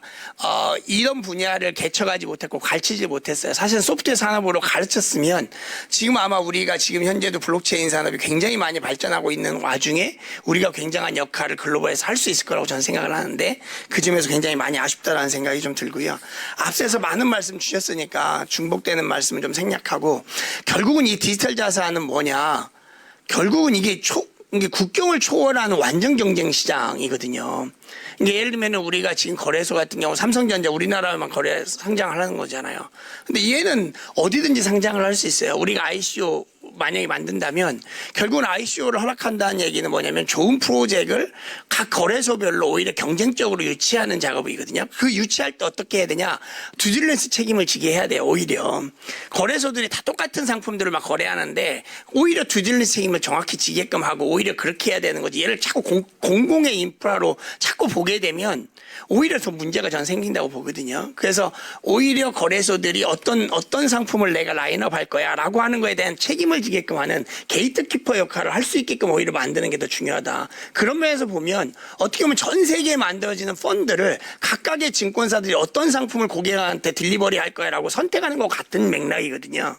이런 분야를 개척하지 못했고 가르치지 못했어요. 사실 소프트웨어 산업으로 가르쳤으면 지금 아마 우리가 지금 현재도 블록체인 산업이 굉장히 많이 발전하고 있는 와중에 우리가 굉장한 역할을 글로벌에서 할 수 있을 거라고 저는 생각을 하는데 그 점에서 굉장히 많이 아쉽다라는 생각이 좀 들고요. 앞서서 많은 말씀 주셨으니까 중복되는 말씀을 좀 생략하고 결국은 이 디지털 자산은 뭐냐? 결국은 이게 국경을 초월하는 완전 경쟁 시장이거든요. 이게 예를 들면 우리가 지금 거래소 같은 경우 삼성전자 우리나라만 거래 상장하는 거잖아요. 근데 얘는 어디든지 상장을 할 수 있어요. 우리가 ICO 만약에 만든다면 결국은 ICO를 허락한다는 얘기는 뭐냐면 좋은 프로젝트를 각 거래소별로 오히려 경쟁적으로 유치하는 작업이거든요. 그 유치할 때 어떻게 해야 되냐? 듀딜런스 책임을 지게 해야 돼요. 오히려 거래소들이 다 똑같은 상품들을 막 거래하는데 오히려 듀딜런스 책임을 정확히 지게끔 하고 오히려 그렇게 해야 되는 거지. 얘를 자꾸 공공의 인프라로 자꾸 보게 되면 오히려 더 문제가 전 생긴다고 보거든요. 그래서 오히려 거래소들이 어떤 상품을 내가 라인업 할 거야라고 하는 거에 대한 책임을 지게끔 하는 게이트키퍼 역할을 할 수 있게끔 오히려 만드는 게 더 중요하다. 그런 면에서 보면 어떻게 보면 전 세계에 만들어지는 펀드를 각각의 증권사들이 어떤 상품을 고객한테 딜리버리 할 거야라고 선택하는 것 같은 맥락이거든요.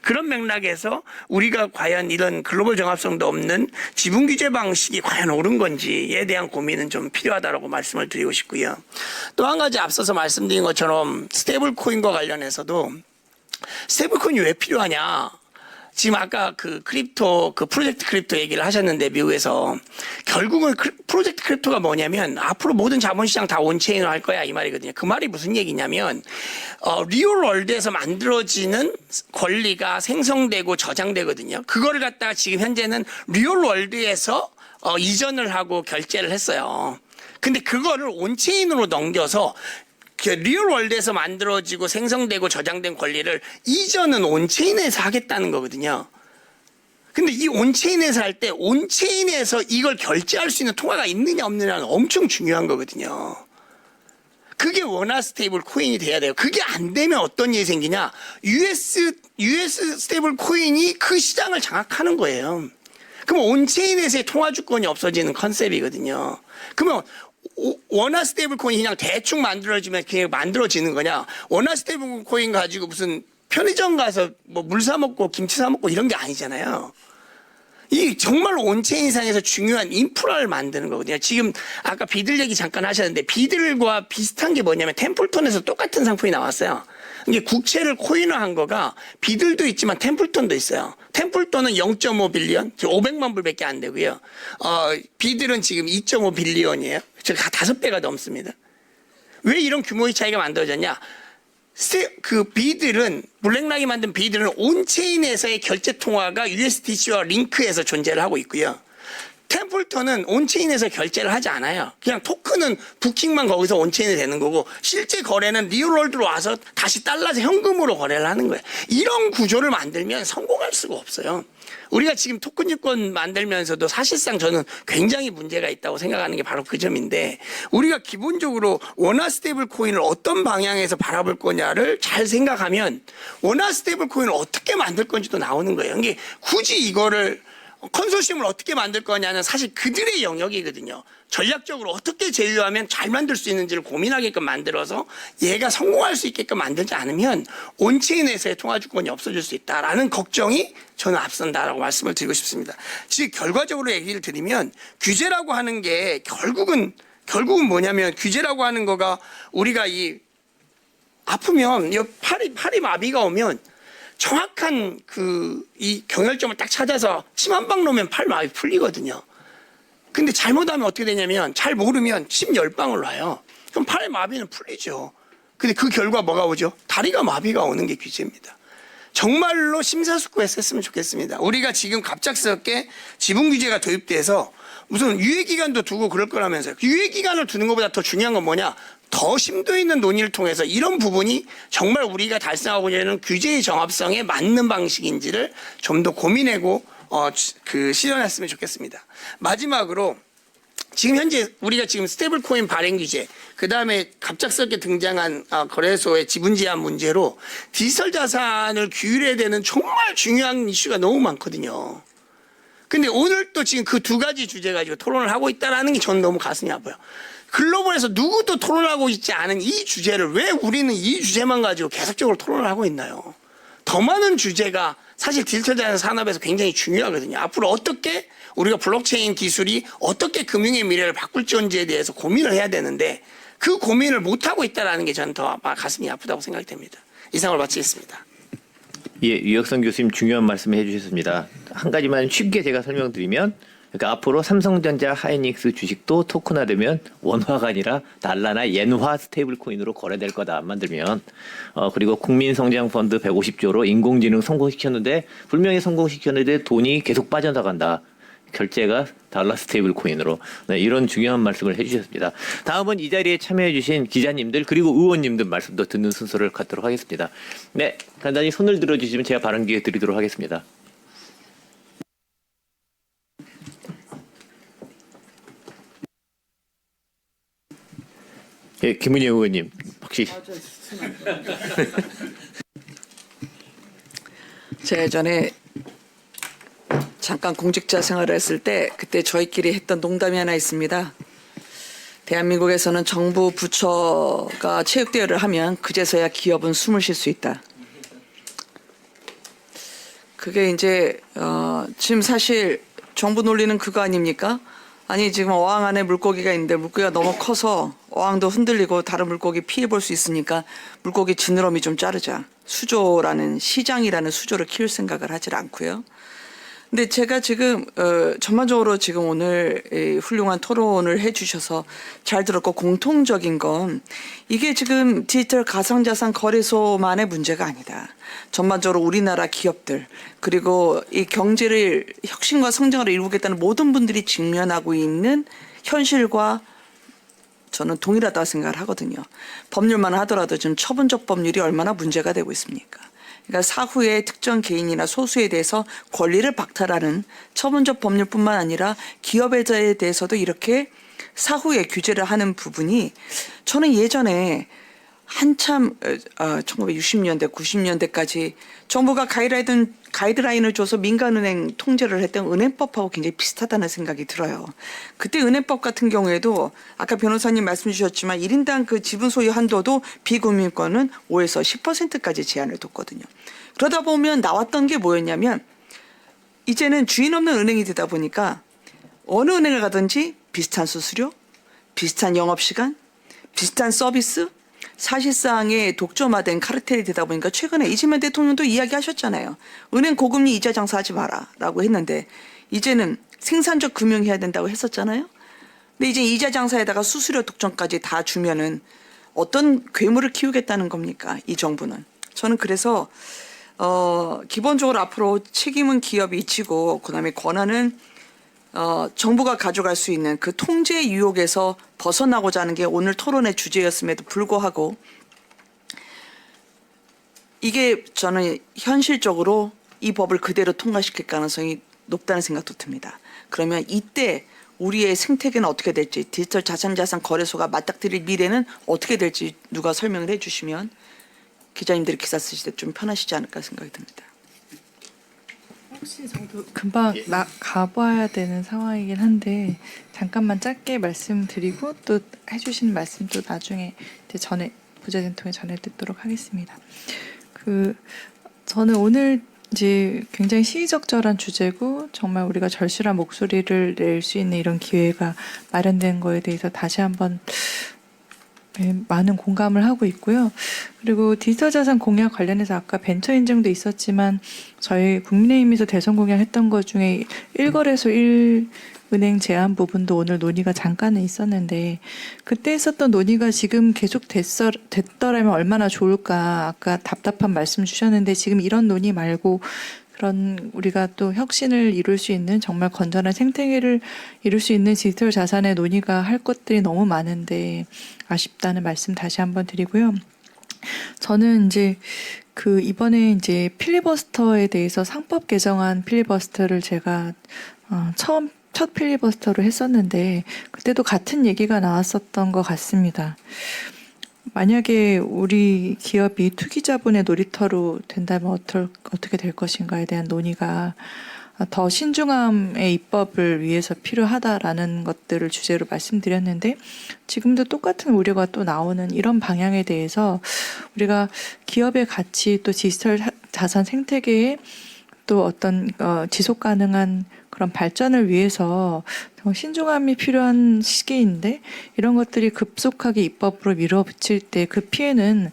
그런 맥락에서 우리가 과연 이런 글로벌 정합성도 없는 지분 규제 방식이 과연 옳은 건지에 대한 고민은 좀 필요하다라고 말씀을 드리고 싶고요. 또 한 가지 앞서서 말씀드린 것처럼 스테이블 코인과 관련해서도 스테이블 코인이 왜 필요하냐? 지금 아까 그 프로젝트 크립토 얘기를 하셨는데 미국에서 결국은 프로젝트 크립토가 뭐냐면 앞으로 모든 자본시장 다 온체인으로 할 거야 이 말이거든요. 그 말이 무슨 얘기냐면 리얼 월드에서 만들어지는 권리가 생성되고 저장되거든요. 그거를 갖다가 지금 현재는 리얼 월드에서 이전을 하고 결제를 했어요. 근데 그거를 온체인으로 넘겨서 리얼 월드에서 만들어지고 생성되고 저장된 권리를 이전은 온체인에서 하겠다는 거거든요. 근데 이 온체인에서 할 때 온체인에서 이걸 결제할 수 있는 통화가 있느냐 없느냐는 엄청 중요한 거거든요. 그게 원화 스테이블 코인이 돼야 돼요. 그게 안 되면 어떤 일이 생기냐? US 스테이블 코인이 그 시장을 장악하는 거예요. 그럼 온체인에서의 통화 주권이 없어지는 컨셉이거든요. 그러면 원화 스테이블 코인이 그냥 대충 만들어지면 그냥 만들어지는 거냐? 원화 스테이블 코인 가지고 무슨 편의점 가서 뭐 물 사 먹고 김치 사 먹고 이런 게 아니잖아요. 이 정말 온체인상에서 중요한 인프라를 만드는 거거든요. 지금 아까 비들 얘기 잠깐 하셨는데 비들과 비슷한 게 뭐냐면 템플턴에서 똑같은 상품이 나왔어요. 이게 국채를 코인화한 거가 비들도 있지만 템플턴도 있어요. 템플턴은 0.5 빌리언, 500만 불밖에 안 되고요. 비들은 지금 2.5 빌리언이에요. 즉 5배가 넘습니다. 왜 이런 규모의 차이가 만들어졌냐? 그 비들은 블랙락이 만든 비들은 온체인에서의 결제 통화가 USDC와 링크해서 존재를 하고 있고요. 템플턴은 온체인에서 결제를 하지 않아요. 그냥 토큰은 부킹만 거기서 온체인이 되는 거고 실제 거래는 리얼월드로 와서 다시 달러에서 현금으로 거래를 하는 거예요. 이런 구조를 만들면 성공할 수가 없어요. 우리가 지금 토큰 유권 만들면서도 사실상 저는 굉장히 문제가 있다고 생각하는 게 바로 그 점인데 우리가 기본적으로 원화 스테이블 코인을 어떤 방향에서 바라볼 거냐를 잘 생각하면 원화 스테이블 코인을 어떻게 만들 건지도 나오는 거예요. 이게 굳이 이거를 컨소시엄을 어떻게 만들 거냐는 사실 그들의 영역이거든요. 전략적으로 어떻게 제휴하면 잘 만들 수 있는지를 고민하게끔 만들어서 얘가 성공할 수 있게끔 만들지 않으면 온체인에서의 통화 주권이 없어질 수 있다라는 걱정이 저는 앞선다라고 말씀을 드리고 싶습니다. 즉 결과적으로 얘기를 드리면 규제라고 하는 게 결국은 뭐냐면 규제라고 하는 거가 우리가 아프면 팔이 마비가 오면 정확한 이 경혈점을 딱 찾아서 침 한 방 놓으면 팔 마비 풀리거든요. 근데 잘못하면 어떻게 되냐면 잘 모르면 침 10방울 놔요. 그럼 팔의 마비는 풀리죠. 근데 그 결과 뭐가 오죠? 다리가 마비가 오는 게 규제입니다. 정말로 심사숙고했었으면 좋겠습니다. 우리가 지금 갑작스럽게 지분 규제가 도입돼서 무슨 유예기간도 두고 그럴 거라면서요. 유예기간을 두는 것보다 더 중요한 건 뭐냐? 더 심도 있는 논의를 통해서 이런 부분이 정말 우리가 달성하고자 하는 규제의 정합성에 맞는 방식인지를 좀 더 고민하고 실현했으면 좋겠습니다. 마지막으로 지금 현재 우리가 지금 스테이블 코인 발행 규제, 그 다음에 갑작스럽게 등장한 거래소의 지분 제한 문제로 디지털 자산을 규율해야 되는 정말 중요한 이슈가 너무 많거든요. 근데 오늘 또 지금 그 두 가지 주제 가지고 토론을 하고 있다는 게 저는 너무 가슴이 아파요. 글로벌에서 누구도 토론하고 있지 않은 이 주제를 왜 우리는 이 주제만 가지고 계속적으로 토론을 하고 있나요? 더 많은 주제가 사실 디지털 자산 산업에서 굉장히 중요하거든요. 앞으로 어떻게 우리가 블록체인 기술이 어떻게 금융의 미래를 바꿀지에 대해서 고민을 해야 되는데 그 고민을 못하고 있다는 게 저는 더 가슴이 아프다고 생각이 됩니다. 이상으로 마치겠습니다. 예, 유혁선 교수님 중요한 말씀을 해주셨습니다. 한 가지만 쉽게 제가 설명드리면, 그러니까 앞으로 삼성전자 하이닉스 주식도 토큰화되면 원화가 아니라 달러나 엔화 스테이블 코인으로 거래될 거다 안 만들면. 그리고 국민성장펀드 150조로 인공지능 성공시켰는데 분명히 성공시켰는데 돈이 계속 빠져나간다. 결제가 달러 스테이블 코인으로. 네, 이런 중요한 말씀을 해주셨습니다. 다음은 이 자리에 참여해주신 기자님들 그리고 의원님들 말씀도 듣는 순서를 갖도록 하겠습니다. 네, 간단히 손을 들어주시면 제가 발언 기회 드리도록 하겠습니다. 예, 김은혜 의원님 혹시 제가 예전에 잠깐 공직자 생활을 했을 때 그때 저희끼리 했던 농담이 하나 있습니다. 대한민국에서는 정부 부처가 체육대회를 하면 그제서야 기업은 숨을 쉴 수 있다. 그게 이제 지금 사실 정부 논리는 그거 아닙니까? 아니 지금 어항 안에 물고기가 있는데 물고기가 너무 커서 어항도 흔들리고 다른 물고기 피해 볼 수 있으니까 물고기 지느러미 좀 자르자. 수조라는 시장이라는 수조를 키울 생각을 하질 않고요. 근데 제가 지금 전반적으로 지금 오늘 이 훌륭한 토론을 해주셔서 잘 들었고 공통적인 건 이게 지금 디지털 가상자산 거래소만의 문제가 아니다. 전반적으로 우리나라 기업들 그리고 이 경제를 혁신과 성장을 이루겠다는 모든 분들이 직면하고 있는 현실과 저는 동일하다고 생각을 하거든요. 법률만 하더라도 지금 처분적 법률이 얼마나 문제가 되고 있습니까? 그러니까 사후에 특정 개인이나 소수에 대해서 권리를 박탈하는 처분적 법률뿐만 아니라 기업에 대해서도 이렇게 사후에 규제를 하는 부분이 저는 예전에 한참 1960년대, 90년대까지 정부가 가이드라인을 줘서 민간은행 통제를 했던 은행법하고 굉장히 비슷하다는 생각이 들어요. 그때 은행법 같은 경우에도 아까 변호사님 말씀 주셨지만 1인당 그 지분 소유 한도도 비금융권은 5에서 10%까지 제한을 뒀거든요. 그러다 보면 나왔던 게 뭐였냐면 이제는 주인 없는 은행이 되다 보니까 어느 은행을 가든지 비슷한 수수료, 비슷한 영업시간, 비슷한 서비스, 사실상의 독점화된 카르텔이 되다 보니까 최근에 이재명 대통령도 이야기하셨잖아요. 은행 고금리 이자 장사하지 마라라고 했는데 이제는 생산적 금융해야 된다고 했었잖아요. 근데 이제 이자 장사에다가 수수료 독점까지 다 주면은 어떤 괴물을 키우겠다는 겁니까? 이 정부는. 저는 그래서 기본적으로 앞으로 책임은 기업이 지고 그다음에 권한은 정부가 가져갈 수 있는 그 통제 유혹에서 벗어나고자 하는 게 오늘 토론의 주제였음에도 불구하고 이게 저는 현실적으로 이 법을 그대로 통과시킬 가능성이 높다는 생각도 듭니다. 그러면 이때 우리의 생태계는 어떻게 될지 디지털 자산 거래소가 맞닥뜨릴 미래는 어떻게 될지 누가 설명을 해주시면 기자님들이 기사 쓰실 때 좀 편하시지 않을까 생각이 듭니다. 혹시 저도 금방 가봐야 되는 상황이긴 한데 잠깐만 짧게 말씀드리고 또 해주신 말씀도 나중에 전에 부자진 통해 전해 듣도록 하겠습니다. 저는 오늘 이제 굉장히 시의적절한 주제고 정말 우리가 절실한 목소리를 낼 수 있는 이런 기회가 마련된 거에 대해서 다시 한번 많은 공감을 하고 있고요. 그리고 디지털 자산 공약 관련해서 아까 벤처 인증도 있었지만 저희 국민의힘에서 대선 공약했던 것 중에 1거래소 1은행 제한 부분도 오늘 논의가 잠깐은 있었는데 그때 했었던 논의가 지금 계속 됐더라면 얼마나 좋을까. 아까 답답한 말씀 주셨는데 지금 이런 논의 말고 그런 우리가 또 혁신을 이룰 수 있는 정말 건전한 생태계를 이룰 수 있는 디지털 자산의 논의가 할 것들이 너무 많은데 아쉽다는 말씀 다시 한번 드리고요. 저는 이제 이번에 이제 필리버스터에 대해서 상법 개정안 필리버스터를 제가 첫 필리버스터로 했었는데 그때도 같은 얘기가 나왔었던 것 같습니다. 만약에 우리 기업이 투기자본의 놀이터로 된다면 어떻게 될 것인가에 대한 논의가 더 신중함의 입법을 위해서 필요하다라는 것들을 주제로 말씀드렸는데 지금도 똑같은 우려가 또 나오는 이런 방향에 대해서 우리가 기업의 가치 또 디지털 자산 생태계의 또 어떤 지속 가능한 그런 발전을 위해서 신중함이 필요한 시기인데 이런 것들이 급속하게 입법으로 밀어붙일 때 그 피해는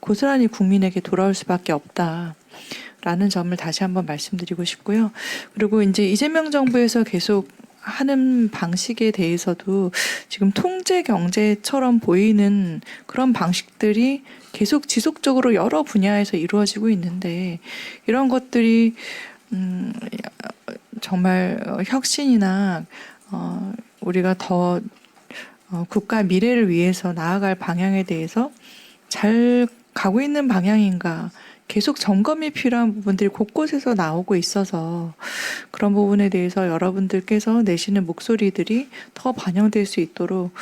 고스란히 국민에게 돌아올 수밖에 없다라는 점을 다시 한번 말씀드리고 싶고요. 그리고 이제 이재명 정부에서 계속 하는 방식에 대해서도 지금 통제 경제처럼 보이는 그런 방식들이 계속 지속적으로 여러 분야에서 이루어지고 있는데 이런 것들이 정말 혁신이나 우리가 더 국가 미래를 위해서 나아갈 방향에 대해서 잘 가고 있는 방향인가 계속 점검이 필요한 부분들이 곳곳에서 나오고 있어서 그런 부분에 대해서 여러분들께서 내시는 목소리들이 더 반영될 수 있도록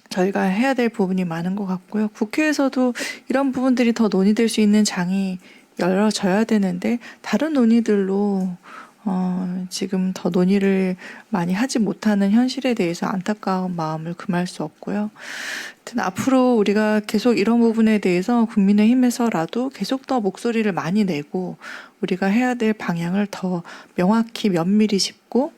저희가 해야 될 부분이 많은 것 같고요. 국회에서도 이런 부분들이 더 논의될 수 있는 장이 열어져야 되는데 다른 논의들로 지금 더 논의를 많이 하지 못하는 현실에 대해서 안타까운 마음을 금할 수 없고요. 하여튼 앞으로 우리가 계속 이런 부분에 대해서 국민의힘에서라도 계속 더 목소리를 많이 내고 우리가 해야 될 방향을 더 명확히 면밀히 짚고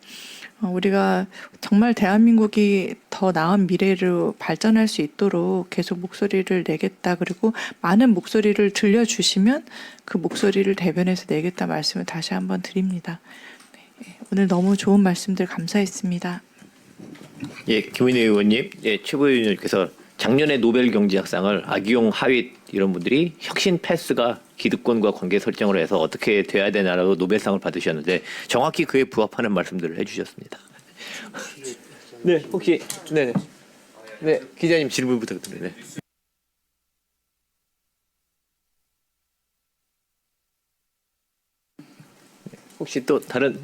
우리가 정말 대한민국이 더 나은 미래로 발전할 수 있도록 계속 목소리를 내겠다. 그리고 많은 목소리를 들려주시면 그 목소리를 대변해서 내겠다 말씀을 다시 한번 드립니다. 네, 오늘 너무 좋은 말씀들 감사했습니다. 예, 김은혜 의원님, 예, 최고위원님께서 작년에 노벨 경제학상을 악용 하윗 이런 분들이 혁신 패스가 기득권과 관계 설정을 해서 어떻게 돼야 되나라고 노벨상을 받으셨는데 정확히 그에 부합하는 말씀들을 해주셨습니다. 네, 혹시 네, 기자님 질문 부탁드립니다. 네. 혹시 또 다른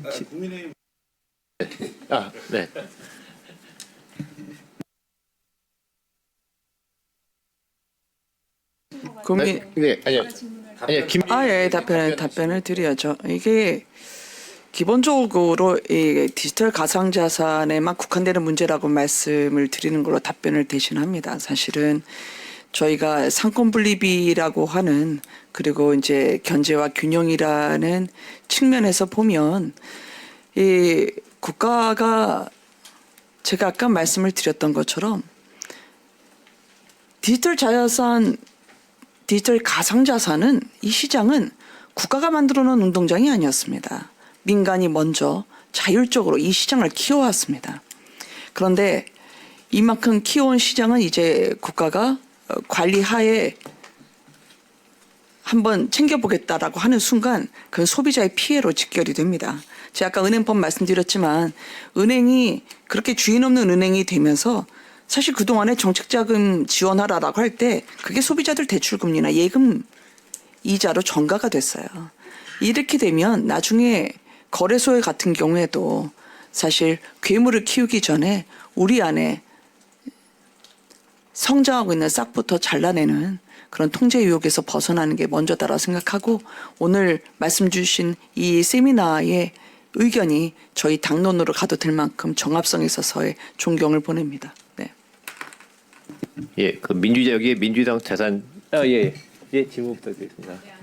네. 국민 네, 아니요. 예, 답변을 드려야죠. 이게 기본적으로 이 디지털 가상자산에만 국한되는 문제라고 말씀을 드리는 걸로 답변을 대신합니다. 사실은 저희가 상권 분립이라고 하는 그리고 이제 견제와 균형이라는 측면에서 보면 이 국가가 제가 아까 말씀을 드렸던 것처럼 디지털 가상자산은 이 시장은 국가가 만들어 놓은 운동장이 아니었습니다. 민간이 먼저 자율적으로 이 시장을 키워왔습니다. 그런데 이만큼 키워온 시장은 이제 국가가 관리하에 한번 챙겨보겠다라고 하는 순간 그건 소비자의 피해로 직결이 됩니다. 제가 아까 은행법 말씀드렸지만 은행이 그렇게 주인 없는 은행이 되면서 사실 그동안에 정책자금 지원하라라고 할 때 그게 소비자들 대출금리나 예금 이자로 전가가 됐어요. 이렇게 되면 나중에 거래소에 같은 경우에도 사실 괴물을 키우기 전에 우리 안에 성장하고 있는 싹부터 잘라내는 그런 통제 유혹에서 벗어나는 게 먼저다라고 생각하고 오늘 말씀 주신 이 세미나의 의견이 저희 당론으로 가도 될 만큼 정합성에 있어서의 존경을 보냅니다. 네. 예, 그 민주자역의 민주당 자산 예 질문 부탁드리겠습니다.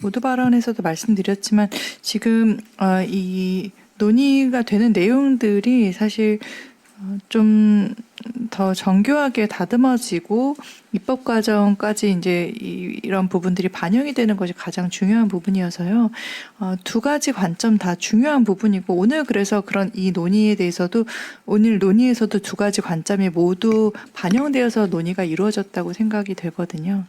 모두 발언에서도 말씀드렸지만 지금 이 논의가 되는 내용들이 사실 좀 더 정교하게 다듬어지고 입법 과정까지 이제 이런 부분들이 반영이 되는 것이 가장 중요한 부분이어서요. 두 가지 관점 다 중요한 부분이고 오늘 그래서 그런 이 논의에 대해서도 오늘 논의에서도 두 가지 관점이 모두 반영되어서 논의가 이루어졌다고 생각이 되거든요.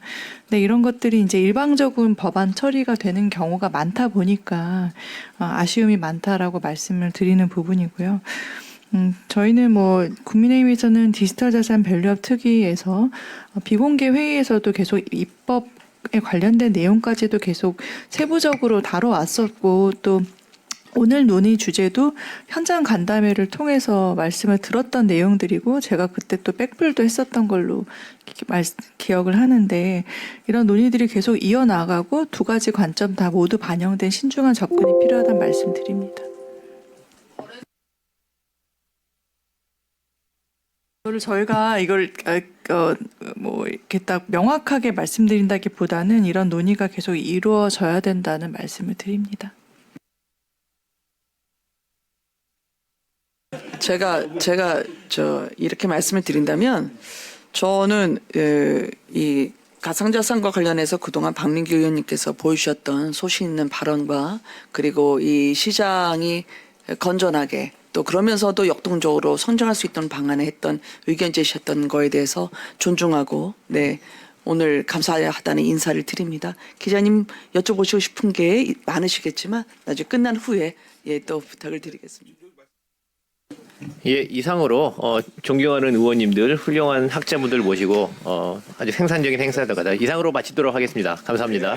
근데 이런 것들이 이제 일방적인 법안 처리가 되는 경우가 많다 보니까 아쉬움이 많다라고 말씀을 드리는 부분이고요. 저희는 뭐 국민의힘에서는 디지털 자산 밸류업 특위에서 비공개 회의에서도 계속 입법에 관련된 내용까지도 계속 세부적으로 다뤄왔었고 또 오늘 논의 주제도 현장 간담회를 통해서 말씀을 들었던 내용들이고 제가 그때 또 백불도 했었던 걸로 기억을 하는데 이런 논의들이 계속 이어나가고 두 가지 관점 다 모두 반영된 신중한 접근이 필요하다는 말씀드립니다. 저희가 이걸 뭐 이렇게 딱 명확하게 말씀드린다기보다는 이런 논의가 계속 이루어져야 된다는 말씀을 드립니다. 제가 이렇게 말씀을 드린다면 저는 이 가상자산과 관련해서 그동안 박민규 의원님께서 보여주셨던 소신 있는 발언과 그리고 이 시장이 건전하게 또 그러면서도 역동적으로 선정할 수 있던 방안에 했던 의견 제시했던 거에 대해서 존중하고 오늘 감사하다는 인사를 드립니다. 기자님 여쭤보시고 싶은 게 많으시겠지만 나중에 끝난 후에 또 부탁을 드리겠습니다. 예, 이상으로 존경하는 의원님들, 훌륭한 학자분들 모시고 아주 생산적인 행사가 이상으로 마치도록 하겠습니다. 감사합니다.